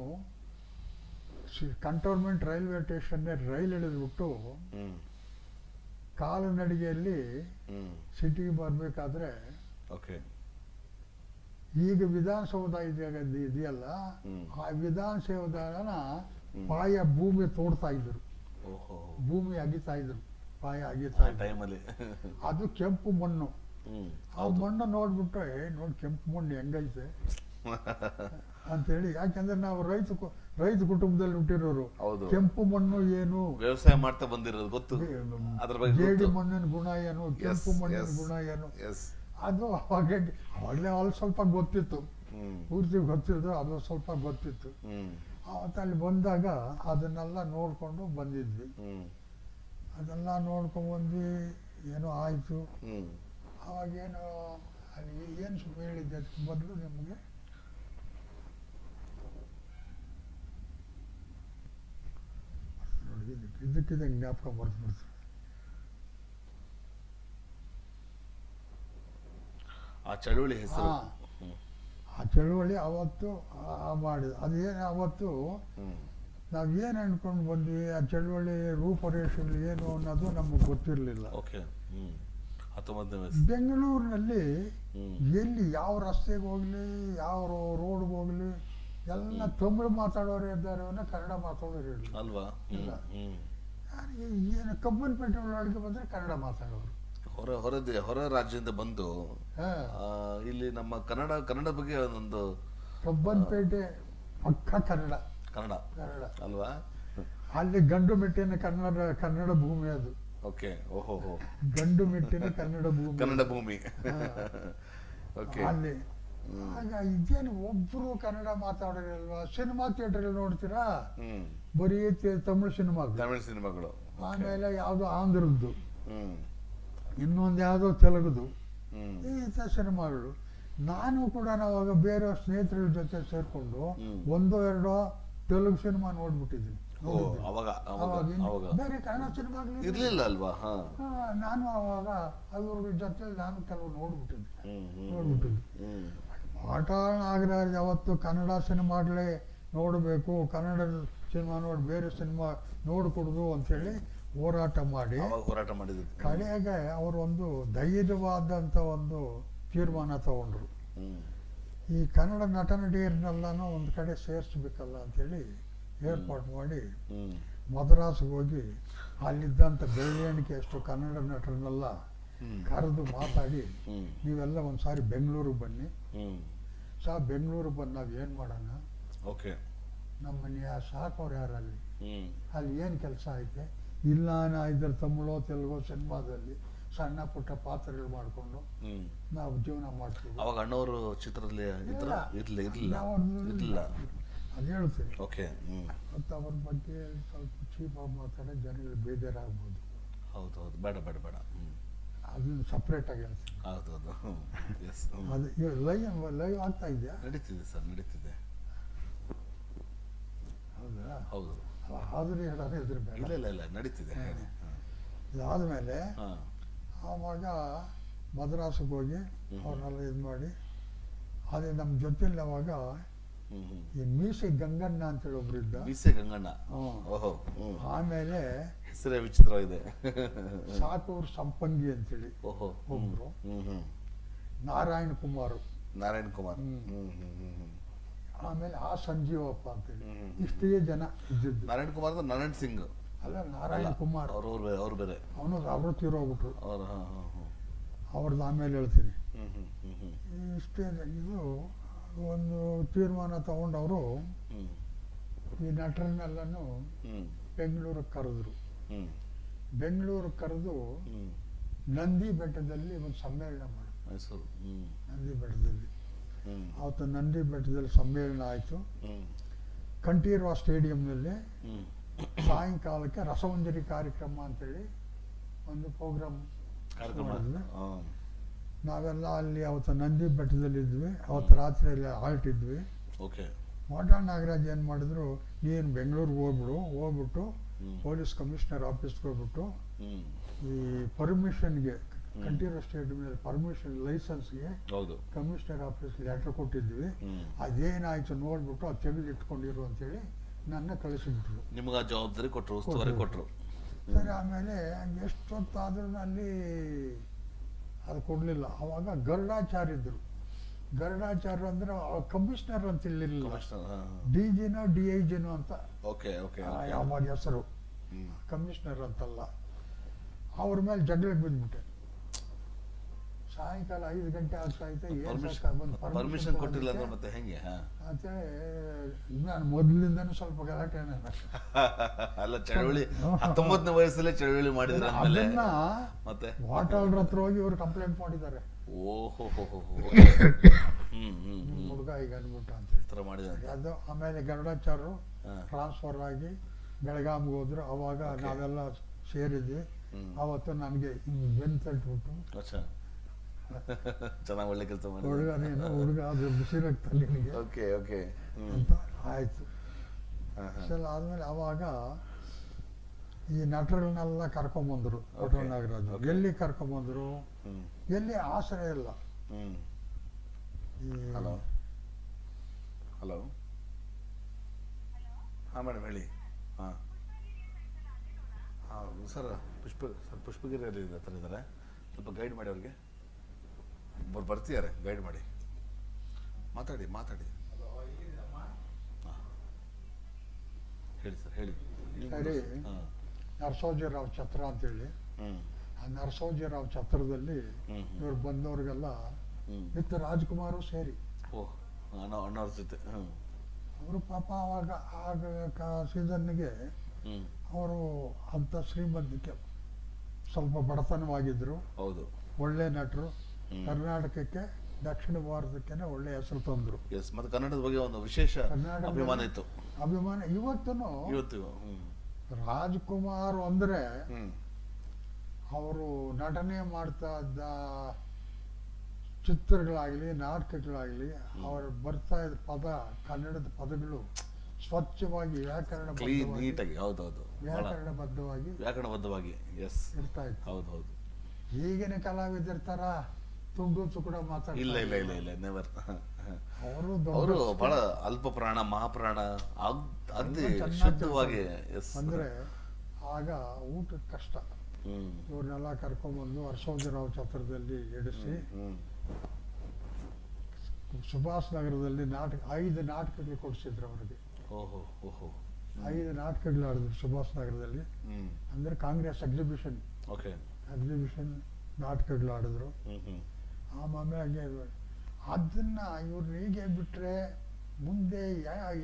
ಕಂಟೋನ್ಮೆಂಟ್ ರೈಲ್ವೆ ಸ್ಟೇಷನ್ ರೈಲ್ ಇಳಿದ್ಬಿಟ್ಟು ಕಾಲುನಡಿಗೆಯಲ್ಲಿ ಸಿಟಿಗೆ ಬರಬೇಕಾದ್ರೆ ಈಗ ವಿಧಾನಸೌಧ ಇದೆಯಲ್ಲ, ಆ ವಿಧಾನಸೌಧನ ಪಾಯ ಭೂಮಿ ತೋಡ್ತಾ ಇದ್ರು, ಭೂಮಿ ಅಗಿತಾ ಇದ್ರು, ಪಾಯ ಅಗಿತಾ ಇದ್ರು. ಅದು ಕೆಂಪು ಮಣ್ಣು. ಆ ಮಣ್ಣು ನೋಡ್ಬಿಟ್ಟು ನೋಡಿ ಕೆಂಪು ಮಣ್ಣು ಹೆಂಗೈತೆ ಅಂತೇಳಿ. ಯಾಕೆಂದ್ರೆ ನಾವು ರೈತ ಕುಟುಂಬದಲ್ಲಿ ಹುಟ್ಟಿರೋರು. ಕೆಂಪು ಮಣ್ಣು ಏನು, ವ್ಯವಸಾಯ ಮಾಡ್ತಾ ಬಂದಿರೋದು ಗೊತ್ತು. ಜೇಡಿ ಮಣ್ಣಿನ ಗುಣ ಏನು, ಕೆಂಪು ಮಣ್ಣಿನ ಗುಣ ಏನು, ಅದು ಅವಾಗಲೇ ಅಲ್ಲಿ ಸ್ವಲ್ಪ ಗೊತ್ತಿತ್ತು. ಪೂರ್ತಿ ಗೊತ್ತಿತ್ತು, ಅದು ಸ್ವಲ್ಪ ಗೊತ್ತಿತ್ತು. ಅವತ್ತು ಅಲ್ಲಿ ಬಂದಾಗ ಅದನ್ನೆಲ್ಲ ನೋಡಿಕೊಂಡು ಬಂದಿದ್ವಿ. ಹ್ಮ್ ಅದೆಲ್ಲ ನೋಡ್ಕೊಂಡು ಬಂದ್ವಿ, ಏನೋ ಆಯಿತು. ಹ್ಮ್ ಅವಾಗೇನು ಅಲ್ಲಿ ಏನು ಸುಮ್ಮನೆ ಹೇಳಿದ್ದೆ ಅದಕ್ಕೆ ಬದಲು ನಿಮಗೆ ನೋಡಿ ಇದಕ್ಕಿದೆ ಜ್ಞಾಪಕ ಬರ್ತ್ಬಿಡ್ತಾರೆ. ಆ ಚಳುವಳಿ ಹೆಸರು. ಆ ಚಳುವಳಿ ಅವತ್ತು ಮಾಡಿದ ಅದೇನು ಅವತ್ತು ಹ್ಮ್ ನಾವು ಏನು ಅನ್ಕೊಂಡು ಬಂದ್ವಿ, ಆ ಚಳುವಳಿ ರೂಪರೇಷೆಗಳು ಏನು ಅನ್ನೋದು ನಮಗೆ ಗೊತ್ತಿರಲಿಲ್ಲ. ಓಕೆ. ಹ್ಮ್ 19ನೇ ಬೆಂಗಳೂರಿನಲ್ಲಿ ಹ್ಮ್ ಎಲ್ಲಿ ಯಾವ ರಸ್ತೆಗೆ ಹೋಗ್ಲಿ, ಯಾವ ರೋಡ್ಗೆ ಹೋಗ್ಲಿ, ಎಲ್ಲ ತಮಿಳು ಮಾತಾಡೋರು ಇದ್ದಾರೆ, ಕನ್ನಡ ಮಾತಾಡೋರು ಇರಲಿಲ್ಲ ಅಲ್ವಾ? ಇಲ್ಲ. ಹ್ಮ್ ಏನು ಕಬ್ಬನ್ಪೇಟೆ ಒಳಗೆ ಬಂದರೆ ಕನ್ನಡ ಮಾತಾಡೋರು. ಹೊರ ರಾಜ್ಯದಿಂದ ಬಂದು ಇಲ್ಲಿ ನಮ್ಮ ಕನ್ನಡ ಬಗ್ಗೆ ಒಂದು ಕಬ್ಬನ್ಪೇಟೆ ಪಕ್ಕ ಕನ್ನಡ ಕನ್ನಡ ಅಲ್ವಾ? ಅಲ್ಲಿ ಗಂಡು ಮೆಟ್ಟಿನ ಕನ್ನಡ ಭೂಮಿ ಅದು. ಓಕೆ. ಓಹೋ. ಗಂಡು ಮೆಟ್ಟಿನ ಕನ್ನಡ ಭೂಮಿ ಓಕೆ. ಅಲ್ಲಿ ಆಗ ಇದೇನು ಒಬ್ರು ಕನ್ನಡ ಮಾತಾಡೋರಲ್ವಾ? ಸಿನಿಮಾ ಥಿಯೇಟರ್ ನೋಡ್ತೀರಾ, ಬರೀ ತಮಿಳು ಸಿನಿಮಾಗಳು, ಆಮೇಲೆ ಯಾವ್ದು ಆಂಧ್ರದ್ದು, ಇನ್ನೊಂದು ಯಾವುದೋ ತೆಲುಗುದು, ಈ ಸಿನಿಮಾಗಳು. ನಾನು ಕೂಡ ನಾವಾಗ ಬೇರೆ ಸ್ನೇಹಿತರ ಜೊತೆ ಸೇರ್ಕೊಂಡು ಒಂದೋ ಎರಡೋ ತೆಲುಗು ಸಿನಿಮಾ ನೋಡ್ಬಿಟ್ಟಿದ್ದೀನಿ. ಬೇರೆ ಕನ್ನಡ ಸಿನಿಮಾಗಳು ಇರ್ಲಿಲ್ಲ ಅಲ್ವಾ? ನಾನು ಅವಾಗ ಅವ್ರ ಜೊತೆ ನಾನು ಕೆಲವು ನೋಡ್ಬಿಟ್ಟಿದ್ದೆ. ವಾಟಾಳ್ ನಾಗರಾಜ್ ಯಾವತ್ತು ಕನ್ನಡ ಸಿನಿಮಾಗಳೇ ನೋಡಬೇಕು, ಕನ್ನಡ ಸಿನಿಮಾ ನೋಡಿ ಬೇರೆ ಸಿನಿಮಾ ನೋಡ್ಕೊಡುದು ಅಂತೇಳಿ ಹೋರಾಟ ಮಾಡಿದ್ರು. ಕಡೆಗೆ ಅವರೊಂದು ಧೈರ್ಯವಾದಂಥ ಒಂದು ತೀರ್ಮಾನ ತಗೊಂಡ್ರು. ಈ ಕನ್ನಡ ನಟ ನಟಿಯರನ್ನೆಲ್ಲನೂ ಒಂದು ಕಡೆ ಸೇರಿಸ್ಬೇಕಲ್ಲ ಅಂತೇಳಿ ಏರ್ಪಾಟ್ ಮಾಡಿ ಮದ್ರಾಸ್ಗೆ ಹೋಗಿ ಅಲ್ಲಿದ್ದಂಥ ಬೆಳವಣಿಗೆ ಅಷ್ಟು ಕನ್ನಡ ನಟರನ್ನೆಲ್ಲ ಕರೆದು ಮಾತಾಡಿ, ನೀವೆಲ್ಲ ಒಂದ್ಸಾರಿ ಬೆಂಗಳೂರಿಗೆ ಬನ್ನಿ, ಬೆಂಗಳೂರಿಗೆ ಬಂದು ನಾವು ಏನು ಮಾಡೋಣ, ನಮ್ಮನ್ನ ಸಾಕೋರು ಯಾರು ಅಲ್ಲಿ ಏನು ಕೆಲಸ ಐತೆ, ಇಲ್ಲ ನಾ ಇದ್ರ ತಮಿಳೋ ತೆಲುಗೋ ಸಿನಿಮಾದಲ್ಲಿ ಸಣ್ಣ ಪುಟ್ಟ ಪಾತ್ರಗಳು ಮಾಡಿಕೊಂಡು ನಾವು ಜೀವನ ಮಾಡ್ತೀವಿ. ಅವಾಗ ಅಣ್ಣವರು ಚಿತ್ರದಲ್ಲಿ ಅದು ಹೇಳ್ತೀನಿ. ಮತ್ತು ಅವ್ರ ಬಗ್ಗೆ ಸ್ವಲ್ಪ ಚೀಪಾಗಿ ಮಾತಾಡೋ ಜನಗಳು ಬೇಜಾರಾಗ್ಬೋದು. ಹೌದು, ಬೇಡ ಅದನ್ನ ಸಪ್ರೇಟಾಗಿ ಹೇಳ್ತೀನಿ. ಅದು ಲೈವ್ ಆಗ್ತಾ ಇದೆಯಾ? ನಡೀತಿದೆ ಸರ್, ನಡೀತಿದೆ. ಹೌದಾ? ಹೌದು. ಆದ್ರೆ ಹೇಳೋದು ಬೇಡ. ಇಲ್ಲ ನಡೀತಿದೆ. ಇದಾದ್ಮೇಲೆ ಆವಾಗ ಮದ್ರಾಸಿಗೆ ಹೋಗಿ ಅವ್ರನ್ನೆಲ್ಲ ಇದು ಮಾಡಿ, ಅದೇ ನಮ್ಮ ಜೊತೆಲಿ ಅವಾಗ ಈ ಮೀಸೆ ಗಂಗಣ್ಣ ಅಂತೇಳಿ ಒಬ್ರು ಇದ್ದ. ಮೀಸೆ ಗಂಗಣ್ಣ. ಆಮೇಲೆ ಹೆಸರೇ ವಿಚಿತ್ರ ಇದೆ. ಸಾಕೂರ್ ಸಂಪಂಗಿ ಅಂತೇಳಿ ಒಬ್ರು, ನಾರಾಯಣ್ ಕುಮಾರ್. ಆಮೇಲೆ ಆ ಸಂಜೀವಪ್ಪ ಅಂತೇಳಿ, ಇಷ್ಟೇ ಜನ ಇದ್ದಿದ್ದು. ನಾರಾಯಣ್ ಕುಮಾರ್ ನಾರಾಯಣ್ ಸಿಂಗ್ ಅಲ್ಲ, ನಾರಾಯಣ್ ಕುಮಾರ್ ಅವ್ರು ಬೇರೆ. ಅವರು ತೀರೋಗ್ಬಿಟ್ರು. ಅವ್ರದ್ದು ಆಮೇಲೆ ಹೇಳ್ತೀನಿ. ಇಷ್ಟೇ ಇದು ಒಂದು ತೀರ್ಮಾನ ತಗೊಂಡವರು ಈ ನಟರನ್ನೆಲ್ಲನೂ ಬೆಂಗಳೂರಿಗೆ ಕರೆದ್ರು. ಬೆಂಗಳೂರಿಗೆ ಕರೆದು ನಂದಿ ಬೆಟ್ಟದಲ್ಲಿ ಒಂದು ಸಮ್ಮೇಳನ ಮಾಡಿದ್ರು. ನಂದಿ ಬೆಟ್ಟದಲ್ಲಿ ಅವತ್ತು ನಂದಿ ಬೆಟ್ಟದಲ್ಲಿ ಸಮ್ಮೇಳನ ಆಯಿತು. ಕಂಠೀರವ ಸ್ಟೇಡಿಯಂನಲ್ಲಿ ಸಾಯಂಕಾಲಕ್ಕೆ ರಸಮಂಜರಿ ಕಾರ್ಯಕ್ರಮ ಅಂತೇಳಿ ಒಂದು ಪ್ರೋಗ್ರಾಮ್ ಮಾಡಿದ್ವಿ. ನಾವೆಲ್ಲ ಅಲ್ಲಿ ಅವತ್ತು ನಂದಿ ಬೆಟ್ಟದಲ್ಲಿದ್ವಿ. ಅವತ್ತು ರಾತ್ರಿ ಅಲ್ಲಿ ಹಾಲ್ಟ್ ಇದ್ವಿ. ವಾಟಾಳ್ ನಾಗರಾಜ್ ಏನು ಮಾಡಿದ್ರು, ನೀನು ಬೆಂಗಳೂರಿಗೆ ಹೋಗ್ಬಿಟ್ಟು ಪೊಲೀಸ್ ಕಮಿಷನರ್ ಆಫೀಸ್ಗೆ ಹೋಗ್ಬಿಟ್ಟು ಈ ಪರ್ಮಿಷನ್ಗೆ, ಕಂಠೀರವ ಸ್ಟೇಡಿಯಂ ಪರ್ಮಿಷನ್ ಲೈಸೆನ್ಸ್ಗೆ ಕಮಿಷನರ್ ಆಫೀಸ್ ಲೆಟರ್ ಕೊಟ್ಟಿದ್ವಿ. ಅದೇನಾಯ್ತು ನೋಡ್ಬಿಟ್ಟು ಅದು ತೆಗೆದು ಇಟ್ಕೊಂಡಿರು ಅಂತೇಳಿ ನನ್ನ ಕಳಿಸಿಬಿಟ್ರು. ನಿಮ್ಗೆ ಜವಾಬ್ದಾರಿ ಕೊಟ್ಟರು. ಸರಿ, ಆಮೇಲೆ ಎಷ್ಟೊತ್ತಾದ್ರೂ ಅಲ್ಲಿ ಅದು ಕೊಡಲಿಲ್ಲ. ಅವಾಗ ಗರುಡಾಚಾರ್ಯ ಇದ್ರು. ಗರುಡಾಚಾರ್ಯ ಅಂದ್ರೆ ಕಮಿಷನರ್ ಅಂತ ಹೇಳಿರಲಿಲ್ಲ, DGನೋ DIGನೋ ಅಂತ ಯಾವಾಗ ಹೆಸರು, ಕಮಿಷನರ್ ಅಂತಲ್ಲ. ಅವ್ರ ಮೇಲೆ ಜಗಳಕ್ಕೆ ಬಿದ್ದುಬಿಟ್ಟೆ. ಸಾಯಂಕಾಲ 5 ಗಂಟೆ ಆಗ್ತಾ ಐತೆ, ಪರ್ಮಿಷನ್ ಕೊಟ್ಟಿಲ್ಲ ಅಂದ್ರೆ ಮತ್ತೆ ಹೆಂಗೆ ಅಂತೇಳಿ ನಾನು ಮೊದಲಿಂದನೂ ಸ್ವಲ್ಪ ಗಲಾಟೆ. ಅಲ್ಲ, ಚಳವಳಿ 19ನೇ ವಯಸ್ಸಲ್ಲೇ ಚಳವಳಿ ಮಾಡಿದ್ರೆ ಅದನ್ನ ವಾಟಾಳ್ರ ಹತ್ರ ಹೋಗಿ ಇವರು ಕಂಪ್ಲೇಂಟ್ ಮಾಡಿದ್ದಾರೆ. ಹುಡುಗ ಈಗ ಅನ್ಬಿಟ್ಟು ಅಂತೇಳಿ ಥರ ಮಾಡಿದೆ ಅಂತ. ಅದು ಆಮೇಲೆ ಗರುಡಾಚಾರ್ಯರು ಹಾ. ಟ್ರಾನ್ಸ್ಫರ್ ಆಗಿ ಬೆಳಗಾವಿಗೆ ಹೋದ್ರು. ಅವಾಗ ನಾವೆಲ್ಲ ಸೇರಿದ್ವಿ. ಅವತ್ತು ನನಗೆ ಹಿಂಗೆ ಬೆನ್ನು ತಟ್ಬಿಟ್ಟು ಅಚ್ಚಾ ಚೆನ್ನಾಗಿ ಒಳ್ಳೆ ಕೆಲಸ ಮಾಡಿ. ಹುಡುಗ ನೀನು ಹುಡುಗ ಅದು ಬಿಸಿ ರಕ್ತ ನಿನಗೆ ಓಕೆ ಓಕೆ. ಅಂತ ಆಯಿತು. ಸಲ ಆದಮೇಲೆ ಅವಾಗ ಈ ನಟರನ್ನೆಲ್ಲ ಕರ್ಕೊಂಬಂದರು. ನಟರ ನಾಗರಾಜು ಎಲ್ಲಿ ಕರ್ಕೊಂಬಂದರು, ಎಲ್ಲಿ ಆಶ್ರಯ ಇಲ್ಲ. ಈ ಹಲೋ ಹಲೋ ಹಾಂ ಮೇಡಮ್ ಹೇಳಿ. ಹಾಂ ಹಾಂ ಸರ್ ಪುಷ್ಪಗಿರಿ ಹತ್ರ ಇದ್ದಾರೆ, ಸ್ವಲ್ಪ ಗೈಡ್ ಮಾಡಿ ಅವ್ರಿಗೆ. ಬರ್ತಿದ್ದಾರೆ, ಗೈಡ್ ಮಾಡಿ. ಮಾತಾಡಿ ಮಾತಾಡಿ. ಹಾಂ ಹೇಳಿ ಸರ್ ಹೇಳಿ. ಸರಿ, ಹಾಂ ನರಸೋಜಿರಾವ್ ಛತ್ರ ಅಂತೇಳಿ, ಆ ನರಸೋಜಿರಾವ್ ಛತ್ರದಲ್ಲಿ ಇವ್ರು ಬಂದವ್ರಿಗೆಲ್ಲ ವಿತ್ ರಾಜ್ಕುಮಾರು ಸೇರಿ ಓಹ್ ಅಣ್ಣವ್ರ ಜೊತೆ. ಅವರು ಪಾಪ ಆವಾಗ ಆಗ ಸೀಸನ್ಗೆ ಅವರು ಅಂಥ ಶ್ರೀಮಂತಿಕೆ ಸ್ವಲ್ಪ ಬಡತನವಾಗಿದ್ದರು. ಹೌದು, ಒಳ್ಳೆ ನಟರು. ಕರ್ನಾಟಕಕ್ಕೆ ದಕ್ಷಿಣ ಭಾರತಕ್ಕೆ ಒಳ್ಳೆ ಹೆಸರು ತಂದರು. ಎಸ್, ಮತ್ತೆ ಕನ್ನಡದ ಬಗ್ಗೆ ಒಂದು ವಿಶೇಷ ಕರ್ನಾಟಕ ಅಭಿಮಾನ ಇತ್ತು. ಅಭಿಮಾನ ಇವತ್ತು ಇವತ್ತು ರಾಜ್ಕುಮಾರ್ ಅಂದರೆ ಅವರು ನಟನೆ ಮಾಡ್ತಾ ಇದ್ದ ಚಿತ್ರಗಳಾಗಲಿ ನಾಟಕಗಳಾಗಲಿ ಅವ್ರು ಬರ್ತಾ ಇದ್ದ ಪದ, ಕನ್ನಡದ ಪದಗಳು ಸ್ವಚ್ಛವಾಗಿ ನೀಟಾಗಿ ಹೌದೌದು ವ್ಯಾಕರಣಬದ್ಧವಾಗಿ ಎಸ್ ಇರ್ತಾ ಇತ್ತು. ಹೌದು ಹೌದು. ಈಗಿನ ಕಲಾವಿದರ ತರ ತುಂಡು ಚುಕುಡ ಮಾತಾಡ್ತಾರೆ. ಇಲ್ಲ ಇಲ್ಲ ಇಲ್ಲ ಇಲ್ಲ ನೆವರ್. ಅವರು ಬಹಳ ಅಲ್ಪ ಪ್ರಾಣ ಮಹಾಪ್ರಾಣ ಅತಿ ಶುದ್ಧವಾಗಿ. ಅಂದ್ರೆ ಆಗ ಊಟದ ಕಷ್ಟ. ಇವ್ರನ್ನೆಲ್ಲ ಕರ್ಕೊಂಡ್ಬಂದು ನರಸೋಜಿರಾವ್ ಛತ್ರದಲ್ಲಿ ಇಡಿಸಿ ಸುಭಾಷ್ ನಗರದಲ್ಲಿ 5 ನಾಟಕಗಳು ಕೊಡಿಸಿದ್ರು ಅವರಿಗೆ. 5 ನಾಟಕಗಳು ಆಡಿದ್ರು ಸುಭಾಷ್ ನಗರದಲ್ಲಿ. ಅಂದ್ರೆ ಕಾಂಗ್ರೆಸ್ ಎಕ್ಸಿಬಿಷನ್ ನಾಟಕಗಳು ಆಡಿದ್ರು. ಆಮೇಲೆ ಅದನ್ನ ಇವ್ರನ್ನ ಹೀಗೆ ಬಿಟ್ರೆ ಮುಂದೆ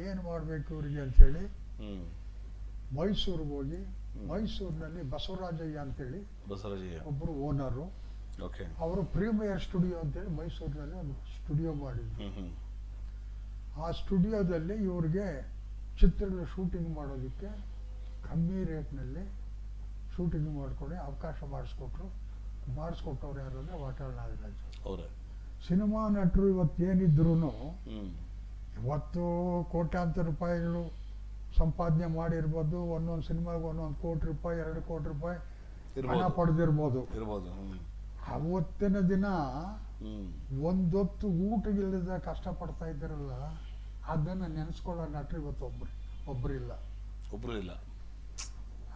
ಏನು ಮಾಡ್ಬೇಕು ಇವ್ರಿಗೆ ಅಂತೇಳಿ ಮೈಸೂರಿಗೆ ಹೋಗಿ, ಮೈಸೂರಿನಲ್ಲಿ ಬಸವರಾಜಯ್ಯ ಅಂತೇಳಿ ಒಬ್ರು ಓನರು, ಅವರು ಪ್ರೀಮಿಯರ್ ಸ್ಟುಡಿಯೋ ಅಂತೇಳಿ ಮೈಸೂರಿನಲ್ಲಿ ಒಂದು ಸ್ಟುಡಿಯೋ ಮಾಡಿದ್ರು. ಆ ಸ್ಟುಡಿಯೋದಲ್ಲಿ ಇವ್ರಿಗೆ ಚಿತ್ರಗಳು ಶೂಟಿಂಗ್ ಮಾಡೋದಕ್ಕೆ ಕಮ್ಮಿ ರೇಟ್ನಲ್ಲಿ ಶೂಟಿಂಗ್ ಮಾಡ್ಕೊಂಡು ಅವಕಾಶ ಮಾಡಿಸ್ಕೊಟ್ಟವ್ರು ಯಾರು ಅಂದರೆ ವಾಟಾಳ್ ನಾಗರಾಜ್. ಸಿನಿಮಾ ನಟರು ಇವತ್ತೇನಿದ್ರು ಇವತ್ತು ಕೋಟ್ಯಾಂತರ ರೂಪಾಯಿಗಳು ಸಂಪಾದನೆ ಮಾಡಿರ್ಬೋದು. ಒಂದೊಂದು ಸಿನಿಮಾಗೆ 1 ಕೋಟಿ ರೂಪಾಯಿ 2 ಕೋಟಿ ರೂಪಾಯಿ ಹಣ ಪಡೆದಿರ್ಬೋದು. ಅವತ್ತಿನ ದಿನ ಒಂದೊತ್ತು ಊಟಗಿಲ್ಲದ ಕಷ್ಟಪಡ್ತಾ ಇದ್ದಾರಲ್ಲ, ಅದನ್ನು ನೆನೆಸ್ಕೊಳ್ಳೋ ನಟರು ಇವತ್ತು ಒಬ್ಬರಿಲ್ಲ.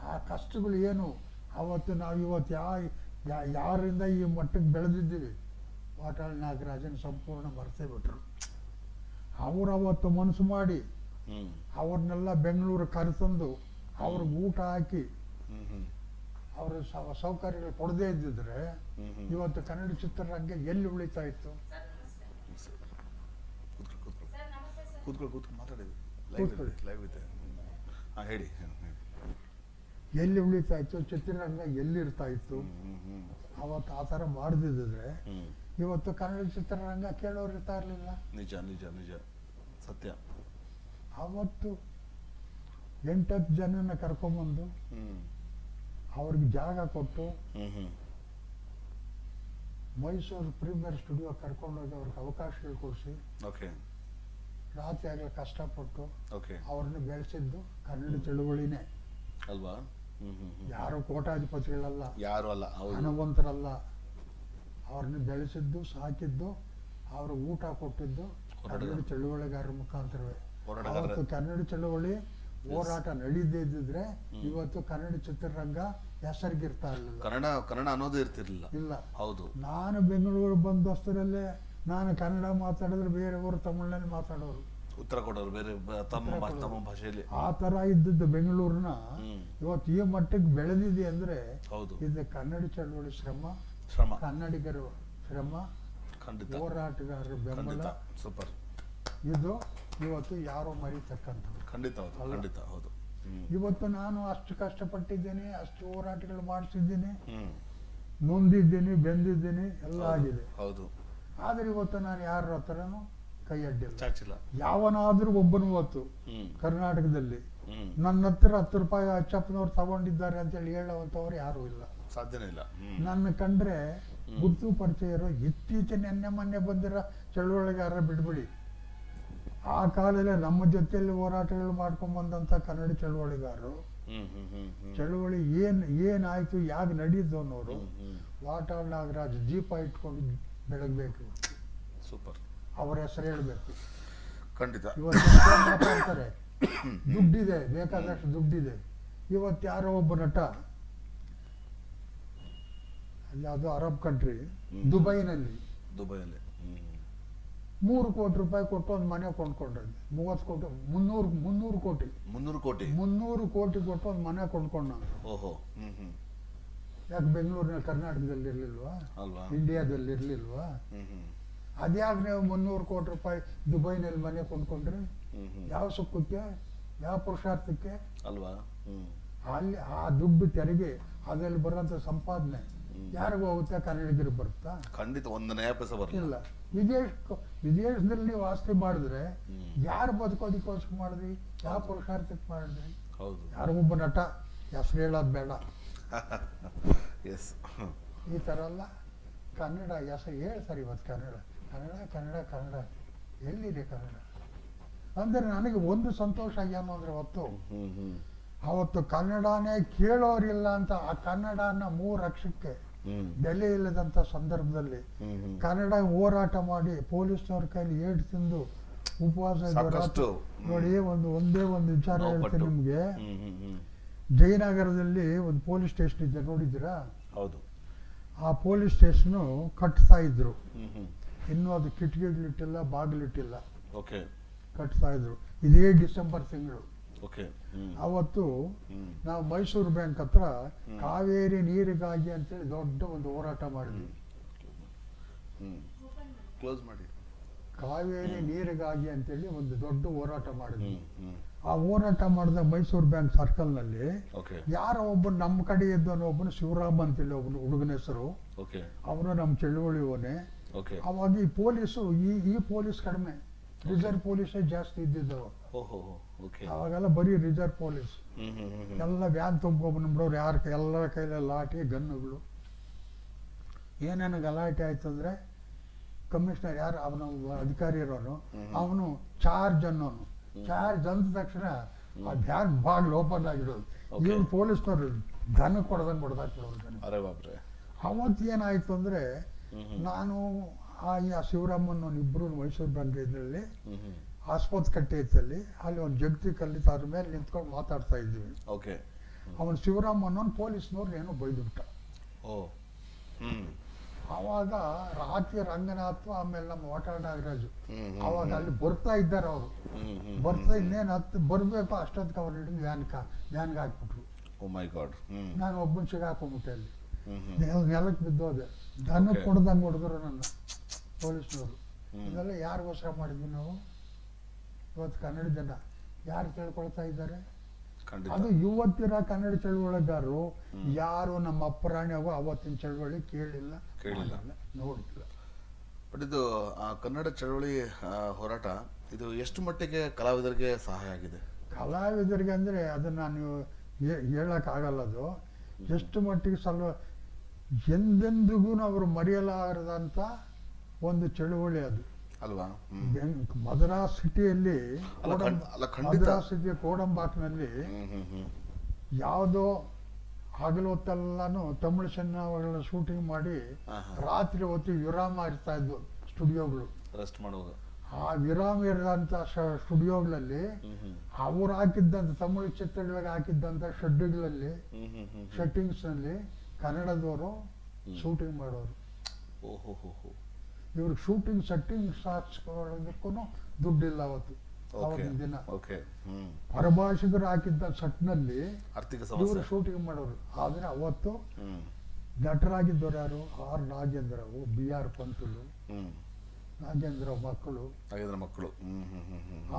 ಆ ಕಷ್ಟಗಳು ಏನು ಅವತ್ತು ನಾವು ಇವತ್ತು ಯಾರಿಂದ ಈ ಮಟ್ಟಕ್ಕೆ ಬೆಳೆದಿದ್ದೀವಿ, ವಾಟಾಳ್ ನಾಗರಾಜನ್ ಸಂಪೂರ್ಣ ಮರೆತೇ ಬಿಟ್ರು. ಅವ್ರು ಅವತ್ತು ಮನಸ್ಸು ಮಾಡಿ ಅವ್ರನ್ನೆಲ್ಲ ಬೆಂಗಳೂರು ಕರೆತಂದು ಅವ್ರಿಗೆ ಊಟ ಹಾಕಿ ಅವ್ರ ಸೌಕರ್ಯಗಳು ಕೊಡದೇ ಇದ್ದಿದ್ರೆ ಇವತ್ತು ಕನ್ನಡ ಚಿತ್ರರಂಗ ಎಲ್ಲಿ ಉಳಿತಾ ಇತ್ತು? ಎಲ್ಲಿ ಉಳಿತಾ ಇತ್ತು? ಚಿತ್ರರಂಗ ಎಲ್ಲಿರ್ತಾ ಇತ್ತು? ಅವತ್ತು ಆ ಥರ ಮಾಡದಿದ್ರೆ ಇವತ್ತು ಕನ್ನಡ ಚಿತ್ರರಂಗ ಕೇಳೋರು ಇರ್ತಾ ಇರಲಿಲ್ಲ. ನಿಜ ನಿಜ ನಿಜ ಸತ್ಯ. ಅವತ್ತು 8-10 ಜನನ ಕರ್ಕೊಂಬಂದು ಅವ್ರಿಗೆ ಜಾಗ ಕೊಟ್ಟು ಮೈಸೂರು ಪ್ರೀಮಿಯರ್ ಸ್ಟುಡಿಯೋ ಕರ್ಕೊಂಡೋಗಿ ಅವ್ರಿಗೆ ಅವಕಾಶಗಳು ಕೊಡಿಸಿ ರಾತ್ರಿ ಆಗಲಿ ಕಷ್ಟಪಟ್ಟು ಅವ್ರನ್ನ ಬೆಳೆಸಿದ್ದು ಕನ್ನಡ ಚಳುವಳಿನೇ ಅಲ್ವಾ? ಯಾರು ಕೋಟಾಧಿಪತಿಗಳಲ್ಲ, ಯಾರು ಅಲ್ಲ, ಹಣವಂತರಲ್ಲ. ಅವ್ರನ್ನ ಬೆಳೆಸಿದ್ದು, ಸಾಕಿದ್ದು, ಅವ್ರ ಊಟ ಕೊಟ್ಟಿದ್ದು ಕನ್ನಡ ಚಳುವಳಿಗಾರರ ಮುಖಾಂತರವೇ. ಅವತ್ತು ಕನ್ನಡ ಚಳುವಳಿ ಹೋರಾಟ ನಡೀದೇ ಇದ್ದಿದ್ರೆ ಇವತ್ತು ಕನ್ನಡ ಚಿತ್ರರಂಗ ಹೆಸರಿಗಿರ್ತಾ ಇರಲಿಲ್ಲ. ಕನ್ನಡ ಅನ್ನೋದು ಇರ್ತಿರ್ಲಿಲ್ಲ. ಇಲ್ಲ. ಹೌದು. ನಾನು ಬೆಂಗಳೂರು ಬಂದಷ್ಟರಲ್ಲೇ ನಾನು ಕನ್ನಡ ಮಾತಾಡಿದ್ರೆ ಬೇರೆಯವರು ತಮಿಳಿನಲ್ಲಿ ಮಾತಾಡೋರು, ಉತ್ತರ ಕೊಡೋರು ಬೇರೆ ತಮ್ಮ ಭಾಷೆಯಲ್ಲಿ. ಆ ತರ ಇದ್ದದ್ದು ಬೆಂಗಳೂರಿನ ಇವತ್ತು ಈ ಮಟ್ಟಕ್ಕೆ ಬೆಳೆದಿದೆ ಅಂದ್ರೆ ಇದು ಕನ್ನಡ ಚಳವಳಿ ಶ್ರಮ, ಕನ್ನಡಿಗರು ಶ್ರಮ, ಹೋರಾಟಗಾರರ ಬೆಂಬಲ. ಸೂಪರ್. ಇದು ಇವತ್ತು ಯಾರೋ ಮರಿತಕ್ಕಂಥದ್ದು. ಖಂಡಿತ ಹೌದು. ಇವತ್ತು ನಾನು ಅಷ್ಟು ಕಷ್ಟಪಟ್ಟಿದ್ದೇನೆ, ಅಷ್ಟು ಹೋರಾಟಗಳು ಮಾಡಿಸಿದ್ದೀನಿ, ನೊಂದಿದ್ದೀನಿ, ಬೆಂದಿದ್ದೀನಿ, ಎಲ್ಲ ಆಗಿದೆ. ಹೌದು. ಆದ್ರೆ ಇವತ್ತು ನಾನು ಯಾರ ಹತ್ರನೂ ಕೈ ಅಡ್ಡಿಲ್ಲ. ಚಾಚಿಲ್ಲ. ಯಾವನಾದ್ರೂ ಒಬ್ಬನು ಹೊತ್ತು ಕರ್ನಾಟಕದಲ್ಲಿ ನನ್ನ ಹತ್ರ 10 ರೂಪಾಯಿ ಅಚ್ಚಪ್ಪನವ್ರು ತಗೊಂಡಿದ್ದಾರೆ ಅಂತೇಳಿ ಹೇಳುವಂಥವ್ರು ಯಾರೂ ಇಲ್ಲ, ಸಾಧ್ಯನೇ ಇಲ್ಲ. ನನ್ನ ಕಂಡ್ರೆ ಗುರ್ತು ಪರಿಚಯ ಇರೋ ಇತ್ತೀಚೆಗೆ ನೆನ್ನೆ ಮೊನ್ನೆ ಬಂದಿರೋ ಚಳುವಳಿಗಾರ ಬಿಡ್ಬಿಡಿ, ಆ ಕಾಲದಲ್ಲಿ ನಮ್ಮ ಜೊತೆಯಲ್ಲಿ ಹೋರಾಟಗಳು ಮಾಡ್ಕೊಂಡ್ಬಂದಂಥ ಕನ್ನಡ ಚಳುವಳಿಗಾರರು, ಚಳುವಳಿ ಏನಾಯ್ತು ಯಾಕೆ ನಡೀತು ಅನ್ನೋರು ವಾಟಾಳ್ ನಾಗರಾಜ್ ಜೀಪ ಇಟ್ಕೊಂಡು ಬೆಳಗ್ಬೇಕು, ಸೂಪರ್, ಅವರ ಹೆಸರು ಹೇಳ್ಬೇಕು. ಖಂಡಿತ. ಇವತ್ತು ಮಾತಾಡ್ತಾರೆ, ದುಡ್ಡಿದೆ, ಬೇಕಾದಷ್ಟು ದುಡ್ಡಿದೆ. ಇವತ್ತು ಯಾರೋ ಒಬ್ಬ ನಟ ಯಾವುದು ಅರಬ್ ಕಂಟ್ರಿ ದುಬೈನಲ್ಲಿ 3 ಕೋಟಿ ರೂಪಾಯಿ ಕೊಟ್ಟು ಒಂದು ಮನೆ ಕೊಂಡ್ಕೊಂಡ್ರೆ, 30 ಕೋಟಿ 300 ಕೋಟಿ ಕೊಟ್ಟು ಒಂದು ಮನೆ ಕೊಂಡ್ಕೊಂಡ. ಯಾಕೆ ಬೆಂಗಳೂರಿನಲ್ಲಿ ಕರ್ನಾಟಕದಲ್ಲಿ ಇರ್ಲಿಲ್ವಾ, ಇಂಡಿಯಾದಲ್ಲಿ ಇರ್ಲಿಲ್ವಾ? ಅದ್ಯಾಕೆ ನೀವು 300 ಕೋಟಿ ರೂಪಾಯಿ ದುಬೈನಲ್ಲಿ ಮನೆ ಕೊಂಡ್ಕೊಂಡ್ರಿ? ಯಾವ ಸುಖಕ್ಕೆ, ಯಾವ ಪುರುಷಾರ್ಥಕ್ಕೆ ಅಲ್ವಾ? ಅಲ್ಲಿ ಆ ದುಡ್ಡು ತೆರಿಗೆ, ಅದರಲ್ಲಿ ಬರೋಂಥ ಸಂಪಾದನೆ ಯಾರಿಗೂ ಹೋಗುತ್ತೆ? ಕನ್ನಡಿಗರಿಗೆ ಬರುತ್ತಾ? ಖಂಡಿತ ಒಂದನೇ ಇಲ್ಲ. ವಿದೇಶದಲ್ಲಿ ನೀವು ಆಸ್ತಿ ಮಾಡಿದ್ರೆ ಯಾರು ಬದುಕೋದಕ್ಕೋಸ್ಕರ ಮಾಡಿದ್ರಿ, ಯಾವ ಪುರುಷಾರ್ಥಕ್ಕೆ ಮಾಡಿದ್ರಿ? ಯಾರಿಗೊಬ್ಬ ನಟ ಹೆಸರು ಹೇಳೋದು ಬೇಡ, ಈ ಥರ ಎಲ್ಲ ಕನ್ನಡ ಹೆಸರು ಹೇಳ್ತಾರೆ. ಇವತ್ತು ಕನ್ನಡ ಕನ್ನಡ ಕನ್ನಡ ಕನ್ನಡ ಎಲ್ಲಿದೆ ಕನ್ನಡ ಅಂದರೆ ನನಗೆ ಒಂದು ಸಂತೋಷ ಏನು ಅಂದರೆ ಅವತ್ತು ಕನ್ನಡನೇ ಕೇಳೋರಿಲ್ಲ ಅಂತ ಆ ಕನ್ನಡನ 3 ಅಕ್ಷರಕ್ಕೆ ಬೆಲೆ ಇಲ್ಲದಂಥ ಸಂದರ್ಭದಲ್ಲಿ ಕನ್ನಡ ಹೋರಾಟ ಮಾಡಿ ಪೊಲೀಸ್ನವ್ರ ಕೈಲಿ ಏಟು ತಿಂದು ಉಪವಾಸ ನೋಡಿ. ಒಂದೇ ಒಂದು ವಿಚಾರ ಹೇಳ್ತೀನಿ ನಿಮ್ಗೆ. ಜಯನಗರದಲ್ಲಿ ಒಂದು ಪೊಲೀಸ್ ಸ್ಟೇಷನ್ ಇದೆ, ನೋಡಿದ್ದೀರಾ? ಹೌದು. ಆ ಪೊಲೀಸ್ ಸ್ಟೇಷನ್ ಕಟ್ತಾ ಇದ್ರು, ಇನ್ನೂ ಅದು ಕಿಟಕಿಗಳಿಟ್ಟಿಲ್ಲ, ಬಾಗಿಲಿಟ್ಟಿಲ್ಲ, ಕಟ್ತಾ ಇದ್ರು. ಇದೇ ಡಿಸೆಂಬರ್ ತಿಂಗಳು. ಅವತ್ತು ನಾವು ಮೈಸೂರು ಬ್ಯಾಂಕ್ ಹತ್ರ ಕಾವೇರಿ ನೀರಿಗಾಗಿ ಅಂತೇಳಿ ದೊಡ್ಡ ಒಂದು ಹೋರಾಟ ಮಾಡಿದ್ವಿ. ಕಾವೇರಿ ನೀರಿಗಾಗಿ ಅಂತೇಳಿ ಒಂದು ದೊಡ್ಡ ಹೋರಾಟ ಮಾಡಿದ್ವಿ. ಆ ಹೋರಾಟ ಮಾಡಿದ ಮೈಸೂರು ಬ್ಯಾಂಕ್ ಸರ್ಕಲ್ ನಲ್ಲಿ ಯಾರೋ ಒಬ್ಬನು ನಮ್ಮ ಕಡೆ ಇದ್ದವನು, ಒಬ್ಬನು ಶಿವರಾಮ್ ಅಂತೇಳಿ ಒಬ್ಬನು ಹುಡುಗನ ಹೆಸರು, ಅವನು ನಮ್ಮ ಚಳುವಳಿಯವನೇ. ಅವಾಗ ಈ ಪೊಲೀಸು ಈ ಪೊಲೀಸ್ ಕಡಿಮೆ, ರಿಸರ್ವ್ ಪೊಲೀಸೇ ಜಾಸ್ತಿ ಇದ್ದಿದ್ದವು. ಅವಾಗೆಲ್ಲ ಬರೀ ರಿಸರ್ವ್ ಪೊಲೀಸ್, ಎಲ್ಲ ವ್ಯಾನ್ ತುಂಬ್ಕೊಂಡ್ಬಿಡೋರು, ಎಲ್ಲರ ಕೈಯಲ್ಲಿ ಲಾಠಿ ಗನ್ನುಗಳು. ಏನೇನು ಗಲಾಟೆ ಆಯ್ತು ಅಂದ್ರೆ ಕಮಿಷನರ್ ಯಾರು ಅವನು ಅಧಿಕಾರಿ ಇರೋನು, ಅವನು ಚಾರ್ಜ್ ಅನ್ನೋನು. ಚಾರ್ಜ್ ಅಂದ ತಕ್ಷಣ ಆ ಬ್ಯಾನ್ ಬಾಗ್ಲು ಓಪನ್ ಆಗಿರೋದು. ಇವ್ನು ಪೊಲೀಸ್ನವ್ರು ಧನ ಕೊಡ್ದಂಗೆ ಕೊಡ್ದಾಕ್ಬಿಡೋರು. ಅವತ್ತು ಏನಾಯ್ತು ಅಂದ್ರೆ ನಾನು ಆ ಶಿವರಾಮನ್ ಇಬ್ರು ಮೈಸೂರು ಬ್ಯಾಂಕ್ ಇದರಲ್ಲಿ ಆಸ್ಪತ್ರೆ ಕಟ್ಟೆ ಇತ್ತಲ್ಲಿ, ಅಲ್ಲಿ ಒಂದು ಜಗತಿ ಕಲ್ಲಿತ್ತು, ಅದ್ರ ಮೇಲೆ ನಿಂತ್ಕೊಂಡು ಮಾತಾಡ್ತಾ ಇದ್ವಿ. ಅವನು ಶಿವರಾಮನ್ ಪೊಲೀಸ್ನವ್ರು ಏನೋ ಬೈದ್ಬಿಟ್ಟ. ಅವಾಗ ರಾತ್ರಿ ರಂಗನಾಥ್ ಆಮೇಲೆ ನಮ್ಮ ವಾಟಾಳ್ ನಾಗರಾಜು ಅವಾಗ ಅಲ್ಲಿ ಬರ್ತಾ ಇದ್ದಾರೆ. ಅವರು ಬರ್ತಾ ಇನ್ನೇನು ಬರ್ಬೇಕು ಅಷ್ಟೊತ್ತಿಗೆ ಅವ್ರು ಹಿಡಿದು ವ್ಯಾನ್ಗೆ ಹಾಕ್ಬಿಟ್ರು. ನಾನು ಒಬ್ಬನ ಸಿಗಾಕೊಂಡ್ಬಿಟ್ಟೆ ಅಲ್ಲಿ, ನೆಲಕ್ಕೆ ಬಿದ್ದೋದೆ. ದನ ಕೊಡ್ದಂಗೆ ಹೊಡೆದ್ರು ನನ್ನ ಪೊಲೀಸ್ನವರು. ಇದೆಲ್ಲ ಯಾರಿಗೋಸ್ಕರ ಮಾಡಿದ್ವಿ ನಾವು? ಇವತ್ತು ಕನ್ನಡ ಜನ ಯಾರು ಕೇಳ್ಕೊಳ್ತಾ ಇದ್ದಾರೆ? ಅದು ಇವತ್ತಿನ ಕನ್ನಡ ಚಳುವಳಿಗಾರರು ಯಾರು ನಮ್ಮ ಅಪ್ಪರಾಣಿಯಾಗೋ ಅವತ್ತಿನ ಚಳುವಳಿ ಕೇಳಿಲ್ಲ, ನೋಡಿಲ್ಲ. ಬಟ್ ಇದು ಕನ್ನಡ ಚಳುವಳಿ ಹೋರಾಟ ಇದು ಎಷ್ಟು ಮಟ್ಟಿಗೆ ಕಲಾವಿದರಿಗೆ ಸಹಾಯ ಆಗಿದೆ? ಕಲಾವಿದರಿಗೆ ಅಂದ್ರೆ ಅದನ್ನ ನೀವು ಹೇಳಕ್ಕಾಗಲ್ಲ. ಅದು ಎಷ್ಟು ಮಟ್ಟಿಗೆ ಎಂದೆಂದಿಗೂ ಅವರು ಮರೆಯಲಾರದಂತ ಒಂದು ಚಳುವಳಿ ಅದು ಅಲ್ವಾ? ಮದ್ರಾಸ್ ಸಿಟಿಯಲ್ಲಿ, ಮದ್ರಾಸ್ ಸಿಟಿಯ ಕೋಡಂಬಾಕ್ನಲ್ಲಿ ಯಾವುದೋ ಹಗಲು ಹೊತ್ತೆಲ್ಲಾನು ತಮಿಳು ಸಿನಿಮಾಗಳ ಶೂಟಿಂಗ್ ಮಾಡಿ ರಾತ್ರಿ ಹೊತ್ತು ವಿರಾಮ ಇರ್ತಾ ಇದ್ವು ಸ್ಟುಡಿಯೋಗಳು. ಆ ವಿರಾಮ ಇರೋಂಥ ಸ್ಟುಡಿಯೋಗಳಲ್ಲಿ ಅವ್ರು ಹಾಕಿದ್ದಂಥ ತಮಿಳು ಚಿತ್ರಗಳಿಗೆ ಹಾಕಿದ್ದಂಥ ಶೆಡ್ಗಳಲ್ಲಿ ಸೆಟ್ಟಿಂಗ್ಸ್ ನಲ್ಲಿ ಕನ್ನಡದವರು ಶೂಟಿಂಗ್ ಮಾಡೋರು. ಇವ್ರಿಗೆ ಶೂಟಿಂಗ್ ಸೆಟ್ಟಿಂಗ್ಸ್ ಹಾಕ್ಸ್ಕೊಳ್ಳೋದಕ್ಕೂ ದುಡ್ಡಿಲ್ಲ ಅವತ್ತು, ಅವತ್ತಿನ ದಿನ. ಪರಭಾಷಿಕರು ಹಾಕಿದ್ದ ಸೆಟ್ನಲ್ಲಿ ಇವರು ಶೂಟಿಂಗ್ ಮಾಡೋರು. ಆದ್ರೆ ಅವತ್ತು ನಟರಾಗಿದ್ದವ್ರು ಯಾರು? ಆರ್ ನಾಗೇಂದ್ರವು, BR ಪಂತುಲು, ನಾಗೇಂದ್ರ ಮಕ್ಕಳು,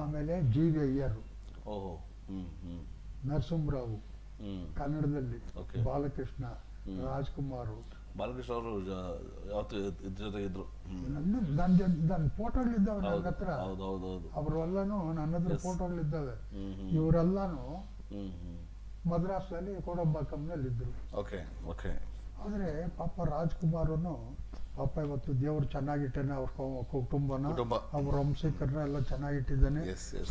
ಆಮೇಲೆ GV ಅಯ್ಯರು, ನರಸಿಂಹರಾವು ಕನ್ನಡದಲ್ಲಿ, ಬಾಲಕೃಷ್ಣ, ರಾಜ್ಕುಮಾರ್, ಬಾಲಕೃಷ್ಣ ಅವರು ಯಾವತ್ತು ಇದ್ರ ಜೊತೆ ಇದ್ರು. ನನ್ನ ಫೋಟೋಗಳಿದ್ದಾವೆ ನನ್ನ ಹತ್ರ. ಹೌದು ಹೌದು ಹೌದು. ಅವರೆಲ್ಲಾನು ನನ್ನ ಹತ್ರ ಫೋಟೋಗಳಿದ್ದಾವೆ. ಹ್ಮ್ ಇವರೆಲ್ಲಾನು ಹ್ಮ್ ಹ್ಮ್. ಮದ್ರಾಸ್ನಲ್ಲಿ ಕೋಡಂಬಾಕಂನಲ್ಲಿ ಇದ್ರು. Okay okay. ಆದರೆ ಪಾಪ ರಾಜ್ಕುಮಾರನು ಪಾಪ ಇವತ್ತು ದೇವ್ರು ಚೆನ್ನಾಗಿಟ್ಟಾನೆ, ಅವ್ರ ಕುಟುಂಬನ ಅವ್ರ ವಂಶಿಕರನ್ನ ಎಲ್ಲ ಚೆನ್ನಾಗಿಟ್ಟಿದ್ದಾನೆ.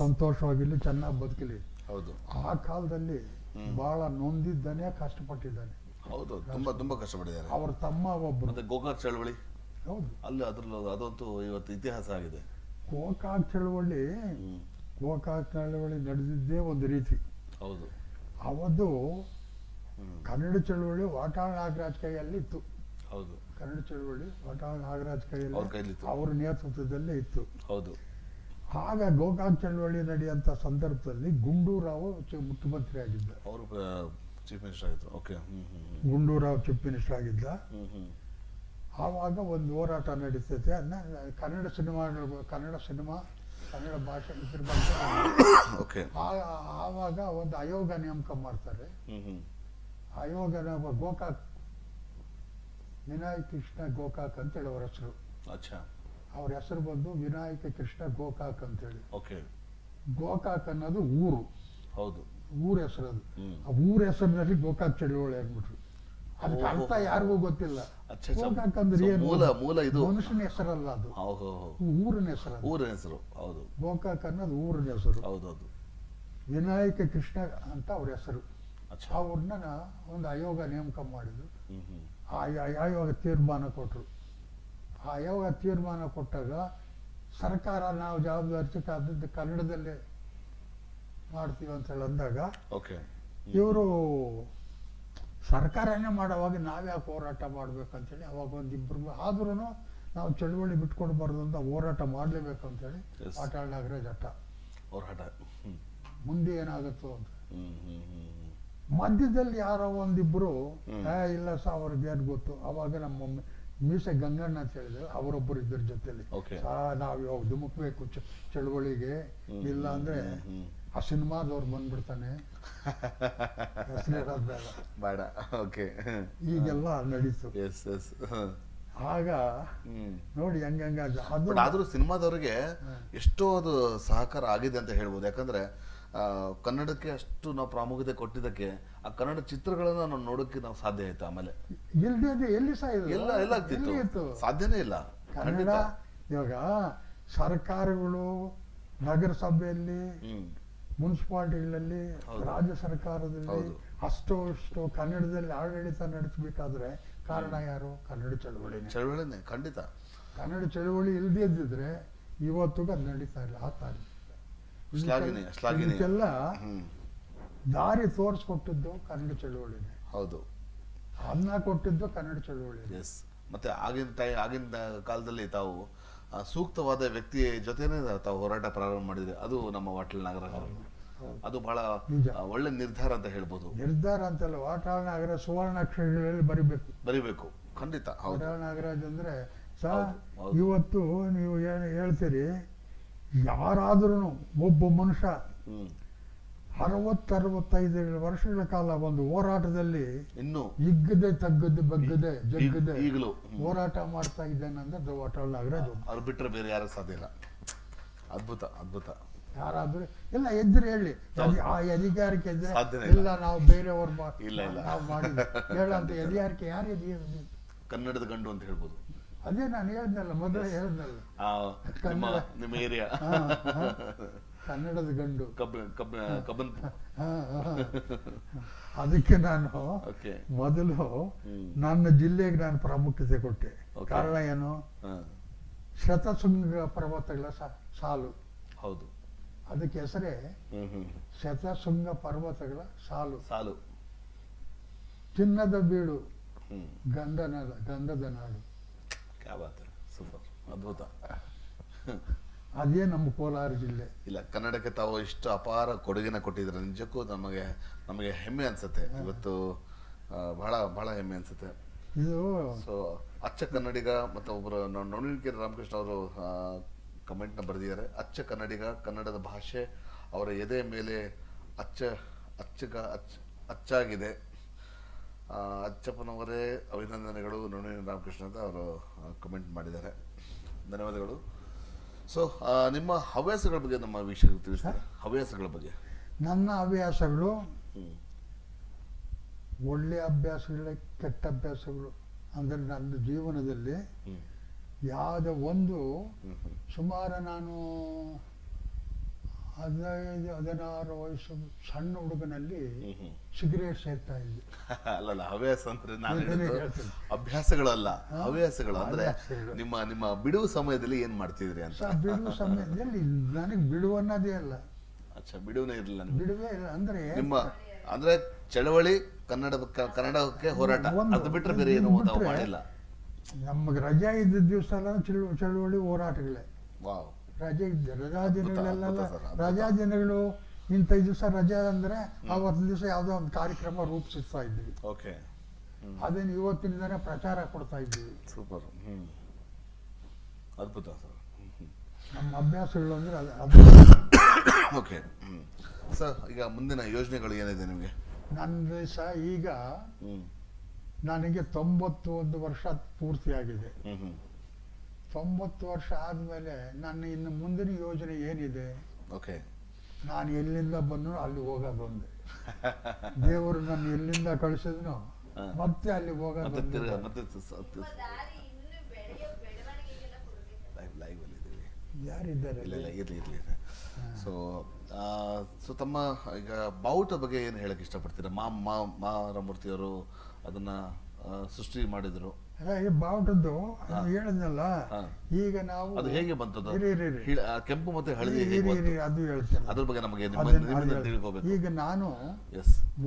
ಸಂತೋಷವಾಗಿರ್ಲಿ, ಚೆನ್ನಾಗಿ ಬದುಕಲಿ. ಹೌದು. ಆ ಕಾಲದಲ್ಲಿ ಬಹಳ ನೊಂದಿದ್ದಾನೆ, ಕಷ್ಟಪಟ್ಟಿದ್ದಾನೆ. ಹೌದು, ತುಂಬಾ ತುಂಬಾ ಕಷ್ಟಪಟ್ಟಿದ್ದಾರೆ. ಅವ್ರ ತಮ್ಮ ಒಬ್ರು. ಮತ್ತೆ ಗೋಕಾಕ್ ಚಳವಳಿ, ಹೌದು, ಅಲ್ಲಿ ಅದ್ರಲ್ಲ ಅದಂತೂ ಇವತ್ತು ಇತಿಹಾಸ ಆಗಿದೆ. ಗೋಕಾಕ್ ಚಳವಳಿ ನಡೆದಿದ್ದೇ ಒಂದು ರೀತಿ. ಹೌದು. ಅವತ್ತು ಕನ್ನಡ ಚಳವಳಿ ವಾಟಾಳ್ ನಾಗರಾಜ್ ಕೈಯಲ್ಲಿ ಇತ್ತು. ಹೌದು. ಕನ್ನಡ ಚಳವಳಿ ವಾಟಾಳ್ ನಾಗರಾಜ್ ಕೈಯಲ್ಲಿ ಇತ್ತು, ಅವ್ರ ನೇತೃತ್ವದಲ್ಲೇ ಇತ್ತು. ಹೌದು. ಆಗ ಗೋಕಾಕ್ ಚಳವಳಿ ನಡೆಯುವಂತ ಸಂದರ್ಭದಲ್ಲಿ ಗುಂಡೂರಾವ್ ಮುಖ್ಯಮಂತ್ರಿ ಆಗಿದ್ದ. ಅವರು ಚೀಫ್ ಮಿನಿಸ್ಟರ್ ಆಗಿದ್ರು. ಓಕೆ. ಗುಂಡೂರಾವ್ ಚೀಫ್ ಮಿನಿಸ್ಟರ್ ಆಗಿದ್ದ. ಆವಾಗ ಒಂದು ಹೋರಾಟ ನಡೀತೈತೆ. ಕನ್ನಡ ಸಿನಿಮಾ ಕನ್ನಡ ಭಾಷೆ ಇದ್ರ ಬಗ್ಗೆ ಆವಾಗ ಒಂದು ಆಯೋಗ ನೇಮಕ ಮಾಡ್ತಾರೆ. ಆಯೋಗನ ಗೋಕಾಕ್ ವಿನಾಯಕ್ ಕೃಷ್ಣ ಗೋಕಾಕ್ ಅಂತೇಳಿ ಅವ್ರ ಹೆಸರು. ಅವ್ರ ಹೆಸರು ಬಂದು ವಿನಾಯಕ ಕೃಷ್ಣ ಗೋಕಾಕ್ ಅಂತೇಳಿ. ಗೋಕಾಕ್ ಅನ್ನೋದು ಊರು. ಹೌದು, ಊರ ಹೆಸರು ಅದು. ಆ ಊರ ಹೆಸರಿನಲ್ಲಿ ಗೋಕಾಕ್ ಚಳವಳಿ ಆಗ್ಬಿಟ್ರು. ಅದಕ್ಕೆ ಅರ್ಥ ಯಾರಿಗೂ ಗೊತ್ತಿಲ್ಲ. ಗೋಕಾಕ್ ಅಂದ್ರೆ ಏನು? ಮನುಷ್ಯನ ಹೆಸರಲ್ಲ ಅದು, ಊರಿನ ಹೆಸರು. ಊರಿನ ಹೆಸರು. ಹೌದು. ಗೋಕಾಕ್ ಅನ್ನೋದು ಊರಿನ ಹೆಸರು. ಹೌದೌದು. ವಿನಾಯಕ ಕೃಷ್ಣ ಅಂತ ಅವ್ರ ಹೆಸರು. ಅವ್ರನ್ನ ಒಂದು ಆಯೋಗ ನೇಮಕ ಮಾಡಿದ್ರು. ಆ ಆಯೋಗ ತೀರ್ಮಾನ ಕೊಟ್ರು. ಆ ಆಯೋಗ ತೀರ್ಮಾನ ಕೊಟ್ಟಾಗ ಸರ್ಕಾರ ನಾವು ಜವಾಬ್ದಾರಿ ಕನ್ನಡದಲ್ಲೇ ಮಾಡ್ತೀವಿ ಅಂತ ಹೇಳಿ ಅಂದಾಗ ಇವರು ಸರ್ಕಾರನೇ ಮಾಡೋವಾಗ ನಾವ್ಯಾಕೆ ಹೋರಾಟ ಮಾಡ್ಬೇಕಂತೇಳಿ ಅವಾಗ ಒಂದಿಬ್ರು ಆದ್ರೂ ನಾವು ಚಳವಳಿ ಬಿಟ್ಕೊಡ್ಬಾರ್ದು ಅಂತ ಹೋರಾಟ ಮಾಡ್ಲೇಬೇಕಂತೇಳಿ ವಾಟಾಳ್ ನಾಗರಾಜ್ ಹೋರಾಟ. ಮುಂದೆ ಏನಾಗುತ್ತೋ ಅಂತ. ಮಧ್ಯದಲ್ಲಿ ಯಾರೋ ಒಂದಿಬ್ರು ಇಲ್ಲ ಸ ಅವ್ರಿಗೆ ಏನ್ ಗೊತ್ತು. ಅವಾಗ ನಮ್ಮ ಮೀಸೆ ಗಂಗಣ್ಣ ಅಂತ ಹೇಳಿದ್ರು, ಅವರೊಬ್ಬರು ಇದ್ರ ಜೊತೆಲಿ ನಾವ್ ಇವಾಗ ಧುಮುಕ್ಬೇಕು ಚಳವಳಿಗೆ, ಇಲ್ಲ ಅಂದ್ರೆ ಆ ಸಿನಿಮಾದವ್ರು ಬಂದ್ಬಿಡ್ತಾನೆ, ಬೇಡ. ಈಗೆಲ್ಲ ನಡೀತು. ಆಗ ನೋಡಿ ಹಂಗ ಆದ್ರೂ ಸಿನಿಮಾದವ್ರಿಗೆ ಎಷ್ಟೋ ಅದು ಸಹಕಾರ ಆಗಿದೆ ಅಂತ ಹೇಳ್ಬೋದು. ಯಾಕಂದ್ರೆ ಕನ್ನಡಕ್ಕೆ ಅಷ್ಟು ನಾವು ಪ್ರಾಮುಖ್ಯತೆ ಕೊಟ್ಟಿದ್ದಕ್ಕೆ ಆ ಕನ್ನಡ ಚಿತ್ರಗಳನ್ನ ನಾವು ನೋಡೋಕೆ ನಾವು ಸಾಧ್ಯ ಆಯ್ತು. ಆಮೇಲೆ ಎಲ್ಲ ಆಗ್ತಿತ್ತು, ಸಾಧ್ಯನೇ ಇಲ್ಲ. ಕನ್ನಡ ಇವಾಗ ಸರ್ಕಾರಗಳು ನಗರಸಭೆಯಲ್ಲಿ, ಮುನ್ಸಿಪಾಲಿಟಿಗಳಲ್ಲಿ, ರಾಜ್ಯ ಸರ್ಕಾರದಲ್ಲಿ ಅಷ್ಟು ಕನ್ನಡದಲ್ಲಿ ಆಡಳಿತ ನಡೆಸಬೇಕಾದ್ರೆ ಕಾರಣ ಯಾರು? ಕನ್ನಡ ಚಳವಳಿನೇ. ಖಂಡಿತ ಕನ್ನಡ ಚಳವಳಿ ಇಲ್ಲದೇ ಇದ್ದಿದ್ರೆ ಇವತ್ತಿಗೂ ಅದು ನಡೀತಾ ಇಲ್ಲ. ಆಗ್ತಾ ಇದಕ್ಕೆಲ್ಲ ದಾರಿ ತೋರಿಸ್ಕೊಟ್ಟಿದ್ದು ಕನ್ನಡ ಚಳವಳಿನೇ. ಹೌದು, ಅನ್ನ ಕೊಟ್ಟಿದ್ದು ಕನ್ನಡ ಚಳವಳಿ. ಮತ್ತೆ ಆಗಿನ ಕಾಲದಲ್ಲಿ ತಾವು ಸೂಕ್ತವಾದ ವ್ಯಕ್ತಿ ಜೊತೆನೆ ತಾವು ಹೋರಾಟ ಪ್ರಾರಂಭ ಮಾಡಿದ್ರೆ ಅದು ನಮ್ಮ ವಾಟಾಳ್ ನಾಗರಾಜ್. ಅದು ಬಹಳ ಒಳ್ಳೆ ನಿರ್ಧಾರ ಅಂತ ಹೇಳ್ಬೋದು. ನಿರ್ಧಾರ ಅಂತಲ್ಲ, ವಾಟಾಳ್ ನಾಗರಾಜ್ ಸುವರ್ಣಾಕ್ಷರಗಳಲ್ಲಿ ಬರಿಬೇಕು. ಖಂಡಿತ. ವಾಟಾಳ್ ನಾಗರಾಜ್ ಅಂದ್ರೆ ಇವತ್ತು ನೀವು ಏನು ಹೇಳ್ತೀರಿ, ಯಾರಾದ್ರೂ ಒಬ್ಬ ಮನುಷ್ಯ 60-65 ವರ್ಷಗಳ ಕಾಲ ಒಂದು ಹೋರಾಟದಲ್ಲಿ ಇನ್ನು ಹಿಗ್ಗದೆ ತಗ್ಗದೆ ಬಗ್ಗದೆ ಜಗ್ಗದೆ ಹೋರಾಟ ಮಾಡ್ತಾ ಇದ್ದಾನಂದ್ರೆ ವಾಟಾಳ್ ನಾಗರಾಜ್. ಅವ್ರು ಬಿಟ್ಟರೆ ಬೇರೆ ಯಾರು ಸಾಧ್ಯ ಇಲ್ಲ. ಅದ್ಭುತ ಅದ್ಭುತ. ಯಾರಾದ್ರೂ ಇಲ್ಲ ಎದ್ರು ಹೇಳಿ, ಆ ಅಧಿಕಾರಕ್ಕೆ ಎದ್ರೆ ಇಲ್ಲ ನಾವು ಬೇರೆಯವ್ರು ನಾವು ಮಾಡಿದ್ವಿ ಹೇಳಂತ ಅಧಿಕಾರಕ್ಕೆ ಯಾರು ಕನ್ನಡದ ಗಂಡು ಅಂತ ಹೇಳ್ಬೋದು. ಅದೇ ನಾನು ಹೇಳಿದ್ನಲ್ಲ, ಮೊದಲೇ ಹೇಳಿದ್ನಲ್ಲ, ನಿಮ್ಮ ಏರಿಯಾ ಕನ್ನಡದ ಗಂಡು. ಕಬ್ಬನ್. ಅದಕ್ಕೆ ನಾನು ಮೊದಲು ನನ್ನ ಜಿಲ್ಲೆಗೆ ನಾನು ಪ್ರಾಮುಖ್ಯತೆ ಕೊಟ್ಟೆ. ಕಾರಣ ಏನು? ಶತಶೃಂಗ ಪರ್ವತಗಳ ಸಾಲು. ಹೌದು, ಅದಕ್ಕೆ ಹೆಸರೇ ಶತಶೃಂಗ ಪರ್ವತಗಳ ಸಾಲು. ಚಿನ್ನದ ಬೀಡು, ಗಂಧದ ನಾಡು. ಸೂಪರ್, ಅದ್ಭುತ. ಅದೇ ನಮ್ಮ ಕೋಲಾರ ಜಿಲ್ಲೆ. ಇಲ್ಲ, ಕನ್ನಡಕ್ಕೆ ತಾವು ಇಷ್ಟು ಅಪಾರ ಕೊಡುಗೆನ ಕೊಟ್ಟಿದ್ರೆ ನಿಜಕ್ಕೂ ನಮಗೆ ಹೆಮ್ಮೆ ಅನ್ಸುತ್ತೆ. ಇವತ್ತು ಬಹಳ ಬಹಳ ಹೆಮ್ಮೆ ಅನ್ಸುತ್ತೆ. ಇದು ಸೊ ಅಚ್ಚ ಕನ್ನಡಿಗ ಮತ್ತು ಒಬ್ಬರು ನವನೀತಕೆರೆ ರಾಮಕೃಷ್ಣ ಅವರು ಕಮೆಂಟ್ನ ಬರೆದಿದ್ದಾರೆ. ಅಚ್ಚ ಕನ್ನಡಿಗ, ಕನ್ನಡದ ಭಾಷೆ ಅವರ ಎದೆ ಮೇಲೆ ಅಚ್ಚಾಗಿದೆ. ಅಚ್ಚಪ್ಪನವರೇ ಅಭಿನಂದನೆಗಳು ನುಣೇನ ರಾಮಕೃಷ್ಣ ಅಂತ ಅವರು ಕಮೆಂಟ್ ಮಾಡಿದ್ದಾರೆ, ಧನ್ಯವಾದಗಳು. ಸೊ ನಿಮ್ಮ ಹವ್ಯಾಸಗಳ ಬಗ್ಗೆ ನಮ್ಮ ವೀಕ್ಷಕರಿಗೆ ತಿಳಿಸ್ತಾರೆ. ಹವ್ಯಾಸಗಳ ಬಗ್ಗೆ ನನ್ನ ಹವ್ಯಾಸಗಳು ಒಳ್ಳೆಯ ಅಭ್ಯಾಸಗಳೇ, ಕೆಟ್ಟ ಅಭ್ಯಾಸಗಳು. ಅಂದರೆ ನನ್ನ ಜೀವನದಲ್ಲಿ ಯಾವುದೋ ಒಂದು ಸುಮಾರು ನಾನು 15-16 ವಯಸ್ಸು ಸಣ್ಣ ಹುಡುಗನಲ್ಲಿ ಸಿಗರೇಟ್ ಸೇರ್ತಾ ಇದ್ದೆ. ಅಲ್ಲಲ್ಲ, ಹವ್ಯಾಸ ಅಂದ್ರೆ ನಾನು ಅಭ್ಯಾಸಗಳಲ್ಲ, ಹವ್ಯಾಸಗಳು ಅಂದ್ರೆ ನಿಮ್ಮ ಬಿಡುವು ಸಮಯದಲ್ಲಿ ಏನ್ ಮಾಡ್ತಿದ್ರಿ ಅಂತ. ಬಿಡುವ ಸಮಯದಲ್ಲಿ ನನಗೆ ಬಿಡುವು ಅನ್ನೋದೇ ಅಲ್ಲ. ಬಿಡುವೇ ಇರಲಿಲ್ಲ, ಬಿಡುವೇ ಇಲ್ಲ. ಅಂದ್ರೆ ನಿಮ್ಮ ಅಂದ್ರೆ ಚಳವಳಿ, ಕನ್ನಡಕ್ಕೆ ಹೋರಾಟ, ಅದು ಬಿಟ್ಟರೆ ಬೇರೆ ಏನು ಮಾಡಿಲ್ಲ. ನಮಗೆ ರಜಾ ಇದ್ದ ದಿವಸ ಎಲ್ಲ ಚಳುವಳಿ ಹೋರಾಟಗಳೇ. ರಜೆ ಇದ್ದ ರಜಾ ದಿನಗಳೆಲ್ಲ, ರಜಾ ದಿನಗಳು ಇಂಥ ದಿವಸ ರಜಾ ಅಂದ್ರೆ ಆವತ್ತಿನ ದಿವಸ ಯಾವುದೋ ಒಂದು ಕಾರ್ಯಕ್ರಮ ರೂಪಿಸ್ತಾ ಇದ್ವಿ. ಅದನ್ನು ಇವತ್ತಿನ ಪ್ರಚಾರ ಕೊಡ್ತಾ ಇದ್ದೀವಿ. ಸೂಪರ್, ಅದ್ಭುತ ಸರ್. ನಮ್ಮ ಅಭ್ಯಾಸಗಳು ಅಂದ್ರೆ ಓಕೆ ಸರ್, ಈಗ ಮುಂದಿನ ಯೋಜನೆಗಳು ಏನಿದೆ ನಿಮಗೆ? ನನ್ನ ಸಹ ಈಗ ನನಗೆ 91 ವರ್ಷ ಪೂರ್ತಿಯಾಗಿದೆ. 90 ವರ್ಷ ಆದ್ಮೇಲೆ ನನ್ನ ಇನ್ನು ಮುಂದಿನ ಯೋಜನೆ ಏನಿದೆ? ನಾನು ಎಲ್ಲಿಂದ ಬಂದ್ರು ಅಲ್ಲಿ ಹೋಗೋದೊಂದೇ. ದೇವರು ನನ್ನ ಎಲ್ಲಿಂದ ಕಳಿಸಿದ್ನು ಮತ್ತೆ ಅಲ್ಲಿ ಹೋಗೋದು. ಯಾರಿದ್ದಾರೆ? ಸೊ ತಮ್ಮ ಈಗ ಬಾವುಟ ಬಗ್ಗೆ ಏನು ಹೇಳಕ್ ಇಷ್ಟಪಡ್ತೀರಾ? ಮಾರಮೂರ್ತಿಯವರು ಅದನ್ನ ಸೃಷ್ಟಿ ಮಾಡಿದ್ರು. ಬಾವುಟದ್ದು ಹೇಳಿದ್ನಲ್ಲ, ಈಗ ನಾವು ಅದು ಹೇಗೆ ಬಂತದ್ದು? ಕೆಂಪು ಮತ್ತೆ ಹಳದಿ ಅದು ಹೇಳ್ತೇನೆ, ಅದ್ರ ಬಗ್ಗೆ ನಮಗೆ ತಿಳ್ಕೋಬೇಕು. ಈಗ ನಾನು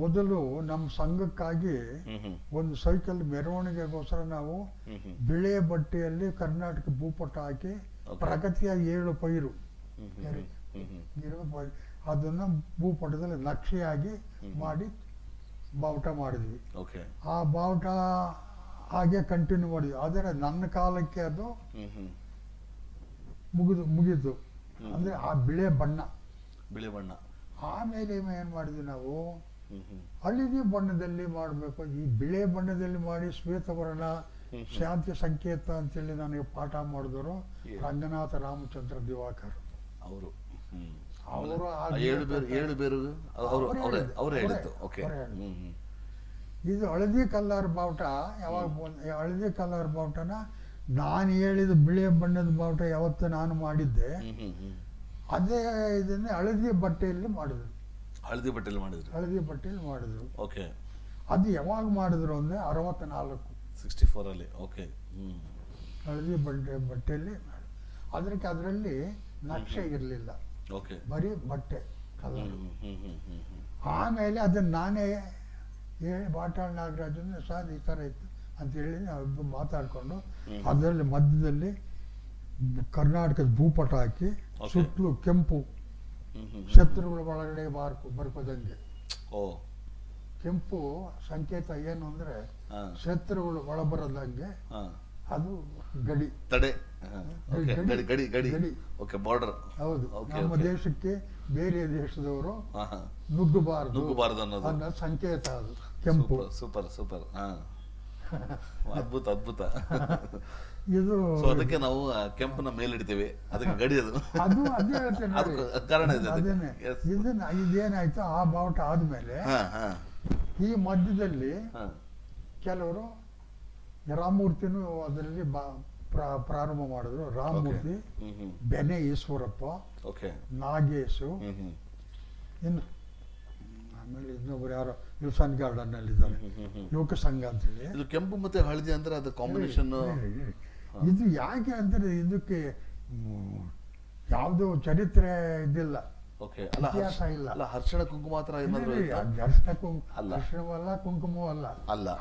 ಮೊದಲು ನಮ್ಮ ಸಂಘಕ್ಕಾಗಿ ಒಂದು ಸೈಕಲ್ ಮೆರವಣಿಗೆಗೋಸ್ಕರ ನಾವು ಬಿಳೆ ಬಟ್ಟೆಯಲ್ಲಿ ಕರ್ನಾಟಕ ಭೂಪಟ ಹಾಕಿ ಪ್ರಗತಿಯ 7 ಪೈರು ಅದನ್ನ ಭೂಪಟದಲ್ಲಿ ನಕ್ಷೆಯಾಗಿ ಮಾಡಿ ಬಾವುಟ ಮಾಡಿದ್ವಿ. ಆ ಬಾವುಟ ಹಾಗೆ ಕಂಟಿನ್ಯೂ ಮಾಡಿದ್ವಿ. ಆದರೆ ನನ್ನ ಕಾಲಕ್ಕೆ ಅದು ಮುಗಿದು ಅಂದ್ರೆ ಆ ಬಿಳೆ ಬಣ್ಣ. ಆಮೇಲೆ ಏನ್ ಮಾಡಿದ್ವಿ ನಾವು, ಹಳದಿ ಬಣ್ಣದಲ್ಲಿ ಮಾಡಬೇಕು. ಈ ಬಿಳೆ ಬಣ್ಣದಲ್ಲಿ ಮಾಡಿ ಶ್ವೇತವರ್ಣ ಶಾಂತಿ ಸಂಕೇತ ಅಂತೇಳಿ ನನಗೆ ಪಾಠ ಮಾಡಿದವರು ರಂಗನಾಥ ರಾಮಚಂದ್ರ ದಿವಾಕರ್ ಅವರು. ಇದು ಹಳದಿ ಕಲರ್ ಬಾವುಟ ಯಾವಾಗ ಹಳದಿ ಕಲರ್ ಬಾವುಟನ ನಾನು ಹೇಳಿದ ಬಿಳಿ ಬಣ್ಣದ ಬಾವುಟ ಯಾವತ್ತು ನಾನು ಮಾಡಿದ್ದೆ, ಅದೇ ಇದನ್ನ ಹಳದಿ ಬಟ್ಟೆಯಲ್ಲಿ ಮಾಡಿದ್ರು. ಹಳದಿ ಬಟ್ಟೆಯಲ್ಲಿ ಮಾಡಿದ್ರು. ಅದು ಯಾವಾಗ ಮಾಡಿದ್ರು ಅಂದ್ರೆ 64 ಅಲ್ಲಿ. ಹಳದಿ ಬಟ್ಟೆಯಲ್ಲಿ ಅದರಲ್ಲಿ ನಕ್ಷೆ ಇರಲಿಲ್ಲ, ಬರೀ ಬಟ್ಟೆ ಕಲರ್. ಆಮೇಲೆ ಅದನ್ನ ನಾನೇ ಹೇಳಿ ಬಾಟಾಳ್ ನಾಗರಾಜನ ಸರ್ ಈ ಥರ ಇತ್ತು ಅಂತೇಳಿ ನಾವು ಮಾತಾಡ್ಕೊಂಡು ಅದರಲ್ಲಿ ಮಧ್ಯದಲ್ಲಿ ಕರ್ನಾಟಕದ ಭೂಪಟ ಹಾಕಿ ಸುತ್ತಲೂ ಕೆಂಪು ಶತ್ರುಗಳ ಒಳಗಡೆ ಬರ್ಕೋದಂಗೆ. ಕೆಂಪು ಸಂಕೇತ ಏನು ಅಂದ್ರೆ ಶತ್ರುಗಳು ಒಳಬರದಂಗೆ, ಅದು ಗಡಿ ತಡೆ, ಬಾರ್ಡರ್. ಹೌದು, ನಮ್ಮ ದೇಶಕ್ಕೆ ಬೇರೆ ದೇಶದವರು ನುಗ್ಗಬಾರದು ಅನ್ನೋ ಸಂಕೇತ ಅದು ಕೆಂಪು. ಸೂಪರ್. ಅದ್ಭುತ. ಇದು ಅದಕ್ಕೆ ನಾವು ಕೆಂಪನ ಮೇಲಿಡ್ತೀವಿ, ಅದಕ್ಕೆ ಗಡಿ ಅದು ಅದೇ ಹೇಳ್ತೇನೆ ಕಾರಣ ಇದೇನಾಯ್ತು, ಆ ಬಾವುಟ ಆದ್ಮೇಲೆ ಈ ಮಧ್ಯದಲ್ಲಿ ಕೆಲವರು ರಾಮಮೂರ್ತಿನೂ ಅದರಲ್ಲಿ ಪ್ರಾರಂಭ ಮಾಡಿದ್ರು. ರಾಮಮೂರ್ತಿ, ಬೆನೆ ಈಶ್ವರಪ್ಪ, ನಾಗೇಶು, ಇನ್ನು ಆಮೇಲೆ ಇನ್ನೊಬ್ರು ಯಾರೋ ವಿಲ್ಸನ್ ಗಾರ್ಡನ್ ಅಲ್ಲಿ ಇದ್ದಾರೆ, ಯುವಕ ಸಂಘ ಅಂತೇಳಿ. ಇದು ಕೆಂಪು ಮತ್ತೆ ಹಳದಿ ಅಂದ್ರೆ ಅದು ಕಾಂಬಿನೇಷನ್. ಇದು ಯಾಕೆ ಅಂದ್ರೆ ಇದಕ್ಕೆ ಯಾವ್ದು ಚರಿತ್ರೆ ಇದಿಲ್ಲ, ಇತಿಹಾಸ ಇಲ್ಲ. ಅರ್ಶಿಣ ಕುಂಕುಮ ಮಾತ್ರ. ಅರ್ಶಿಣವಲ್ಲ, ಕುಂಕುಮವೂ ಅಲ್ಲ.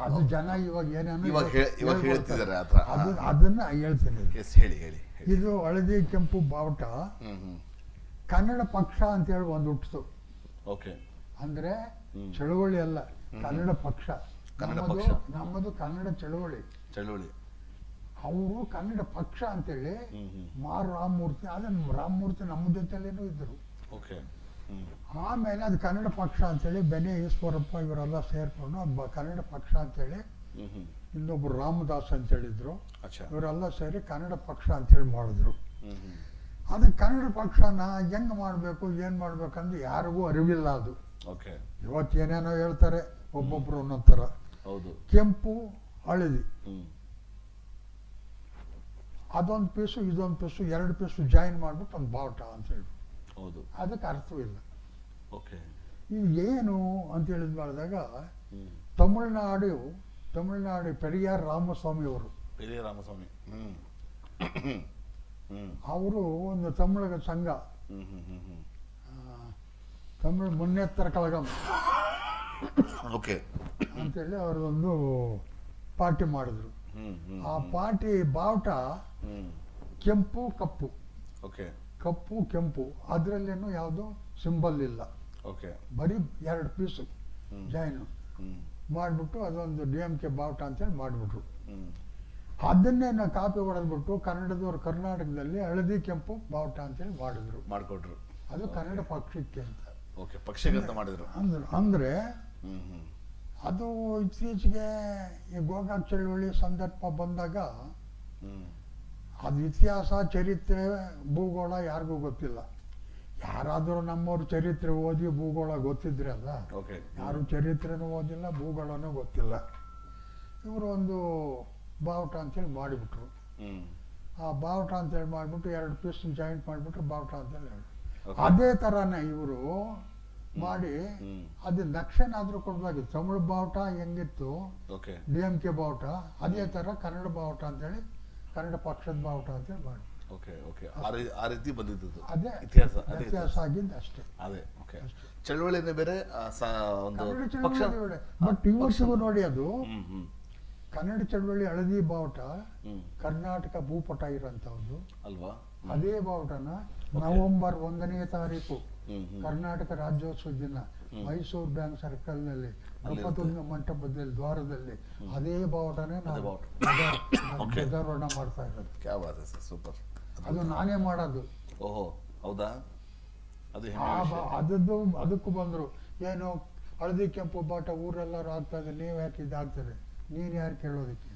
ಅದು ಜನ ಇವಾಗ ಏನೇನು ಹೇಳ್ತಿದ್ದಾರೆ, ಅದನ್ನ ಹೇಳ್ತೀನಿ. ಹೇಳಿ. ಇದು ಹಳದಿ ಕೆಂಪು ಬಾವುಟ ಕನ್ನಡ ಪಕ್ಷ ಅಂತ ಹೇಳಿ ಒಂದು ಹುಟ್ಟಿತು. ಅಂದ್ರೆ ಚಳುವಳಿ ಅಲ್ಲ, ಕನ್ನಡ ಪಕ್ಷ. ನಮ್ಮದು ಕನ್ನಡ ಚಳುವಳಿ. ಅವರು ಕನ್ನಡ ಪಕ್ಷ ಅಂತೇಳಿ ರಾಮಮೂರ್ತಿ. ಅದನ್ನ ರಾಮಮೂರ್ತಿ ನಮ್ಮ ಜೊತೆಲೇನೂ ಇದ್ರು. ಆಮೇಲೆ ಅದು ಕನ್ನಡ ಪಕ್ಷ ಅಂತೇಳಿ ಬೆನೆ ಈಶ್ವರಪ್ಪ ಇವರೆಲ್ಲ ಸೇರಿಕೊಂಡು ಕನ್ನಡ ಪಕ್ಷ ಅಂತೇಳಿ, ಇನ್ನೊಬ್ರು ರಾಮದಾಸ್ ಅಂತೇಳಿದ್ರು, ಇವರೆಲ್ಲ ಸೇರಿ ಕನ್ನಡ ಪಕ್ಷ ಅಂತೇಳಿ ಮಾಡಿದ್ರು. ಅದು ಕನ್ನಡ ಪಕ್ಷನ ಹೆಂಗೆ ಮಾಡಬೇಕು ಏನು ಮಾಡ್ಬೇಕಂದ್ರೆ ಯಾರಿಗೂ ಅರಿವಿಲ್ಲ ಅದು. ಇವತ್ತೇನೇನೋ ಹೇಳ್ತಾರೆ, ಒಬ್ಬೊಬ್ರು ಒಂದೊಂದು ಥರ. ಕೆಂಪು ಹಳದಿ ಅದೊಂದು ಪೀಸು ಇದೊಂದು ಪೀಸು 2 ಪೀಸು ಜಾಯಿನ್ ಮಾಡ್ಬಿಟ್ಟು ಒಂದು ಬಾವುಟ ಅಂತೇಳಿ, ಅದಕ್ಕೆ ಅರ್ಥವಿಲ್ಲ. ಇದು ಏನು ಅಂತ ಹೇಳಿದ್ ಮಾಡಿದಾಗ ತಮಿಳ್ನಾಡು ಪೆರಿಯಾರ್ ರಾಮಸ್ವಾಮಿ ಅವರು ಒಂದು ತಮಿಳಗ ಸಂಘ, ತಮಿಳ್ ಮುನ್ನೆತ್ತರ ಕಳಗಂ ಅಂತೇಳಿ ಅವರದೊಂದು ಪಾರ್ಟಿ ಮಾಡಿದ್ರು. ಆ ಪಾರ್ಟಿ ಬಾವುಟ ಕೆಂಪು ಕಪ್ಪು, ಕಪ್ಪು ಕೆಂಪು, ಅದರಲ್ಲೇನು ಯಾವುದು ಸಿಂಬಲ್ ಇಲ್ಲ, ಬರೀ 2 ಪೀಸು ಜಾಯಿನ್ ಮಾಡಿಬಿಟ್ಟು ಅದೊಂದು DMK ಬಾವುಟ ಅಂತೇಳಿ ಮಾಡಿಬಿಟ್ರು. ಅದನ್ನೇ ನಾವು ಕಾಪಿ ಹೊಡೆದ್ಬಿಟ್ಟು ಕನ್ನಡದವ್ರು ಕರ್ನಾಟಕದಲ್ಲಿ ಹಳದಿ ಕೆಂಪು ಬಾವುಟ ಅಂತೇಳಿ ಮಾಡಿಕೊಟ್ರು. ಅದು ಕನ್ನಡ ಪಕ್ಷಕ್ಕೆ ಅಂತ ಅಂದ್ರೆ ಅದು ಇತ್ತೀಚೆಗೆ ಈ ಗೋಕಾಕ್ ಚಳುವಳಿ ಸಂದರ್ಭ ಬಂದಾಗ ಅದು ಇತಿಹಾಸ ಚರಿತ್ರೆ ಭೂಗೋಳ ಯಾರಿಗೂ ಗೊತ್ತಿಲ್ಲ. ಯಾರಾದರೂ ನಮ್ಮವ್ರ ಚರಿತ್ರೆ ಓದಿ ಭೂಗೋಳ ಗೊತ್ತಿದ್ರೆ ಅಲ್ಲ, ಯಾರು ಚರಿತ್ರೆನೂ ಓದಿಲ್ಲ ಭೂಗೋಳನೂ ಗೊತ್ತಿಲ್ಲ. ಇವರು ಒಂದು ಬಾವುಟ ಅಂತೇಳಿ ಮಾಡಿಬಿಟ್ರು. ಆ ಬಾವುಟ ಅಂತೇಳಿ ಮಾಡಿಬಿಟ್ಟು 2 ಪೀಸ್ ಜಾಯಿಂಟ್ ಮಾಡಿಬಿಟ್ರು ಬಾವುಟ ಅಂತೇಳಿ ಹೇಳಿ. ಅದೇ ಥರನೇ ಇವರು ಮಾಡಿ ಅದು ನಕ್ಷೆನಾದರೂ ಕೊಡ್ಬೇಕು. ತಮಿಳು ಬಾವುಟ ಹೆಂಗಿತ್ತು DMK ಬಾವುಟ, ಅದೇ ಥರ ಕನ್ನಡ ಬಾವುಟ ಅಂತೇಳಿ ಕನ್ನಡ ಪಕ್ಷದ ಬಾವುಟ ಅಂತೇಳಿ ಮಾಡಿ ಅದೇ ಇತಿಹಾಸ ಆಗಿದ್ದು ಅಷ್ಟೇ. ಚಳವಳಿನೇ ಬೇರೆ, ಬಟ್ ಇವತ್ತಿಗೂ ನೋಡಿ ಅದು ಕನ್ನಡ ಚಳವಳಿ ಹಳದಿ ಬಾವುಟ ಕರ್ನಾಟಕ ಭೂಪಟ ಇರೋಂಥದ್ದು ಅಲ್ವಾ. ಅದೇ ಬಾವುಟನ ನವೆಂಬರ್ 1ನೇ ತಾರೀಕು ಕರ್ನಾಟಕ ರಾಜ್ಯೋತ್ಸವ ದಿನ ಮೈಸೂರು ಬ್ಯಾಂಕ್ ಸರ್ಕಲ್ ನಲ್ಲಿ ನೃಪತುಂಗ ಮಂಟಪದಲ್ಲಿ ದ್ವಾರದಲ್ಲಿ ಅದೇ ಬಾವುಟನೇ ಧ್ವಜಾರೋಹಣ ಮಾಡ್ತಾ ಇರೋದು. ಅದು ನಾನೇ ಮಾಡೋದು. ಅದಕ್ಕೂ ಬಂದ್ರು, ಏನು ಹಳದಿ ಕೆಂಪು ಬಾಟ ಊರೆಲ್ಲರೂ ಆಗ್ತಾ ಇದೆ, ನೀವ್ ಯಾಕೆ ಇದಾಗ್ತದೆ, ನೀನ್ ಯಾರು ಕೇಳೋದಕ್ಕೆ?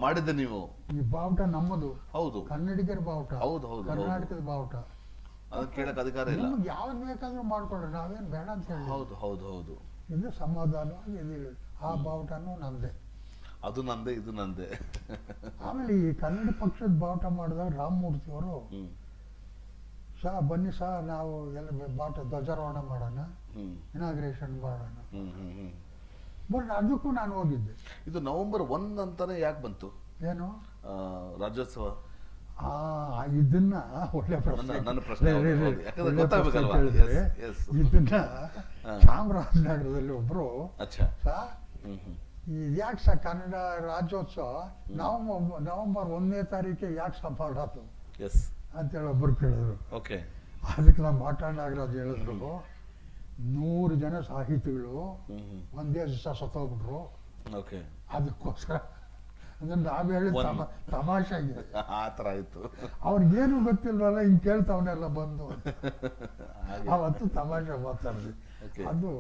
ಮಾಡಿದ್ದೆ ನೀವು. ಈ ಬಾವುಟ ನಮ್ಮದು, ಹೌದು, ಕನ್ನಡಿಗರ ಬಾವುಟ, ಕರ್ನಾಟಕದ ಬಾವುಟ. ಕೇಳಕ್ ಅಧಿಕಾರ ಇಲ್ಲ. ಯಾವ್ದು ಬೇಕಾದ್ರೂ ಮಾಡ್ಕೊಂಡ್ರೆ ನಾವೇನ್ ಬೇಡ ಅಂತ ಹೇಳಿ. ಹೌದು ಇದು ಸಮಾಧಾನವಾಗಿ ಇದು. ಆ ಬಾವುಟನೂ ನಂದೇ, ಅದು ನಂದೇ, ಇದು ನಂದೇ. ಆಮೇಲೆ ಈ ಕನ್ನಡ ಪಕ್ಷದ ಬಾವುಟ ಮಾಡಿದಾಗ ರಾಮಮೂರ್ತಿ ಅವರು ಬನ್ನಿ ನಾವು ಎಲ್ಲ ಬಾವುಟ ಧ್ವಜಾರೋಹಣ ಮಾಡೋಣ, ಇನಾಗ್ರೇಷನ್ ಮಾಡೋಣ. ಬಟ್ ಅದಕ್ಕೂ ನಾನು ಹೋಗಿದ್ದೆ. ಇದು ನವೆಂಬರ್ 1 ಅಂತಾನೆ ಯಾಕೆ ಬಂತು? ಏನು ರಾಜ್ಯೋತ್ಸವ? ಇದನ್ನ ಒಳ್ಳೆ ಪ್ರಶ್ನೆ. ಇದನ್ನ ಚಾಮರಾಜನಗರದಲ್ಲಿ ಒಬ್ರು ಯಾಕೆ ಕನ್ನಡ ರಾಜ್ಯೋತ್ಸವ ನವೆಂಬರ್ 1ನೇ ತಾರೀಕಿಗೆ ಯಾಕೆ ಮಾಡೋದು ಅಂತೇಳಿ ಒಬ್ರು ಕೇಳಿದ್ರು. ಅದಕ್ಕೆ ನಾವು ಮಾತಾಡಿನಾಗರಾಜ್ ಹೇಳಿದ್ರು, 100 ಜನ ಸಾಹಿತಿಗಳು ಒಂದೇ ದಿವಸ ಸತ್ತೋಗ್ಬಿಟ್ರು. ಅದಕ್ಕೋಸ್ಕರ ಅಂದ್ರೆ ನಾವ್ ಹೇಳಿ ತಮಾಷೆಗೆ ಆತರ ಆಯ್ತು. ಅವ್ರಿಗೇನು ಗೊತ್ತಿಲ್ವಲ್ಲ, ಹಿಂಗ್ ಕೇಳ್ತಾವನೆಲ್ಲ ಬಂದು ಅವತ್ತು ತಮಾಷೆ ಮಾತಾಡಿದ್ವಿ. ಅದು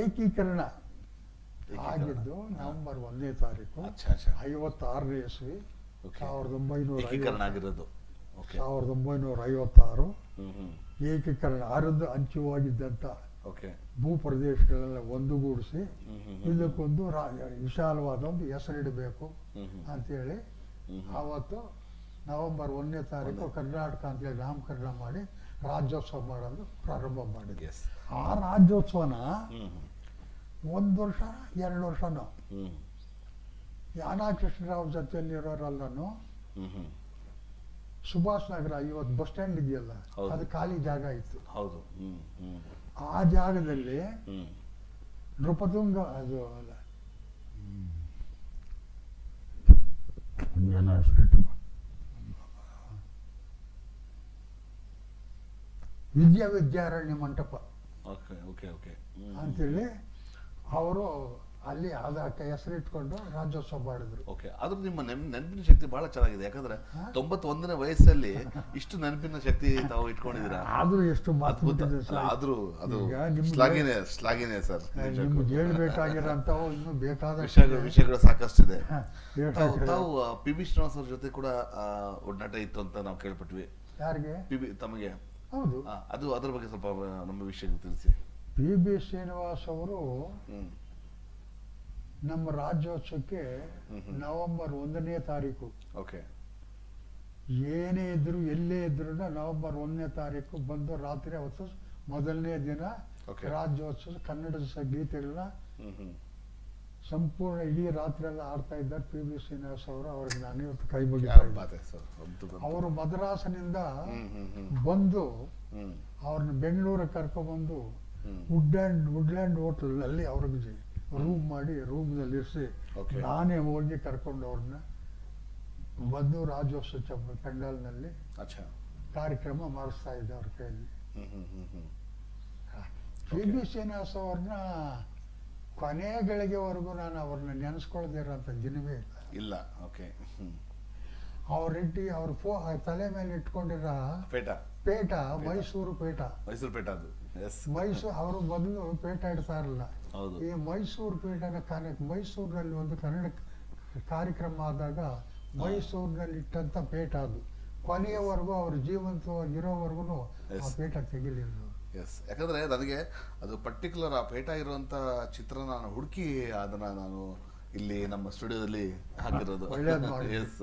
ಏಕೀಕರಣ ಆಗಿದ್ದು ನವೆಂಬರ್ 1ನೇ ತಾರೀಕು 56ನೇ ಇಸ್ವಿ, 1956 ಏಕೀಕರಣ ಅರ್ಧ ಹಂಚುವಾಗಿದ್ದಂತ ಭೂ ಪ್ರದೇಶಗಳೆಲ್ಲ ಒಂದುಗೂಡಿಸಿ ಇದಕ್ಕೊಂದು ವಿಶಾಲವಾದ ಒಂದು ಹೆಸರಿಡಬೇಕು ಅಂತೇಳಿ ಆವತ್ತು ನವೆಂಬರ್ 1ನೇ ತಾರೀಕು ಕರ್ನಾಟಕ ಅಂತೇಳಿ ನಾಮಕರಣ ಮಾಡಿ ರಾಜ್ಯೋತ್ಸವ ಮಾಡೋದು ಪ್ರಾರಂಭ ಮಾಡಿದ್ವಿ. ಆ ರಾಜ್ಯೋತ್ಸವನ 1 ವರ್ಷ 2 ವರ್ಷನೋ ಯಾನಾಕೃಷ್ಣರಾವ್ ಜೊತೆಯಲ್ಲಿರೋರೆಲ್ಲನು ಸುಭಾಷ್ ನಗರ, ಇವತ್ತು ಬಸ್ ಸ್ಟ್ಯಾಂಡ್ ಇದೆಯಲ್ಲ, ಅದು ಖಾಲಿ ಜಾಗ ಇತ್ತು. ಆ ಜಾಗದಲ್ಲಿ ನೃಪತುಂಗ, ಅದು ಅಲ್ಲ ವಿದ್ಯಾರಣ್ಯ ಮಂಟಪ ಅಂತೇಳಿ ಅವರು ಅಲ್ಲಿ ಅದಕ್ಕೆ ಹೆಸರಿಟ್ಕೊಂಡು ರಾಜ್ಯೋತ್ಸವ ಮಾಡಿದ್ರು. ಓಕೆ, ಆದ್ರೂ ನಿಮ್ಮ ನೆನಪಿನ ಶಕ್ತಿ ಬಹಳ ಚೆನ್ನಾಗಿದೆ. ಯಾಕಂದ್ರೆ 91ನೇ ವಯಸ್ಸಲ್ಲಿ ಇಷ್ಟು ನೆನಪಿನ ಶಕ್ತಿ ತಾವು ಇಟ್ಕೊಂಡಿದ್ದೀರಾ. ಆದ್ರೂ ಎಷ್ಟು ಅದ್ಭುತ. ಮಾತು ಅಲ್ಲ, ಆದ್ರೂ ಅದು ಈಗ ನಿಮ್ಗೆ- ಶ್ಲಾಘನೀಯ ಸರ್. ನಿಮ್ಗೆ ಹೇಳ್ಬೇಕಾಗಿರೋಂಥವು ಇನ್ನೂ ಬೇಕಾದ ವಿಷಯಗಳು ಸಾಕಷ್ಟಿದೆ. ಬೇಕಾಗಿರೋ ತಾವು ಪಿ ಬಿ ಶ್ರೀನಿವಾಸ್ ಅವ್ರ ಜೊತೆ ಕೂಡ ಒಡನಾಟ ಇತ್ತು ಅಂತ ನಾವು ಕೇಳ್ಪಟ್ವಿ. ಯಾರಿಗೆ? ತಮಗೆ ಹೌದು. ಅದು ಅದ್ರ ಬಗ್ಗೆ ಸ್ವಲ್ಪ ನಮ್ಮ ವಿಷಯಕ್ಕೆ ತಿಳಿಸಿ. ಪಿ ಬಿ ಶ್ರೀನಿವಾಸ್ ಅವರು ಹ್ಮ್ ನಮ್ಮ ರಾಜ್ಯೋತ್ಸವಕ್ಕೆ ನವೆಂಬರ್ 1ನೇ ತಾರೀಕು ಓಕೆ ಏನೇ ಇದ್ರು ಎಲ್ಲೇ ಇದ್ರು ನವೆಂಬರ್ 1ನೇ ತಾರೀಕು ಬಂದು ರಾತ್ರಿ ಅವತ್ತು ಮೊದಲನೇ ದಿನ Okay. ರಾಜ್ಯೋತ್ಸವ ಕನ್ನಡದ ಗೀತೆಗಳನ್ನ ಹ್ಮ್ ಹ್ಮ್ ಸಂಪೂರ್ಣ ಇಡೀ ರಾತ್ರಿ ಎಲ್ಲ ಆಡ್ತಾ ಇದ್ದಾರೆ ಪಿ ಬಿ ಶ್ರೀನಿವಾಸ್ ಅವರು. ಅವ್ರಿಗೆ ನಾನು ಇವತ್ತು ಕೈ ಯಾವ ಮುಗಿತಾ ಇದ್ದೀನಿ. ಬಾತೆ ಸರ್. ಅದ್ಭುತ. ಅವರು ಮದ್ರಾಸಿನಿಂದ ಹ್ಮ್ ಹ್ಮ್ ಹ್ಮ್ ಬಂದು ಹ್ಮ್ ಅವ್ರನ್ನ ಬೆಂಗಳೂರಿಗೆ ಕರ್ಕೊಂಡ್ಬಂದು ಹ್ಮ್ ವುಡ್ಲ್ಯಾಂಡ್ ಹೋಟೆಲ್ನಲ್ಲಿ ಅವ್ರಿಗೆ ರೂಮ್ ಮಾಡಿ ರೂಮ್ನಲ್ಲಿ ಇರಿಸಿ Okay. ನಾನೇ ಹೋಗಿ ಕರ್ಕೊಂಡು ಅವ್ರನ್ನ ಬಂದು ರಾಜ್ಯೋತ್ಸವ ಪೆಂಡಾಲ್ನಲ್ಲಿ ಅಚ್ಚಾ. ಕಾರ್ಯಕ್ರಮ ಮಾಡಿಸ್ತಾ ಇದ್ದೆ ಅವ್ರ ಕೈಯಲ್ಲಿ. ಹ್ಮ್ ಹ್ಮ್ ಹ್ಮ್ ಹ್ಮ್ ಪಿ ಬಿ ಶ್ರೀನಿವಾಸ್ ಅವ್ರನ್ನ ಕೊನೆ ಗಳಿಗೆವರೆಗೂ ನಾನು ಅವ್ರನ್ನ ನೆನೆಸ್ಕೊಳ್ದೇ ಇರೋಂಥ ದಿನವೇ ಇಲ್ಲ. ಇಲ್ಲ. ಓಕೆ. ಹ್ಮ್ ಅವ್ರಿಟ್ಟು ಅವ್ರ ತಲೆ ಮೇಲೆ ಇಟ್ಕೊಂಡಿರೋ ಪೇಟ ಪೇಟ ಮೈಸೂರು ಪೇಟ. ಮೈಸೂರು ಪೇಟ ಅದು. ಎಸ್. ಮೈಸೂರು ಅವರು ಮೊದಲು ಪೇಟ ಇಡ್ತಾ ಇರಲಿಲ್ಲ. ಹೌದು. ಈ ಮೈಸೂರು ಪೇಟನ ಮೈಸೂರಿನಲ್ಲಿ ಒಂದು ಕನ್ನಡ ಕಾರ್ಯಕ್ರಮ ಆದಾಗ ಮೈಸೂರಿನಲ್ಲಿ ಇಟ್ಟಂತ ಪೇಟ ಅದು. ಕೊನೆಯವರೆಗೂ ಅವ್ರ ಜೀವಂತವಾಗಿರೋವರೆಗೂ ಆ Yes. ಪೇಟ ತೆಗಿಲಿಲ್ಲ. ಎಸ್. ಯಾಕಂದ್ರೆ ನನಗೆ ಅದು ಪರ್ಟಿಕ್ಯುಲರ್ ಆ ಪೇಟ ಇರುವಂತ ಚಿತ್ರ ನಾನು ಹುಡುಕಿ ಅದನ್ನ ನಾನು ಇಲ್ಲಿ ನಮ್ಮ ಸ್ಟುಡಿಯೋದಲ್ಲಿ ಹಾಕಿರೋದು. ಒಳ್ಳೇದು ಮಾಡಿದ್ರಿ. ಎಸ್.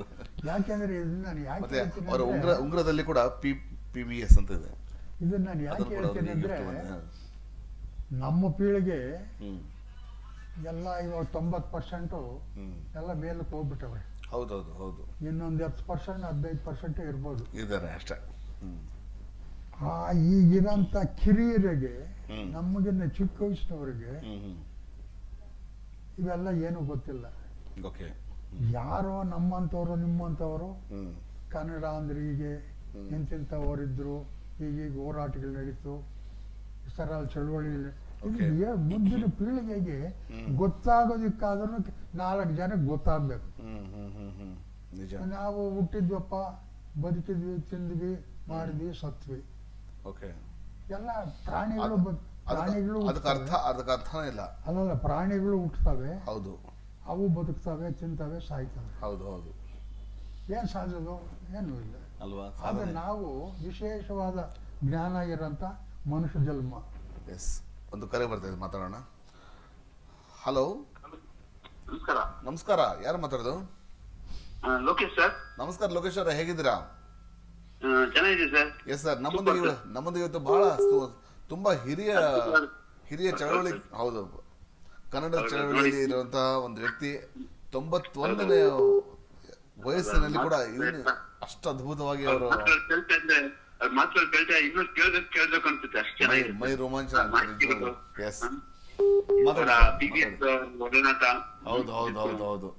ಯಾಕೆಂದ್ರೆ ಇದನ್ನ ನಾನು ಯಾಕೆ ಮತ್ತೆ ಹೇಳ್ತೀನಿ ಅವರ ಅಂದ್ರೆ- ಉಂಗ್ರದಲ್ಲಿ ಕೂಡ ಪಿ ಬಿ ಎಸ್ ಅಂತ ಇದೆ. ಇದನ್ನ ನಾನು ಯಾಕೆ ಅದನ್ನು ಕೂಡ ಹೇಳ್ತೀನಿ ಅವ್ರಿಗೆ ಅಂದ್ರೆ gift ಬಂದಿದೆ. ನಮ್ಮ ಪೀಳಿಗೆ ಹ್ಮ್ ಎಲ್ಲ ಇವಾಗ 90% ಹ್ಮ್ ಎಲ್ಲ ಮೇಲಕ್ಕೆ ಹೋಗ್ಬಿಟ್ಟವ್ರೆ. ಹೌದೌದು ಹೌದು. ಇನ್ನೊಂದು 10% 15% ಇರ್ಬೋದು. ಇದ್ದಾರೆ ಅಷ್ಟೇ. ಹ್ಮ್ ಆ ಈಗಿರಂತ ಕಿರಿಯರಿಗೆ ಹ್ಮ್. ನಮಗಿನ್ನ ಚಿಕ್ಕ ವಯಸ್ಸಿನವರಿಗೆ ಹ್ಮ್ ಹ್ಮ್ ಇವೆಲ್ಲ ಏನು ಗೊತ್ತಿಲ್ಲ. ಓಕೆ. ಯಾರೋ ನಮ್ಮಂಥವ್ರು ನಿಮ್ಮಂಥವ್ರು ಹ್ಮ್ ಕನ್ನಡ ಅಂದ್ರೆ ಹೀಗೆ ಇಂತಿಂಥವರಿದ್ರು ಹೀಗೀಗ ಹೋರಾಟಗಳು ನಡೀತು ಸರಳ ಚಳುವಳಿ Okay. ಮುಂದಿನ ಪೀಳಿಗೆಗೆ ಗೊತ್ತಾಗೋದಕ್ಕಾದ್ರೂ 4 ಜನಕ್ಕೆ ಗೊತ್ತಾಗ್ಬೇಕು. ಹ್ಮ್ ಹ್ಮ್ ಹ್ಮ್ ಹ್ಮ್ ನಿಜ. ನಾವು ಹುಟ್ಟಿದ್ವಪ್ಪ ಬದುಕಿದ್ವಿ ತಿಂದ್ವಿ ಮಾಡಿದ್ವಿ ಸತ್ವಿ ಓಕೆ. ಎಲ್ಲ ಪ್ರಾಣಿಗಳು ಪ್ರಾಣಿಗಳು ಅದಕ್ಕೆ ಹುಟ್ತವೆ. ಅರ್ಥನೇ ಇಲ್ಲ. ಅಲ್ಲಲ್ಲ ಪ್ರಾಣಿಗಳು ಹುಟ್ಟುತ್ತವೆ, ಹೌದು ಅವು ಬದುಕ್ತವೆ ತಿಂತವೆ ಸಾಯ್ತವೆ. ಹೌದು ಹೌದು. ಏನ್ ಸಾಧೋದು ಏನೂ ಇಲ್ಲ. ಅಲ್ವಾ? ಆದ್ರೆ ನಾವು ವಿಶೇಷವಾದ ಜ್ಞಾನ ಇರೋಂಥ ಮನುಷ್ಯ ಜನ್ಮ. ಎಸ್. ಒಂದು ಕರೆ ಬರ್ತಾ ಇದೆ, ಮಾತಾಡೋಣ. ಹಲೋ. ನಮಸ್ಕಾರ. ನಮಸ್ಕಾರ. ಯಾರು ಮಾತಾಡೋದು? ಲೋಕೇಶ್ ಸರ್. ನಮಸ್ಕಾರ ಲೋಕೇಶ್ ಅವರೇ, ಹೇಗಿದ್ದೀರಾ? ಚೆನ್ನಾಗಿದೆ ಸರ್. Yes sir. ನಮ್ಮೊಂದಿಗೆ ಇವತ್ತು ಬಹಳ ತುಂಬಾ ಹಿರಿಯ ಚಳವಳಿ, ಹೌದು, ಕನ್ನಡ ಚಳವಳಿಯಲ್ಲಿ ಇರುವಂತಹ ಒಂದು ವ್ಯಕ್ತಿ 91ನೇ ವಯಸ್ಸಿನಲ್ಲಿ ಕೂಡ ಇವನು ಅಷ್ಟು ಅದ್ಭುತವಾಗಿ ಅವರು ಮಾತುಗಳು ಕೇಳ್ತಾ ಇನ್ನೂ ಕೇಳ್ಬೇಕು ಅನ್ಸುತ್ತೆ. ಅಷ್ಟು ಚೆನ್ನಾಗಿದೆ. ಮೈ ರೋಮಾಂಚನ. ಎಸ್. ಒಡನಾಟ ಹೌದು ಹೌದು ಹೌದು ಹೌದು.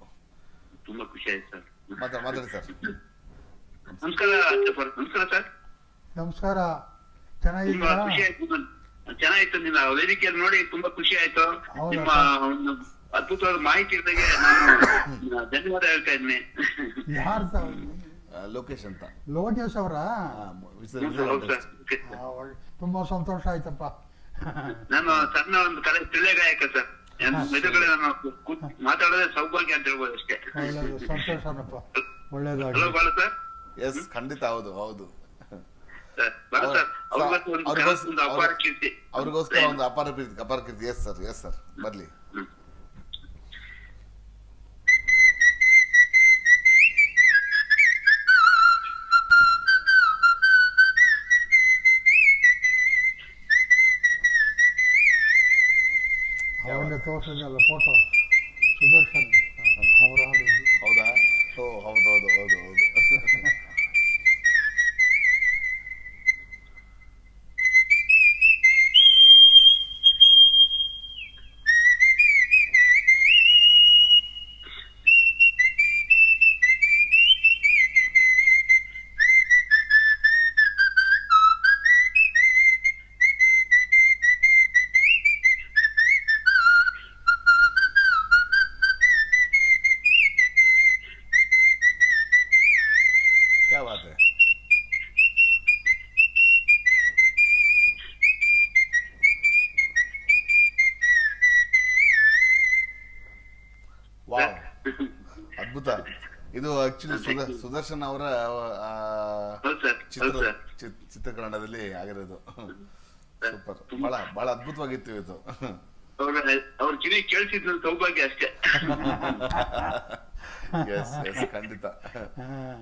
ತುಂಬಾ ಖುಷಿ ಆಯ್ತು ಸರ್. ಮಾತಾಡಿ ಸರ್. ನಮಸ್ಕಾರ ನಮಸ್ಕಾರ ಸರ್. ನಮಸ್ಕಾರ. ತುಂಬಾ ಚೆನ್ನಾಗಿದ್ದೀರಾ? ಖುಷಿ ಆಯ್ತು. ಚೆನ್ನಾಗಿತ್ತು. ನಿಮ್ಮ ವೇದಿಕೆಯಲ್ಲಿ ನೋಡಿ ತುಂಬಾ ಖುಷಿ ಆಯ್ತು. ಹೌದಾ ನಿಮ್ಮ ಒಂದು ಅದ್ಭುತವಾದ ಮಾಹಿತಿ ಇದ್ದಾಗೆ ನಾನು ಧನ್ಯವಾದ ಹೇಳ್ತಾ ಇದ್ದೀನಿ. ಯಾರು ಲೋಕೇಶ್ ಅಂತ. ಲೋಕೇಶ್ ಅವರ? ಹೌದು ಸರ್. ತುಂಬಾ ಸಂತೋಷ ಆಯ್ತಪ್ಪ. ನಾನು ಸಣ್ಣ ಒಂದು ಕಲೆ ತಿಳ್ಳೆ ಗಾಯಕ ಸರ್. ಮೆದುಗಡೆ ನಾನು ಮಾತಾಡೋದೇ ಸೌಭಾಗ್ಯ ಅಂತ ಹೇಳ್ಬೋದು ಅಷ್ಟೇ. ಒಳ್ಳೇದು, ಸಂತೋಷನಪ್ಪ, ಒಳ್ಳೇದಾಗಿ. ಹಲೋ ಬಾಲ ಸರ್. ಎಸ್, ಖಂಡಿತ. ಹೌದು ಹೌದು. ಬಾಲ ಸರ್, ಅವ್ರಿಗೋಸ್ಕರ ಒಂದು ಅಪಾರ ಕೀರ್ತಿ. ಅವ್ರಿಗೋಸ್ಕರ ಒಂದು ಅಪಾರ ಕೀರ್ತಿ. ಎಸ್ ಸರ್, ಎಸ್ ಸರ್, ಬರ್ಲಿ. ಅವನಿಗೆ ತೋರಿಸಿದ್ನಲ್ಲ ಫೋಟೋ, ಸುದರ್ಶನ್ ಅವರ ಹೌದಾ? ಓ ಹೌದು ಹೌದು ಹೌದು ಹೌದು. ವಾವ್, ಅದ್ಭುತ. ಇದು ಆಕ್ಚುಲಿ ಸುದರ್ಶನ್ ಅವರ ಹೌದು ಸರ್, ಹೌದು ಸರ್. ಚಿತ್ರಕನ್ನಡದಲ್ಲಿ ಆಗಿರೋದು. ಸೂಪರ್, ಬಹಳ ಬಹಳ ಅದ್ಭುತವಾಗಿತ್ತು ಇದು. ಅವ್ರ ಕಿವಿ ಕೇಳಿಸಿದ್ರು ಸೌಭಾಗ್ಯ ಅಷ್ಟೇ. ಎಸ್ ಎಸ್, ಖಂಡಿತ.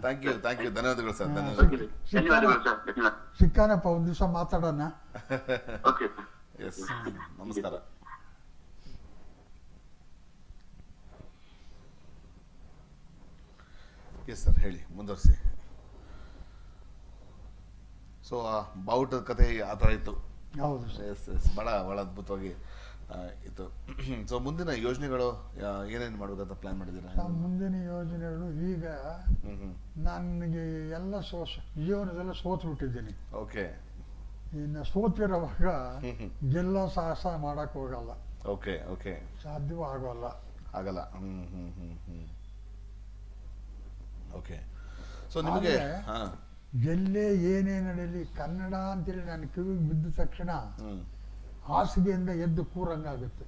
ಥ್ಯಾಂಕ್ ಯು ಧನ್ಯವಾದಗಳು ಸರ್, ಧನ್ಯವಾದಗಳು. ಧನ್ಯವಾದಗಳು ಸರ್, ಧನ್ಯವಾದ. ಸಿಕ್ಕಾನಪ್ಪ, ಒಂದ್ ದಿವಸ ಮಾತಾಡೋಣ. ಓಕೆ ಎಸ್, ನಮಸ್ಕಾರ. ಎಸ್ ಸರ್, ಹೇಳಿ, ಮುಂದುವರಿಸಿ. ಸೊ ಬಾವುಟದ ಕತೆ ಆ ಥರ ಇತ್ತು. ಹೌದು ಸರ್. ಎಸ್ ಎಸ್, ಬಹಳ ಬಹಳ ಅದ್ಭುತವಾಗಿ ಇತ್ತು. ಸೊ ಮುಂದಿನ ಯೋಜನೆಗಳು ಏನೇನು ಮಾಡ್ಬೇಕಂತ ಪ್ಲಾನ್ ಮಾಡಿದ್ದೀರಾ? ಮುಂದಿನ ಯೋಜನೆಗಳು ಈಗ ನನಗೆ ಎಲ್ಲ ಜೀವನದೆಲ್ಲ ಸೋತು ಬಿಟ್ಟಿದ್ದೀನಿ. ಓಕೆ. ಇನ್ನು ಸೋತಿರುವಾಗ ಗೆಲ್ಲ ಸಾಹಸ ಮಾಡಕ್ ಹೋಗಲ್ಲ. Okay okay. ಸಾಧ್ಯವೂ ಆಗೋಲ್ಲ. ಆಗಲ್ಲ. ಓಕೆ. ಸೊ ನಿಮಗೆ ಎಲ್ಲೇ ಏನೇ ನಡೆಯಲಿ ಕನ್ನಡ ಅಂತೇಳಿ ನನ್ನ ಕಿವಿಗೆ ಬಿದ್ದ ತಕ್ಷಣ ಹಾಸಿಗೆಯಿಂದ ಎದ್ದು ಕೂರಂಗಾಗುತ್ತೆ.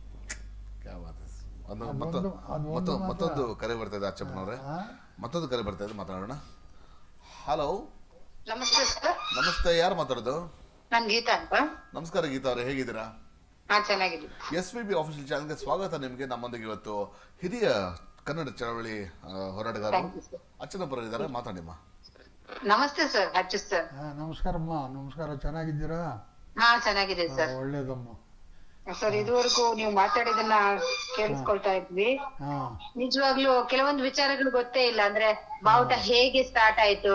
ಮತ್ತೊಂದು ಕರೆ ಬರ್ತಾ ಇದೆ ಅಚ್ಚಪ್ಪನವ್ರೆ, ಮತ್ತೊಂದು ಕರೆ ಬರ್ತಾ ಇದೆ, ಮಾತಾಡೋಣ. ಹಲೋ, ನಮಸ್ತೆ ಸರ್. ನಮಸ್ತೆ, ಯಾರು ಮಾತಾಡೋದು? ನಾನ್ ಗೀತಾ ಅಂತ. ನಮಸ್ಕಾರ ಗೀತಾ ಅವರೇ, ಹೇಗಿದ್ದೀರಾ? ಚೆನ್ನಾಗಿದ್ದೀನಿ. SVB ಆಫೀಷಿಯಲ್ ಚಾನಲ್ಗೆ ಸ್ವಾಗತ. ನಿಮಗೆ ನಮ್ಮೊಂದಿಗೆ ಇವತ್ತು ಹಿರಿಯ ಕನ್ನಡ ಚಳವಳಿ ಹೋರಾಟಗಾರರು ಅಚ್ಚನಪುರ ಇದ್ದಾರೆ, ಮಾತಾಡಿಮ್ಮ. ನಮಸ್ತೆ ಸರ್, ಅಚ್ಚು ಸರ್. ನಮಸ್ಕಾರಮ್ಮ. ನಮಸ್ಕಾರ, ಚೆನ್ನಾಗಿದ್ದೀರಾ? ಚೆನ್ನಾಗಿದೆ ಸರ್. ಒಳ್ಳೇದಮ್ಮ. ಸರ್, ಇದುವರೆಗೂ ನೀವು ಮಾತಾಡಿದನ್ನ ಕೇಳಿಸ್ಕೊಳ್ತಾ ಇದ್ವಿ. ನಿಜವಾಗ್ಲೂ ಕೆಲವೊಂದು ವಿಚಾರಗಳು ಗೊತ್ತೇ ಇಲ್ಲ. ಅಂದ್ರೆ ಬಾವುಟ ಹೇಗೆ ಸ್ಟಾರ್ಟ್ ಆಯ್ತು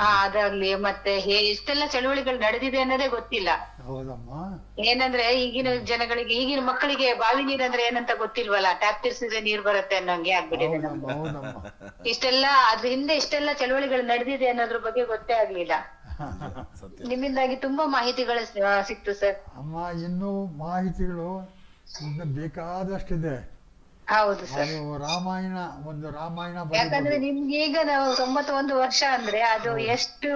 ಅದಾಗ್ಲಿ, ಮತ್ತೆ ಇಷ್ಟೆಲ್ಲ ಚಳುವಳಿಗಳು ನಡೆದಿದೆ ಅನ್ನೋದೇ ಗೊತ್ತಿಲ್ಲ. ಹೌದಮ್ಮ. ಏನಂದ್ರೆ ಈಗಿನ ಜನಗಳಿಗೆ, ಈಗಿನ ಮಕ್ಕಳಿಗೆ ಬಾವಿ ನೀರ್ ಅಂದ್ರೆ ಏನಂತ ಗೊತ್ತಿಲ್ವಲ್ಲ. ಟ್ಯಾಪ್ ತಿರ್ಸಿದ್ರೆ ನೀರ್ ಬರುತ್ತೆ ಅನ್ನೋಂಗೆ ಆಗ್ಬಿಟ್ಟಿದೆ. ಇಷ್ಟೆಲ್ಲ ಅದ್ರ ಹಿಂದೆ ಇಷ್ಟೆಲ್ಲ ಚಳುವಳಿಗಳು ನಡೆದಿದೆ ಅನ್ನೋದ್ರ ಬಗ್ಗೆ ಗೊತ್ತೇ ಆಗ್ಲಿಲ್ಲ. ನಿಮ್ಮಿಂದಾಗಿ ತುಂಬಾ ಮಾಹಿತಿಗಳು ಸಿಕ್ತು ಸರ್. ಅಮ್ಮ, ಇನ್ನೂ ಮಾಹಿತಿಗಳು ಬೇಕಾದಷ್ಟಿದೆ. ಹೌದು ಸರ್. ರಾಮಾಯಣ ಯಾಕಂದ್ರೆ ನಿಮ್ಗೀಗ ನಾವು 91 ವರ್ಷ ಅಂದ್ರೆ ಅದು ಎಷ್ಟು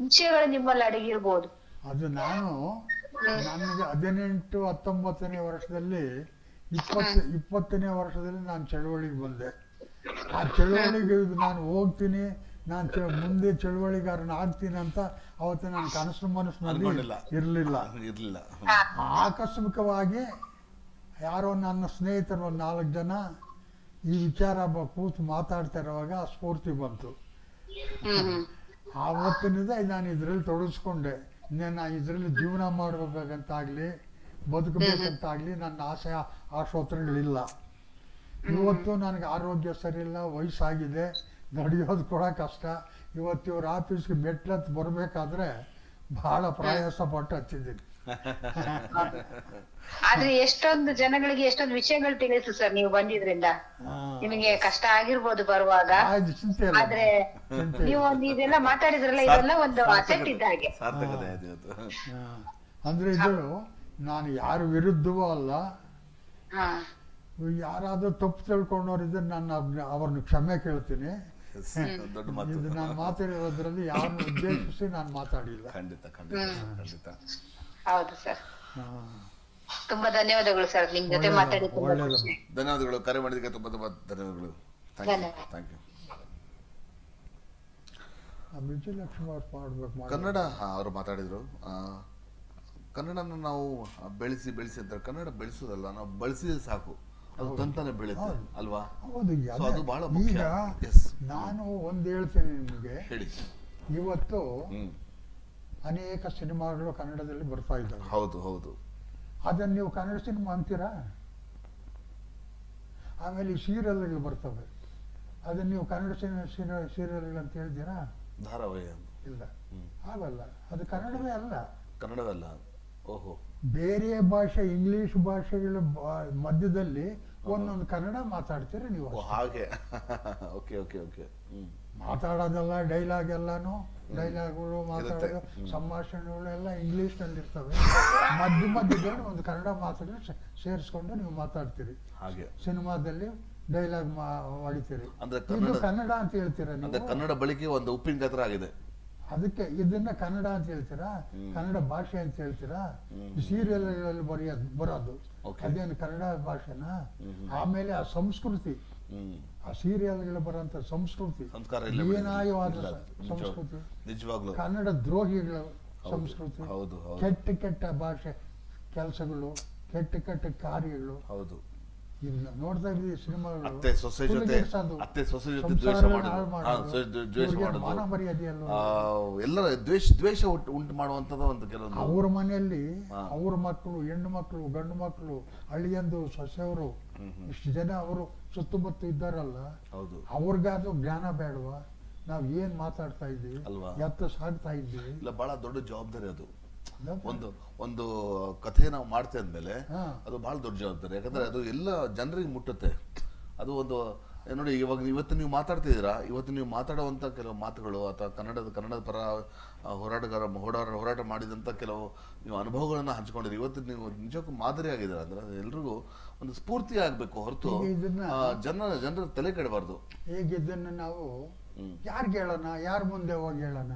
ವಿಷಯಗಳು ನಿಮ್ಮಲ್ಲಿ ಅಡಗಿರ್ಬೋದು. ಅದು ನನಗೆ 18-19ನೇ ವರ್ಷದಲ್ಲಿ 20ನೇ ವರ್ಷದಲ್ಲಿ ನಾನು ಚಳವಳಿಗೆ ಬಂದೆ. ಆ ಚಳವಳಿಗೆ ನಾನು ಹೋಗ್ತೀನಿ, ಮುಂದೆ ಚಳವಳಿಗಾರನ ಆಗ್ತೀನಿ ಅಂತ ಅವತ್ತು ನನ್ನ ಕನಸು ಮನಸ್ಸಿನಲ್ಲಿ ಇರ್ಲಿಲ್ಲ. ಆಕಸ್ಮಿಕವಾಗಿ ಯಾರೋ ನನ್ನ ಸ್ನೇಹಿತರು ಒಂದು 4 ಜನ ಈ ವಿಚಾರ ಕೂತು ಮಾತಾಡ್ತಾ ಇರುವಾಗ ಸ್ಫೂರ್ತಿ ಬಂತು. ಆವತ್ತಿನಿಂದ ನಾನು ಇದ್ರಲ್ಲಿ ತೊಡಗಿಸ್ಕೊಂಡೆ. ನಾನು ಇದರಲ್ಲಿ ಜೀವನ ಮಾಡಬೇಕಂತಾಗ್ಲಿ ಬದುಕಬೇಕಂತಾಗ್ಲಿ ನನ್ನ ಆಶೋತ್ತರಗಳಿಲ್ಲ. ಇವತ್ತು ನನಗೆ ಆರೋಗ್ಯ ಸರಿಯಿಲ್ಲ, ವಯಸ್ಸಾಗಿದೆ, ನಡೆಯೋದು ಕೂಡ ಕಷ್ಟ. ಇವತ್ತು ಇವ್ರ ಆಫೀಸ್ಗೆ ಮೆಟ್ಲತ್ತು ಬರಬೇಕಾದ್ರೆ ಬಹಳ ಪ್ರಯಾಸ ಪಟ್ಟು ಹಚ್ಚಿದ್ದೀನಿ. ಆದ್ರೆ ಎಷ್ಟೊಂದು ಜನಗಳಿಗೆ ಎಷ್ಟೊಂದು ವಿಷಯಗಳು ತಿಳಿಸು ಸರ್ ನೀವು ಬಂದಿದ್ರಿಂದ. ನಿಮಗೆ ಕಷ್ಟ ಆಗಿರ್ಬೋದು ಬರುವಾಗ, ಆದ್ರೆ ನೀವು ಇದೆಲ್ಲ ಮಾತಾಡಿದ್ರಲ್ಲ, ಇದೆಲ್ಲ ಒಂದು ಅಸೆಟ್ ಇದ್ದ ಹಾಗೆ. ಅಂದ್ರೆ ಇದು ನಾನು ಯಾರ ವಿರುದ್ಧವೂ ಅಲ್ಲ. ಯಾರಾದ್ರೂ ತಪ್ಪು ತಿಳ್ಕೊಂಡವ್ರಿದ್ರೆ ನಾನು ಅವ್ರನ್ನ ಕ್ಷಮೆ ಕೇಳ್ತೀನಿ. ಇದು ನಾನು ಮಾತಾಡಿರೋದ್ರಲ್ಲಿ ಯಾರನ್ನು ಉದ್ದೇಶಿಸಿ ನಾನು ಮಾತಾಡಿಲ್ಲ. ಹೌದು ಸರ್. ತುಂಬಾ ಧನ್ಯವಾದಗಳು ಸರ್, ನಿಮ್ ಜೊತೆ ಮಾತಾಡಿ. ಧನ್ಯವಾದಗಳು, ಕರೆ ಮಾಡಿದ್ದಕ್ಕೆ ತುಂಬಾ ತುಂಬಾ ಧನ್ಯವಾದಗಳು. Thank you. ಕನ್ನಡ ಅವರು ಮಾತಾಡಿದ್ರು. ಕನ್ನಡನ ನಾವು ಬೆಳೆಸಿ ಅಂತ, ಕನ್ನಡ ಬೆಳೆಸೋದಲ್ಲ, ನಾವು ಬಳಸಿದ್ರೆ ಸಾಕು, ಅದು ತಂತಾನೆ ಬೆಳೆಯುತ್ತೆ ಅಲ್ವಾ? ಅದು ಬಹಳ ಮುಖ್ಯ. ನಾನು ಒಂದ್ ಹೇಳ್ತೇನೆ ನಿಮಗೆ, ಹೇಳಿ. ಇವತ್ತು ಅನೇಕ ಸಿನಿಮಾಗಳು ಕನ್ನಡದಲ್ಲಿ ಬರ್ತಾ ಇದ್ದಾವೆ. ಹೌದು ಹೌದು. ಅದನ್ನ ನೀವು ಕನ್ನಡ ಸಿನಿಮಾ ಅಂತೀರಾ? ಆಮೇಲೆ ಈ ಸೀರಿಯಲ್ಗಳು ಬರ್ತವೆ, ಅದನ್ನ ನೀವು ಕನ್ನಡ ಸೀರಿಯಲ್ಗಳು ಅಂತ ಹೇಳ್ತೀರಾ? ಧಾರಾವಾಹಿ ಇಲ್ಲ, ಆಗಲ್ಲ. ಅದು ಕನ್ನಡವೇ ಅಲ್ಲ. ಓಹೋ. ಬೇರೆ ಭಾಷೆ, ಇಂಗ್ಲಿಷ್ ಭಾಷೆಗಳ ಮಧ್ಯದಲ್ಲಿ ಒಂದೊಂದು ಕನ್ನಡ ಮಾತಾಡ್ತೀರಾ ನೀವು. ಹಾಗೆ. Okay okay okay. ಮಾತಾಡೋದೆಲ್ಲ ಡೈಲಾಗ್ ಎಲ್ಲಾನು, ಡೈಲಾಗ್ಗಳು ಮಾತಾಡೋದು, ಸಂಭಾಷಣೆಗಳು ಎಲ್ಲ ಇಂಗ್ಲಿಷ್ ನಲ್ಲಿ ಇರ್ತವೆ. ಮಧ್ಯದಲ್ಲಿ ಒಂದು ಕನ್ನಡ ಮಾತನ್ನು ಸೇರಿಸ್ಕೊಂಡು ನೀವು ಮಾತಾಡ್ತೀರಿ. ಹಾಗೆ ಸಿನಿಮಾದಲ್ಲಿ ಡೈಲಾಗ್ ಹೊಡಿತೀರಿ. ಕನ್ನಡ ಅಂತ ಹೇಳ್ತೀರಾ ನೀವು? ಕನ್ನಡ ಬಳಕೆ ಒಂದು ಉಪ್ಪಿನ ಗಾತ್ರ ಆಗಿದೆ. ಅದಕ್ಕೆ ಇದನ್ನ ಕನ್ನಡ ಅಂತ ಹೇಳ್ತೀರಾ, ಕನ್ನಡ ಭಾಷೆ ಅಂತ ಹೇಳ್ತೀರಾ? ಸೀರಿಯಲ್ಗಳಲ್ಲಿ ಬರೋದು Okay. ಅದೇನು ಕನ್ನಡ ಭಾಷೆನಾ? ಆಮೇಲೆ ಆ ಸಂಸ್ಕೃತಿ, ಆ ಸೀರಿಯಲ್ಗಳು ಬರೋಂಥ ಸಂಸ್ಕೃತಿ ಸಂಸ್ಕಾರ ಇಲ್ಲ, ಹೀನಾಯವಾದ ಇಲ್ಲ. ಸಂಸ್ಕೃತಿ, ನಿಜವಾಗ್ಲೂ ಕನ್ನಡ ದ್ರೋಹಿಗಳ ಸಂಸ್ಕೃತಿ, ಹೌದು, ಹೌದು. ಕೆಟ್ಟ ಭಾಷೆ ಕೆಲಸಗಳು, ಕೆಟ್ಟ ಕಾರ್ಯಗಳು. ಹೌದು. ಇದನ್ನ ನೋಡ್ತಾ ಇದ್ದೀವಿ ಸಿನಿಮಾಗಳು. ಅತ್ತೆ ಸೊಸೆ ಜೊತೆ ದ್ವೇಷ ಮಾಡೋದು, ಮಾನ ಮರ್ಯಾದೆಯಲ್ಲೂ ಎಲ್ಲರ ದ್ವೇಷ ಉಂಟು ಮಾಡುವಂತದ್ದು ಒಂದು ಕೆಲವೊಂದು. ಅವ್ರ ಮನೆಯಲ್ಲಿ ಅವ್ರ ಮಕ್ಕಳು, ಹೆಣ್ಣು ಮಕ್ಕಳು, ಗಂಡು ಮಕ್ಕಳು, ಅಳಿಯಂದು, ಸೊಸೆಯವರು, ಇಷ್ಟು ಜನ ಅವರು ಸುತ್ತಮುತ್ತ ಇದ್ದಾರಲ್ಲ, ಹೌದು. ಅವ್ರಿಗಾದ್ರೂ ಜ್ಞಾನ ಬೇಡವಾ? ನಾವ್ ಏನ್ ಮಾತಾಡ್ತಾ ಇದ್ದೀವಿ, ಅಲ್ವಾ? ಎತ್ತ ಸಾಗ್ತಾ ಇದ್ದೀವಿ. ಇಲ್ಲ, ಬಹಳ ದೊಡ್ಡ ಜವಾಬ್ದಾರಿ ಅದು. ಅಲ್ವಾ? ಒಂದು ಕಥೆ ನಾವು ಮಾಡ್ತೇವೆ ಅಂದ್ಮೇಲೆ ಹಾ. ಅದು ಬಹಳ ದೊಡ್ಡ ಜವಾಬ್ದಾರಿ. ಯಾಕಂದ್ರೆ ಅದು ಎಲ್ಲ ಜನರಿಗೆ ಮುಟ್ಟುತ್ತೆ. ಅದು ಒಂದು ನೋಡಿ, ಇವತ್ತು ನೀವು ಮಾತಾಡ್ತಿದ್ದೀರಾ, ಇವತ್ತು ನೀವು ಮಾತಾಡುವಂತ ಕೆಲವು ಮಾತುಗಳು ಅಥವಾ ಕನ್ನಡದ ಪರ ಹೋರಾಟ ಮಾಡಿದಂತ ಕೆಲವು ನೀವು ಅನುಭವಗಳನ್ನ ಹಂಚ್ಕೊಂಡಿರಿ. ಇವತ್ತು ನೀವು ನಿಜಕ್ಕೂ ಮಾದರಿ ಆಗಿದ್ದೀರಾ. ಅಂದ್ರೆ ಎಲ್ರಿಗೂ ಒಂದು ಸ್ಫೂರ್ತಿ ಆಗ್ಬೇಕು ಹೊರತು ಜನರ ತಲೆ ಕೆಡಬಾರ್ದು. ಈಗ ಇದನ್ನ ನಾವು ಯಾರಿಗೆ ಹೇಳೋಣ, ಯಾರ ಮುಂದೆ ಹೋಗಿ ಹೇಳೋಣ?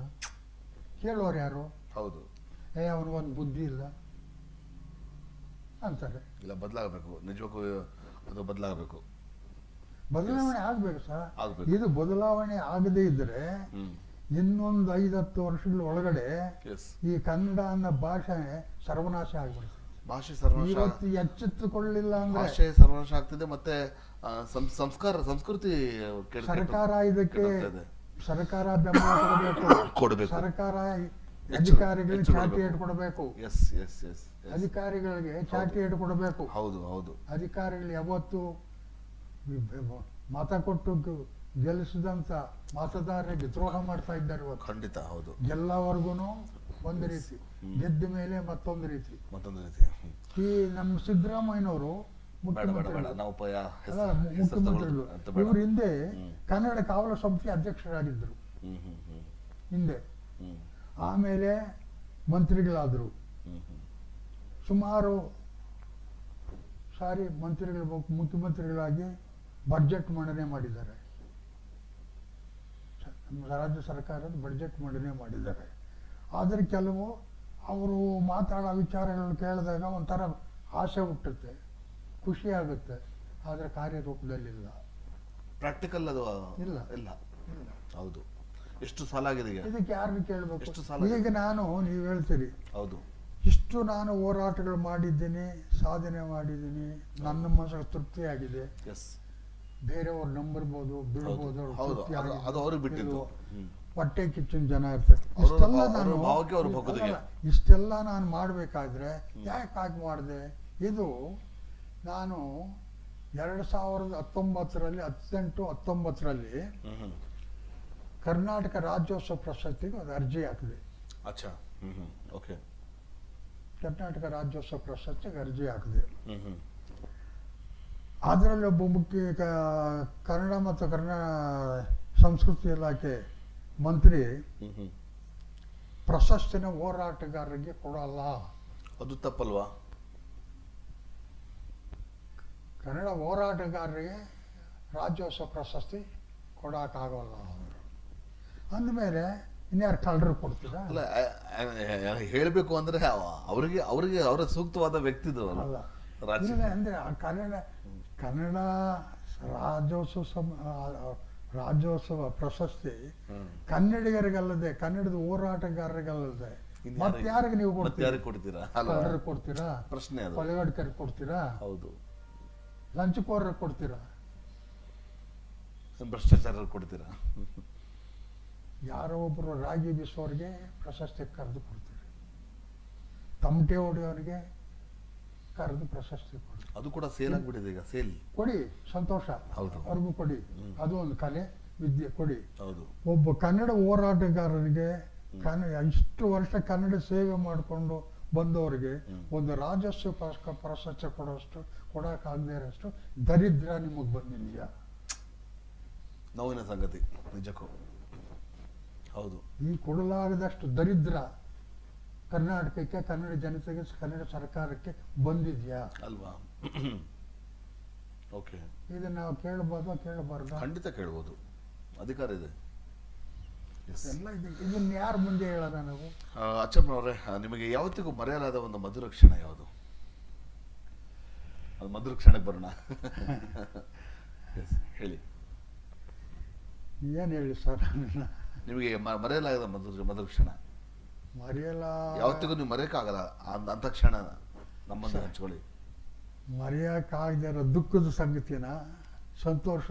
ಹೇಳೋರು ಯಾರು? ಹೌದು. ಅವನಿಗೊಂದು ಬುದ್ಧಿ ಇಲ್ಲ ಅಂತಾರೆ. ಇಲ್ಲ, ಬದಲಾಗಬೇಕು. ನಿಜಕ್ಕೂ ಅದು ಬದಲಾಗಬೇಕು. ಬದಲಾವಣೆ ಆಗ್ಬೇಕು ಸರ್. ಆಗ್ಬೇಕು. ಇದು ಬದಲಾವಣೆ ಆಗದೇ ಇದ್ರೆ ಇನ್ನೊಂದು 5-10 ವರ್ಷಗಳ ಒಳಗಡೆ ಈ ಕನ್ನಡ ಅನ್ನೋ ಭಾಷೆ ಸರ್ವನಾಶ ಆಗ್ಬಿಡುತ್ತೆ. ಭಾಷೆ ಸರ್ವನಾಶ, ಇವತ್ತು ಎಚ್ಚೆತ್ತುಕೊಳ್ಳಿಲ್ಲ ಅಂದ್ರೆ ಭಾಷೆ ಸರ್ವನಾಶ ಆಗ್ತಿದೆ. ಮತ್ತೆ ಸಂಸ್ಕೃತಿ ಸರ್ಕಾರ ಇದಕ್ಕೆ ಸರ್ಕಾರ ಬೆಂಬಲ ಕೊಡಬೇಕು. ಸರ್ಕಾರ ಅಧಿಕಾರಿಗಳಿಗೆ ಚಾಟಿ ಏಟ್ ಕೊಡಬೇಕು. ಅಧಿಕಾರಿಗಳಿಗೆ ಚಾಟಿ ಏಟ್ ಕೊಡಬೇಕು. ಹೌದು, ಹೌದು. ಅಧಿಕಾರಿಗಳು ಯಾವತ್ತು ಮತ ಕೊಟ್ಟು ಗೆಲ್ಲಿಸಿದಂತ ಮತದಾರರಿಗೆ ದ್ರೋಹ ಮಾಡ್ತಾ ಇದ್ದಾರೆ ಇವತ್ತು. ಖಂಡಿತ, ಹೌದು. ಎಲ್ಲವರೆಗೂ ಒಂದು ರೀತಿ, ಗೆದ್ದ ಮೇಲೆ ಮತ್ತೊಂದು ರೀತಿ. ಈ ನಮ್ಮ ಸಿದ್ದರಾಮಯ್ಯನವರು ಮುಖ್ಯಮಂತ್ರಿಗಳು, ಇವ್ರ ಹಿಂದೆ ಕನ್ನಡ ಕಾವಲು ಸಮಿತಿ ಅಧ್ಯಕ್ಷರಾಗಿದ್ದರು ಹಿಂದೆ. ಆಮೇಲೆ ಮಂತ್ರಿಗಳಾದರು. ಸುಮಾರು ಸಾರಿ ಮುಖ್ಯಮಂತ್ರಿಗಳಾಗಿ ಬಡ್ಜೆಟ್ ಮಂಡನೆ ಮಾಡಿದ್ದಾರೆ. ರಾಜ್ಯ ಸರ್ಕಾರದ ಬಡ್ಜೆಟ್ ಮಂಡನೆ ಮಾಡಿದ್ದಾರೆ. ಆದರೆ ಕೆಲವು ಅವರು ಮಾತಾಡೋ ವಿಚಾರಗಳನ್ನು ಕೇಳಿದಾಗ ಒಂಥರ ಆಸೆ ಹುಟ್ಟುತ್ತೆ, ಖುಷಿ ಆಗುತ್ತೆ. ಆದರೆ ಕಾರ್ಯರೂಪದಲ್ಲಿಲ್ಲ, ಪ್ರಾಕ್ಟಿಕಲ್ ಅದು ಇಲ್ಲ. ಇಲ್ಲ. ಹೌದು. ಎಷ್ಟು ಸಾಲ ಆಗಿದೆ ಇದಕ್ಕೆ ಯಾರನ್ನು ಕೇಳಬೇಕು? ಎಷ್ಟು ಸಾಲ? ಈಗ ನೀವು ಹೇಳ್ತೀರಿ, ಹೌದು, ಇಷ್ಟು ನಾನು ಹೋರಾಟಗಳು ಮಾಡಿದ್ದೀನಿ, ಸಾಧನೆ ಮಾಡಿದ್ದೀನಿ, ನನ್ನ ಮನಸ್ಸಿಗೆ ತೃಪ್ತಿಯಾಗಿದೆ. ಬೇರೆಯವ್ರು ನಂಬಿರ್ಬೋದು, ಬಿಡ್ಬೋದು, ಹೊಟ್ಟೆ ಕಿಚ್ಚಿನ ಜನ ಇರ್ತಾರೆ. ಇಷ್ಟೆಲ್ಲ ನಾನು ಮಾಡ್ಬೇಕಾದ್ರೆ ಯಾಕೆ ಹಾಗೆ ಮಾಡಿದೆ? ಇದು ನಾನು 2018-19 ಕರ್ನಾಟಕ ರಾಜ್ಯೋತ್ಸವ ಪ್ರಶಸ್ತಿಗೆ ಒಂದು ಅರ್ಜಿ ಹಾಕಿದೆ. ಕರ್ನಾಟಕ ರಾಜ್ಯೋತ್ಸವ ಪ್ರಶಸ್ತಿಗೆ ಅರ್ಜಿ ಹಾಕಿದೆ. ಅದರಲ್ಲಿ ಒಬ್ಬ ಕನ್ನಡ ಮತ್ತು ಸಂಸ್ಕೃತಿ ಇಲಾಖೆ ಮಂತ್ರಿ ಪ್ರಶಸ್ತಿನ ಹೋರಾಟಗಾರರಿಗೆ ಕೊಡಲ್ಲ. ಅದು ತಪ್ಪಲ್ವಾ? ಕನ್ನಡ ಹೋರಾಟಗಾರರಿಗೆ ರಾಜ್ಯೋತ್ಸವ ಪ್ರಶಸ್ತಿ ಕೊಡಕ್ಕಾಗಲ್ಲ ಅಂದಮೇಲೆ ಇನ್ಯಾರು ಕಳ್ಳರು ಕೊಡ್ತೀರಾ? ಅಲ್ಲ, ಹೇಳ್ಬೇಕು ಅಂದ್ರೆ ಅವರಿಗೆ ಅವರ ಸೂಕ್ತವಾದ ವ್ಯಕ್ತಿದು ಅಲ್ಲ. ಅಂದ್ರೆ ಕನ್ನಡ ರಾಜ್ಯೋತ್ಸವ ಪ್ರಶಸ್ತಿ ಕನ್ನಡಿಗರಿಗಲ್ಲದೆ, ಕನ್ನಡದ ಹೋರಾಟಗಾರರಿಗಲ್ಲದೆ ಮತ್ತಾರಿಗೆ ನೀವು ಕೊಡ್ತೀರಾ? ಕಳ್ಳರಿಗೆ ಕೊಡ್ತೀರಾ? ಪ್ರಶ್ನೆ ಅದು. ಕೊಲೆಗಡಕರಿಗೆ ಕೊಡ್ತೀರಾ? ಹೌದು. ಲಂಚಕೋರರಿಗೆ ಕೊಡ್ತೀರಾ? ಭ್ರಷ್ಟಾಚಾರ ಕೊಡ್ತೀರಾ? ಯಾರೋ ಒಬ್ರು ರಾಗಿ ಬೀಸೋರಿಗೆ ಪ್ರಶಸ್ತಿ ಕರೆದು ಕೊಡ್ತೀರಿ, ತಮಟೆ ಹೊಡೆಯೋರಿಗೆ ಕರೆದು ಪ್ರಶಸ್ತಿ ಕೊಡಿ. ಅದು ಕೂಡ ಸೇಲ್ ಆಗ್ಬಿಟ್ಟಿದೆ ಈಗ. ಸೇಲ್ ಕೊಡಿ, ಸಂತೋಷ. ಹೌದು, ಅವ್ರಿಗೂ ಕೊಡಿ. ಅದು ಒಂದು ಕಲೆ, ವಿದ್ಯೆ ಕೊಡಿ. ಹೌದು. ಒಬ್ಬ ಕನ್ನಡ ಹೋರಾಟಗಾರರಿಗೆ, ಇಷ್ಟು ವರ್ಷ ಕನ್ನಡ ಸೇವೆ ಮಾಡಿಕೊಂಡು ಬಂದವರಿಗೆ ಒಂದು ರಾಜ್ಯೋತ್ಸವ ಪ್ರಶಸ್ತಿ ಕೊಡೋಕ್ಕಾಗದೇ ಇರೋಷ್ಟು ದರಿದ್ರ ನಿಮಗೆ ಬಂದಿದೆಯಾ? ನೋವಿನ ಸಂಗತಿ ನಿಜಕ್ಕೂ. ಹೌದು. ಈ ಕೊಡಲಾಗದಷ್ಟು ದರಿದ್ರ ಕರ್ನಾಟಕಕ್ಕೆ, ಕನ್ನಡ ಜನತೆಗೆ, ಕನ್ನಡ ಸರ್ಕಾರಕ್ಕೆ ಬಂದಿದ್ಯಾ ಅಲ್ವಾ? ಓಕೆ. ಇದನ್ನ ನಾವು ಕೇಳಬಹುದು, ಕೇಳಬಾರ್ದು? ಖಂಡಿತ ಕೇಳ್ಬೋದು, ಅಧಿಕಾರ ಇದೆ. ಎಲ್ಲ ಇದನ್ನ ಯಾರು ಮುಂದೆ ಹೇಳೋಣ ನಾವು? ಅಚ್ಚಮ್ಮನವರೇ, ನಿಮಗೆ ಯಾವತ್ತಿಗೂ ಮರೆಯಲಾದ ಒಂದು ಮಧುರ ಕ್ಷಣ ಯಾವುದು? ಅದು ಮಧುರ ಕ್ಷಣಕ್ಕೆ ಬರೋಣ. Yes, ಹೇಳಿ. ಏನು ಹೇಳಿ ಸರ್? ನಿಮಗೆ ಮರೆಯಲಾಗದ ಮಧುರ ಕ್ಷಣ ಮರೆಯಲ್ಲ, ಯಾವತ್ತಿಗೂ ನೀವು ಮರೆಯಕ್ಕಾಗಲ್ಲ ಅಂತ ಕ್ಷಣ ನಮ್ಮನ್ನು ಹಂಚ್ಕೊಳ್ಳಿ. ಮರೆಯಕ್ಕಾಗದೇ ಇರೋ ದುಃಖದ ಸಂಗತಿನ ಸಂತೋಷ.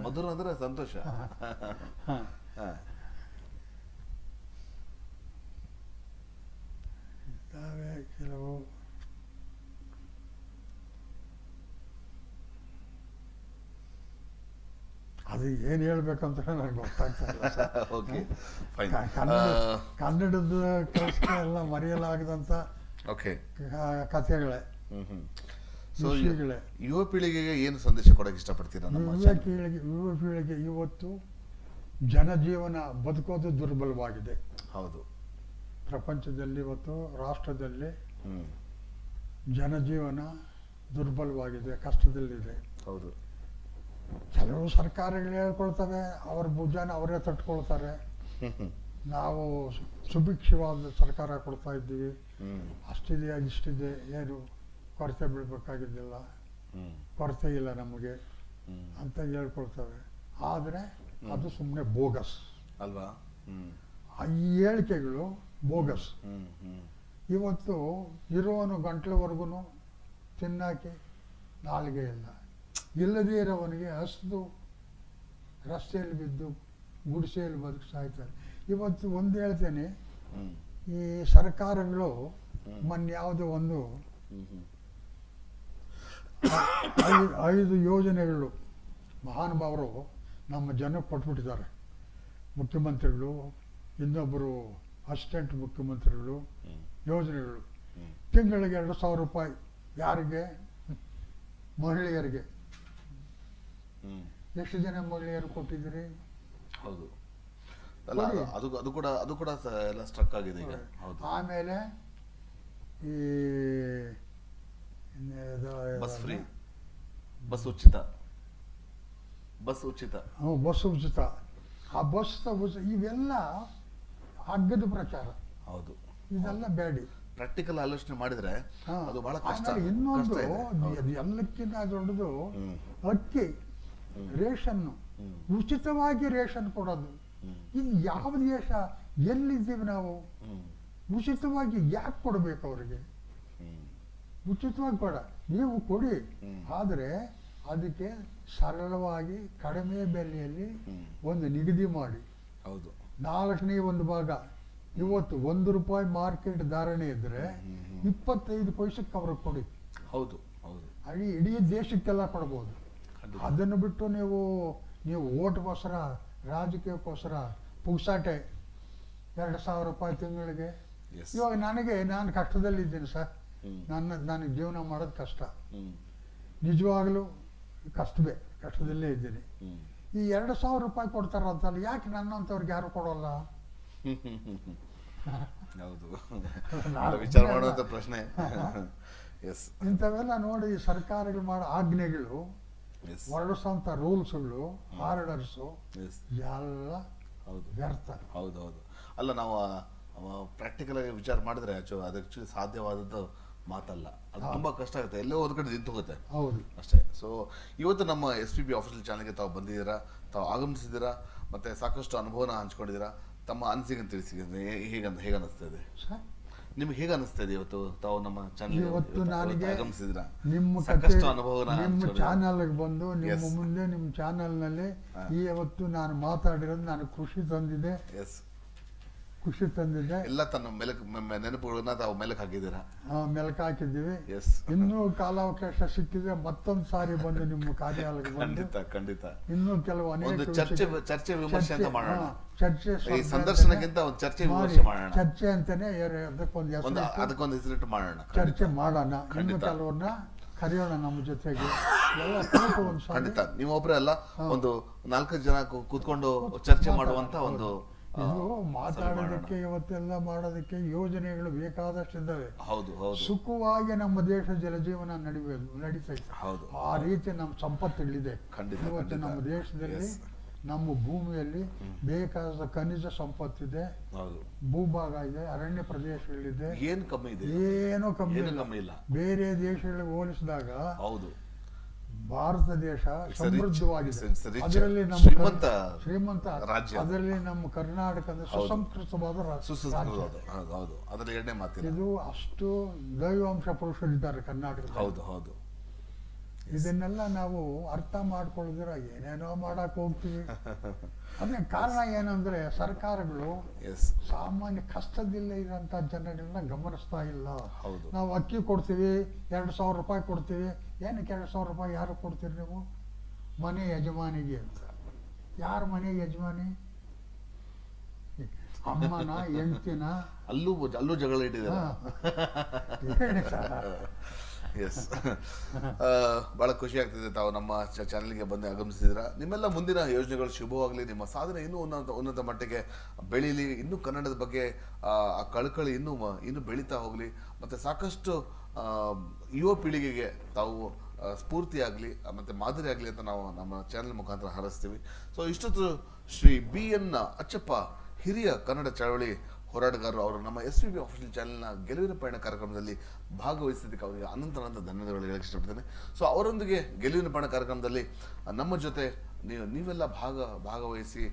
ಮಧುರ ಅಂದ್ರೆ ಸಂತೋಷ. ಕೆಲವು ಅದು ಏನ್ ಹೇಳ್ಬೇಕಂತ ನನಗೆ ಗೊತ್ತಾಗ್ತಾ ಇಲ್ಲ ಸರ್. Okay, fine. ಕನ್ನಡದ ಕೆಲಸ ಎಲ್ಲ ಮರೆಯಲಾಗದಂತ ಓಕೆ, ಕಥೆಗಳೇ, ಸೊ ವಿಷಯಗಳೇ. ಯುವ ಪೀಳಿಗೆಗೆ ಏನು ಸಂದೇಶ ಕೊಡಕ್ಕೆ ಇಷ್ಟಪಡ್ತೀರಾ? ಯುವ ಪೀಳಿಗೆ ಇವತ್ತು ಜನಜೀವನ ಬದುಕೋದು ದುರ್ಬಲವಾಗಿದೆ. ಹೌದು, ಪ್ರಪಂಚದಲ್ಲಿ ಇವತ್ತು ರಾಷ್ಟ್ರದಲ್ಲಿ ಜನಜೀವನ ದುರ್ಬಲವಾಗಿದೆ, ಕಷ್ಟದಲ್ಲಿದೆ. ಹೌದು. ಕೆಲವು ಸರ್ಕಾರಗಳು ಹೇಳ್ಕೊಳ್ತವೆ, ಅವ್ರ ಭುಜಾನ ಅವರೇ ತಟ್ಕೊಳ್ತಾರೆ. ನಾವು ಸುಭಿಕ್ಷವಾದ ಸರ್ಕಾರ ಕೊಡ್ತಾ ಇದ್ದೀವಿ, ಅಷ್ಟಿದೆ ಇಷ್ಟಿದೆ, ಏನು ಕೊರತೆ ಬೀಳ್ಬೇಕಾಗಿದ್ದಿಲ್ಲ, ಕೊರತೆ ಇಲ್ಲ ನಮಗೆ ಅಂತ ಹೇಳ್ಕೊಳ್ತವೆ. ಆದರೆ ಅದು ಸುಮ್ಮನೆ ಬೋಗಸ್ ಅಲ್ವಾ? ಈ ಹೇಳಿಕೆಗಳು ಬೋಗಸ್. ಇವತ್ತು ಇರೋನು ಗಂಟ್ಲವರೆಗೂ ತಿನ್ನಕ್ಕೆ ನಾಲಿಗೆ ಇಲ್ಲ, ಇಲ್ಲದೇ ಇರೋವನಿಗೆ ಹಸಿದು ರಸ್ತೆಯಲ್ಲಿ ಬಿದ್ದು ಗುಡಿಸೆಯಲ್ಲಿ ಬದುಕಿಸ್ತಾಯಿದ್ದಾರೆ. ಇವತ್ತು ಒಂದು ಹೇಳ್ತೇನೆ, ಈ ಸರ್ಕಾರಗಳು ಯಾವುದೋ ಒಂದು 5 ಯೋಜನೆಗಳು ಮಹಾನುಭಾವರು ನಮ್ಮ ಜನಕ್ಕೆ ಕೊಟ್ಬಿಟ್ಟಿದ್ದಾರೆ. ಮುಖ್ಯಮಂತ್ರಿಗಳು, ಇನ್ನೊಬ್ಬರು ಅಸಿಸ್ಟೆಂಟ್ ಮುಖ್ಯಮಂತ್ರಿಗಳು, ಯೋಜನೆಗಳು. ತಿಂಗಳಿಗೆ 2,000 ರೂಪಾಯಿ ಯಾರಿಗೆ? ಮಹಿಳೆಯರಿಗೆ. ಎಷ್ಟು ಜನ ಮಹಿಳೆಯರು ಕೊಟ್ಟಿದ್ದೀರಿ? ಹೌದು, ಅಲ್ಲ ಅದು ಕೂಡ ಎಲ್ಲ ಸ್ಟ್ರಕ್ ಆಗಿದೆ ಈಗ. ಹೌದು. ಆಮೇಲೆ ಈ ಬಸ್ ಫ್ರೀ, ಬಸ್ ಉಚಿತ. ಬಸ್ ಉಚಿತ. ಆ ಬಸ್ ಇವೆಲ್ಲ ಅಗ್ಗದ ಪ್ರಚಾರ. ಹೌದು, ಇದೆಲ್ಲ ಬೇಡಿ. ಪ್ರಾಕ್ಟಿಕಲ್ ಆಲೋಚನೆ ಮಾಡಿದ್ರೆ ಅದು ಬಹಳ ಕಷ್ಟ. ಇನ್ನೊಂದು ಎಲ್ಲಕ್ಕಿಂತ ದೊಡ್ಡದು ಅಕ್ಕಿ ರೇಷನ್ನು, ಉಚಿತವಾಗಿ ರೇಷನ್ ಕೊಡೋದು. ಇದು ಯಾವ ದೇಶ, ಎಲ್ಲಿದ್ದೀವಿ ನಾವು? ಉಚಿತವಾಗಿ ಯಾಕೆ ಕೊಡಬೇಕು ಅವರಿಗೆ? ಉಚಿತವಾಗಿ ಕೊಡ, ನೀವು ಕೊಡಿ, ಆದರೆ ಅದಕ್ಕೆ ಸರಳವಾಗಿ ಕಡಿಮೆ ಬೆಲೆಯಲ್ಲಿ ಒಂದು ನಿಗದಿ ಮಾಡಿ. ಹೌದು. 4ನೇ ಒಂದು ಭಾಗ. ಇವತ್ತು 1 ರೂಪಾಯಿ ಮಾರ್ಕೆಟ್ ಧಾರಣೆ ಇದ್ರೆ 25 ಪೈಸಕ್ಕೆ ಅವ್ರಿಗೆ ಕೊಡಿ. ಹೌದು. ಇಡೀ ದೇಶಕ್ಕೆಲ್ಲ ಕೊಡ್ಬೋದು. ಅದನ್ನು ಬಿಟ್ಟು ನೀವು ಓಟ್ಗೋಸ್ಕರ, ರಾಜಕೀಯಕ್ಕೋಸ್ಕರ ಪುಗ್ಸಾಟೆ 2,000 ರೂಪಾಯಿ ತಿಂಗಳಿಗೆ. ಇವಾಗ ನಾನು ಕಷ್ಟದಲ್ಲಿದ್ದೀನಿ ಸರ್, ನನಗೆ ಜೀವನ ಮಾಡೋದು ಕಷ್ಟ, ನಿಜವಾಗ್ಲೂ ಕಷ್ಟದಲ್ಲೇ ಇದ್ದೀನಿ. ಈ 2,000 ರೂಪಾಯಿ ಕೊಡ್ತಾರಂತಲ್ಲ, ಯಾಕೆ ನನ್ನಂಥವ್ರಿಗೆ ಯಾರು ಕೊಡೋಲ್ಲ? ಹೌದು, ವಿಚಾರ ಮಾಡುವಂತ ಪ್ರಶ್ನೆ. ಇಂಥವೆಲ್ಲ ನೋಡಿ ಸರ್ಕಾರಗಳು ಮಾಡೋ ಆಜ್ಞೆಗಳು, ಹೊರಡಿಸೋಂಥ ರೂಲ್ಸ್ಗಳು, ಆರ್ಡರ್ಸು ಎಲ್ಲ ವ್ಯರ್ಥ. ಹೌದು. ಅಲ್ಲ, ನಾವು ಪ್ರಾಕ್ಟಿಕಲ್ ಆಗಿ ವಿಚಾರ ಮಾಡಿದ್ರೆ ಅದು ಆಕ್ಚುಲಿ ಸಾಧ್ಯವಾದದ್ದು ಮಾತಲ್ಲ. ಅದು ತುಂಬಾ ಕಷ್ಟ ಆಗುತ್ತೆ, ಎಲ್ಲೋ ಒಂದು ಕಡೆ ನಿಂತು ಹೋಗುತ್ತೆ. ಹೌದು, ಅಷ್ಟೇ. ಸೊ ಇವತ್ತು ನಮ್ಮ SPB ಆಫೀಷಿಯಲ್ ಚಾನಲ್ಗೆ ತಾವು ಬಂದಿದ್ದೀರಾ, ತಾವು ಆಗಮಿಸಿದ್ದೀರಾ, ಮತ್ತೆ ಸಾಕಷ್ಟು ಅನುಭವನ ಹಂಚ್ಕೊಂಡಿದ್ದೀರಾ. ತಮ್ಮ ಅನಿಸಿಕೆ ತಿಳಿಸಿ, ಹೇಗೆ ಅನಿಸ್ತಾ ಇದೆ ನಿಮ್ಗೆ? ಹೇಗೆ ಅನಿಸ್ತಾ ಇದೆ ಇವತ್ತು ತಾವು ನಮ್ಮ ಚಾನಲ್ ಇವತ್ತು ನನಗೆ ಆಗಮಿಸಿದ್ದೀರಾ? ನಿಮ್ಮ ಸಾಕಷ್ಟು ಅನುಭವನ ನಿಮ್ಮ ಚಾನಲ್ಗೆ ಬಂದು ನಿಮ್ಮ ಮುಂದೆ ನಿಮ್ಮ ಚಾನಲ್ನಲ್ಲಿ ಇವತ್ತು ನಾನು ಮಾತಾಡಿರೋದು ನನಗೆ ಖುಷಿ ತಂದಿದೆ. ಎಲ್ಲ ತನ್ನ ನೆನಪುಗಳನ್ನ ತಾವು ಮೆಲಕ್ ಹಾಕಿದ್ದೀರಾ? ಮೆಲಕ್ ಹಾಕಿದ್ದೀವಿ. ಇನ್ನೂ ಕಾಲಾವಕಾಶ ಸಿಕ್ಕಿದ್ರೆ ಮತ್ತೊಂದು ಸಾರಿ ಬಂದು ನಿಮ್ಮ ಕಾರ್ಯಾಲಯಕ್ಕೆ ಬಂದು ಖಂಡಿತ ಇನ್ನೂ ಕೆಲವು ಅನೇಕ ಚರ್ಚೆ ವಿಮರ್ಶೆ ಅಂತ ಮಾಡೋಣ. ಚರ್ಚೆ ಸಂದರ್ಶನಕ್ಕಿಂತ ಒಂದು ಚರ್ಚೆ ವಿಮರ್ಶೆ ಮಾಡೋಣ. ಚರ್ಚೆ ಅಂತಾನೆ ಅದಕ್ಕೊಂದು ಹೆಸರಿಟ್ಟು ಮಾಡೋಣ. ಚರ್ಚೆ ಮಾಡೋಣ. ಇನ್ನು ಕೆಲವ್ರನ್ನ ಕರೆಯೋಣ ನಮ್ಮ ಜೊತೆಗೆ. ಖಂಡಿತ. ನೀವು ಒಬ್ಬರೇ ಅಲ್ಲ, ಒಂದು 4 ಜನ ಕೂತ್ಕೊಂಡು ಚರ್ಚೆ ಮಾಡುವಂತ ಒಂದು ಇದು ಮಾತಾಡೋದಕ್ಕೆ, ಇವತ್ತೆಲ್ಲ ಮಾಡೋದಕ್ಕೆ ಯೋಜನೆಗಳು ಬೇಕಾದಷ್ಟಿದ್ದಾವೆ. ಹೌದು. ಸುಖವಾಗಿ ನಮ್ಮ ದೇಶ ಜಲಜೀವನ ನಡೀತಾ ಇದೆ. ಆ ರೀತಿ ನಮ್ಮ ಸಂಪತ್ತುಗಳಿದೆ. ಇವತ್ತು ನಮ್ಮ ದೇಶದಲ್ಲಿ ನಮ್ಮ ಭೂಮಿಯಲ್ಲಿ ಬೇಕಾದ ಖನಿಜ ಸಂಪತ್ತಿದೆ, ಹೌದು. ಭೂಭಾಗ ಇದೆ, ಅರಣ್ಯ ಪ್ರದೇಶಗಳಿದೆ, ಏನ್ ಕಮ್ಮಿ ಇದೆ? ಏನೂ ಕಮ್ಮಿ ಏನು ಇಲ್ಲ. ಕಮ್ಮಿ ಇಲ್ಲ. ಬೇರೆ ದೇಶಗಳಿಗೆ ಹೋಲಿಸಿದಾಗ ಹೌದು. ಭಾರತ ದೇಶ It's a rich- ಸಮೃದ್ಧವಾಗಿದೆ. it's a rich- ಅದರಲ್ಲಿ ನಮ್ಮ ಶ್ರೀಮಂತ ರಾಜ್ಯ. ಅದರಲ್ಲಿ ನಮ್ಮ ಕರ್ನಾಟಕದ ಸುಸಂಸ್ಕೃತವಾದ ರಾಜ್ಯ. ಹೌದು, ಅದ್ರಲ್ಲಿ ಎರಡನೇ ಮಾತಿಲ್ಲ. ಇದು ಅಷ್ಟು ದೈವಾಂಶ ಪುರುಷರಿದ್ದಾರೆ ಕರ್ನಾಟಕದಲ್ಲಿ. ಹೌದು ಹೌದು. ಇದನ್ನೆಲ್ಲ ನಾವು ಅರ್ಥ ಮಾಡ್ಕೊಳ್ಳದಿರ ಏನೇನೋ ಮಾಡಕ್ ಹೋಗ್ತೀವಿ. ಅದೇ ಕಾರಣ ಏನಂದ್ರೆ ಸರ್ಕಾರಗಳು ಎಸ್. ಸಾಮಾನ್ಯ ಕಷ್ಟದಿಲ್ಲ ಇರೋಂಥ ಜನಗಳನ್ನ ಗಮನಿಸ್ತಾ ಇಲ್ಲ. ಹೌದು. ನಾವು ಅಕ್ಕಿ ಕೊಡ್ತೀವಿ, 2,000 ರೂಪಾಯಿ ಕೊಡ್ತೀವಿ. ಏನಕ್ಕೆ 2,000 ರೂಪಾಯಿ ಯಾರು ಕೊಡ್ತೀರಿ ನೀವು? ಮನೆ ಯಜಮಾನಿಗೆ ಅಂತ. ಯಾರ ಮನೆ ಯಜಮಾನಿ? ಅಮ್ಮನ, ಹೆಂಡ್ತಿನ? ಅಲ್ಲೂ ಜಗಳ ಇಟ್ಟಿದ್ದಾರೆ. ಹೇಳಿ ಸರ್. ಎಸ್. ಬಹಳ ಖುಷಿ ಆಗ್ತಿದೆ ತಾವು ನಮ್ಮ ಚಾನೆಲ್ಗೆ ಬಂದು ಆಗಮಿಸಿದ್ದೀರಾ. ನಿಮ್ಮೆಲ್ಲ ಮುಂದಿನ ಯೋಜನೆಗಳು ಶುಭವಾಗಲಿ, ನಿಮ್ಮ ಸಾಧನೆ ಇನ್ನೂ ಉನ್ನತ ಮಟ್ಟಿಗೆ ಬೆಳೀಲಿ, ಇನ್ನೂ ಕನ್ನಡದ ಬಗ್ಗೆ ಆ ಕಳಕಳಿ ಇನ್ನೂ ಬೆಳೀತಾ ಹೋಗಲಿ, ಮತ್ತು ಸಾಕಷ್ಟು ಯುವ ಪೀಳಿಗೆಗೆ ತಾವು ಸ್ಫೂರ್ತಿಯಾಗಲಿ ಮತ್ತು ಮಾದರಿ ಆಗಲಿ ಅಂತ ನಾವು ನಮ್ಮ ಚಾನೆಲ್ ಮುಖಾಂತರ ಹಾರೈಸ್ತೀವಿ. ಸೊ ಇಷ್ಟೊತ್ತು ಶ್ರೀ BN ಅಚ್ಚಪ್ಪ, ಹಿರಿಯ ಕನ್ನಡ ಚಳವಳಿ ಹೋರಾಟಗಾರರು, ಅವರು ನಮ್ಮ SVB ಆಫಿಷಿಯಲ್ ಚಾನೆಲ್ನ ಗೆಲುವಿನ ಪಯಣ ಕಾರ್ಯಕ್ರಮದಲ್ಲಿ ಭಾಗವಹಿಸಿದ್ದಕ್ಕೆ ಅವರಿಗೆ ಅನಂತ ಧನ್ಯವಾದಗಳು ಹೇಳಕ್ಕೆ ಇಷ್ಟಪಡ್ತೇನೆ. ಸೊ ಅವರೊಂದಿಗೆ ಗೆಲುವಿನ ಪಯಣ ಕಾರ್ಯಕ್ರಮದಲ್ಲಿ ನಮ್ಮ ಜೊತೆ ನೀವೆಲ್ಲ ಭಾಗವಹಿಸಿ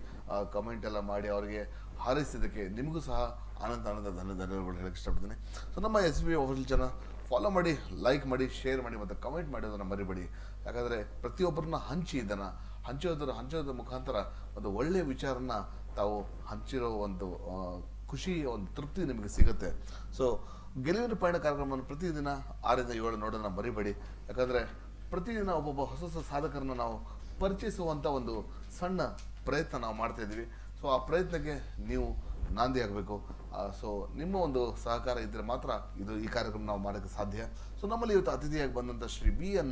ಕಮೆಂಟ್ ಎಲ್ಲ ಮಾಡಿ ಅವರಿಗೆ ಹಾರೈಸಿದ್ದಕ್ಕೆ ನಿಮಗೂ ಸಹ ಅನಂತ ಧನ್ಯವಾದಗಳು ಹೇಳಕ್ಕೆ ಇಷ್ಟಪಡ್ತೇನೆ. ಸೊ ನಮ್ಮ SVB ಆಫಿಷಿಯಲ್ ಚಾನಲ್ ಫಾಲೋ ಮಾಡಿ, ಲೈಕ್ ಮಾಡಿ, ಶೇರ್ ಮಾಡಿ ಮತ್ತು ಕಮೆಂಟ್ ಮಾಡೋದನ್ನು ಮರಿಬೇಡಿ. ಯಾಕಂದರೆ ಪ್ರತಿಯೊಬ್ಬರನ್ನ ಹಂಚೋದ್ರ ಮುಖಾಂತರ ಒಂದು ಒಳ್ಳೆಯ ವಿಚಾರನ ತಾವು ಹಂಚಿರೋ ಒಂದು ಖುಷಿ, ಒಂದು ತೃಪ್ತಿ ನಿಮಗೆ ಸಿಗುತ್ತೆ. ಸೊ ಗೆಲುವಿನ ಪಯಣ ಕಾರ್ಯಕ್ರಮವನ್ನು ಪ್ರತಿದಿನ 6 ರಿಂದ 7 ನೋಡೋಣ ಮರಿಬೇಡಿ. ಯಾಕಂದರೆ ಪ್ರತಿದಿನ ಒಬ್ಬೊಬ್ಬ ಹೊಸ ಸಾಧಕರನ್ನ ನಾವು ಪರಿಚಯಿಸುವಂಥ ಒಂದು ಸಣ್ಣ ಪ್ರಯತ್ನ ನಾವು ಮಾಡ್ತಾ ಇದ್ದೀವಿ. ಸೊ ಆ ಪ್ರಯತ್ನಕ್ಕೆ ನೀವು ನಾಂದಿ ಆಗಬೇಕು. ಸೊ ನಿಮ್ಮ ಒಂದು ಸಹಕಾರ ಇದ್ದರೆ ಮಾತ್ರ ಈ ಕಾರ್ಯಕ್ರಮ ನಾವು ಮಾಡೋಕ್ಕೆ ಸಾಧ್ಯ. ಸೊ ನಮ್ಮಲ್ಲಿ ಇವತ್ತು ಅತಿಥಿಯಾಗಿ ಬಂದಂಥ ಶ್ರೀ BN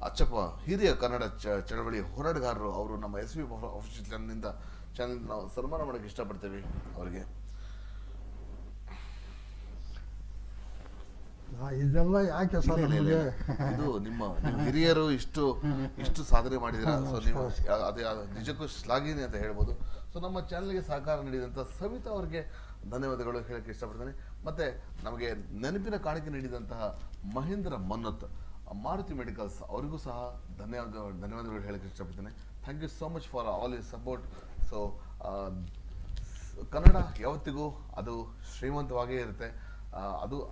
ಅಚ್ಚಪ್ಪ, ಹಿರಿಯ ಕನ್ನಡ ಚಳವಳಿ ಹೋರಾಟಗಾರರು, ಅವರು ನಮ್ಮ SVB ಆಫಿಷಿಯಲ್ ಚಾನಲ್ ನಾವು ಸನ್ಮಾನ ಮಾಡೋಕ್ಕೆ ಇಷ್ಟಪಡ್ತೇವೆ ಅವರಿಗೆ. ಇದೆಲ್ಲ ಯಾಕೆ ಸರ್? ಇದು ನಿಮ್ಮ ಹಿರಿಯರು ಇಷ್ಟು ಸಾಧನೆ ಮಾಡಿದ್ದೀರಾ. ಸೊ ನೀವು ಅದೇ ನಿಜಕ್ಕೂ ಶ್ಲಾಘನೀಯ ಅಂತ ಹೇಳ್ಬೋದು. ಸೊ ನಮ್ಮ ಚಾನಲ್ಗೆ ಸಹಕಾರ ನೀಡಿದಂಥ ಸವಿತಾ ಅವರಿಗೆ ಧನ್ಯವಾದಗಳು ಹೇಳಕ್ಕೆ ಇಷ್ಟಪಡ್ತೇನೆ. ಮತ್ತೆ ನಮಗೆ ನೆನಪಿನ ಕಾಣಿಕೆ ನೀಡಿದಂತಹ ಮಹೇಂದ್ರ ಮನ್ನತ್, ಮಾರುತಿ ಮೆಡಿಕಲ್ಸ್, ಅವರಿಗೂ ಸಹ ಧನ್ಯವಾದಗಳು ಹೇಳಕ್ಕೆ ಇಷ್ಟಪಡ್ತೇನೆ. Thank you so much for all your support. So Kannada ಯಾವತ್ತಿಗೂ ಅದು ಶ್ರೀಮಂತವಾಗೇ ಇರುತ್ತೆ.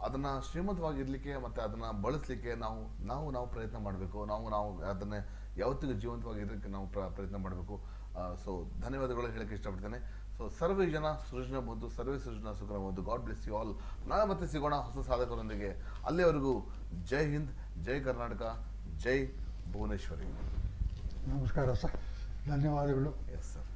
ಅದನ್ನು ಶ್ರೀಮಂತವಾಗಿರಲಿಕ್ಕೆ ಮತ್ತು ಅದನ್ನು ಬಳಸಲಿಕ್ಕೆ ನಾವು ಪ್ರಯತ್ನ ಮಾಡಬೇಕು. ನಾವು ಅದನ್ನು ಯಾವತ್ತಿಗೂ ಜೀವಂತವಾಗಿರಲಿಕ್ಕೆ ನಾವು ಪ್ರಯತ್ನ ಮಾಡಬೇಕು. ಸೊ ಧನ್ಯವಾದಗಳು ಹೇಳಕ್ಕೆ ಇಷ್ಟಪಡ್ತೇನೆ. ಸೊ ಸರ್ವೇ ಜನ ಸೃಜನಬಹುದು, ಸರ್ವೇ ಸೃಜನ ಸುಖನಬಹುದು. God bless you all. ನಾಳೆ ಮತ್ತೆ ಸಿಗೋಣ ಹೊಸ ಸಾಧಕರೊಂದಿಗೆ. ಅಲ್ಲಿವರೆಗೂ ಜೈ ಹಿಂದ್, ಜೈ ಕರ್ನಾಟಕ, ಜೈ ಭುವನೇಶ್ವರಿ. ನಮಸ್ಕಾರ ಸರ್, ಧನ್ಯವಾದಗಳು. Yes sir.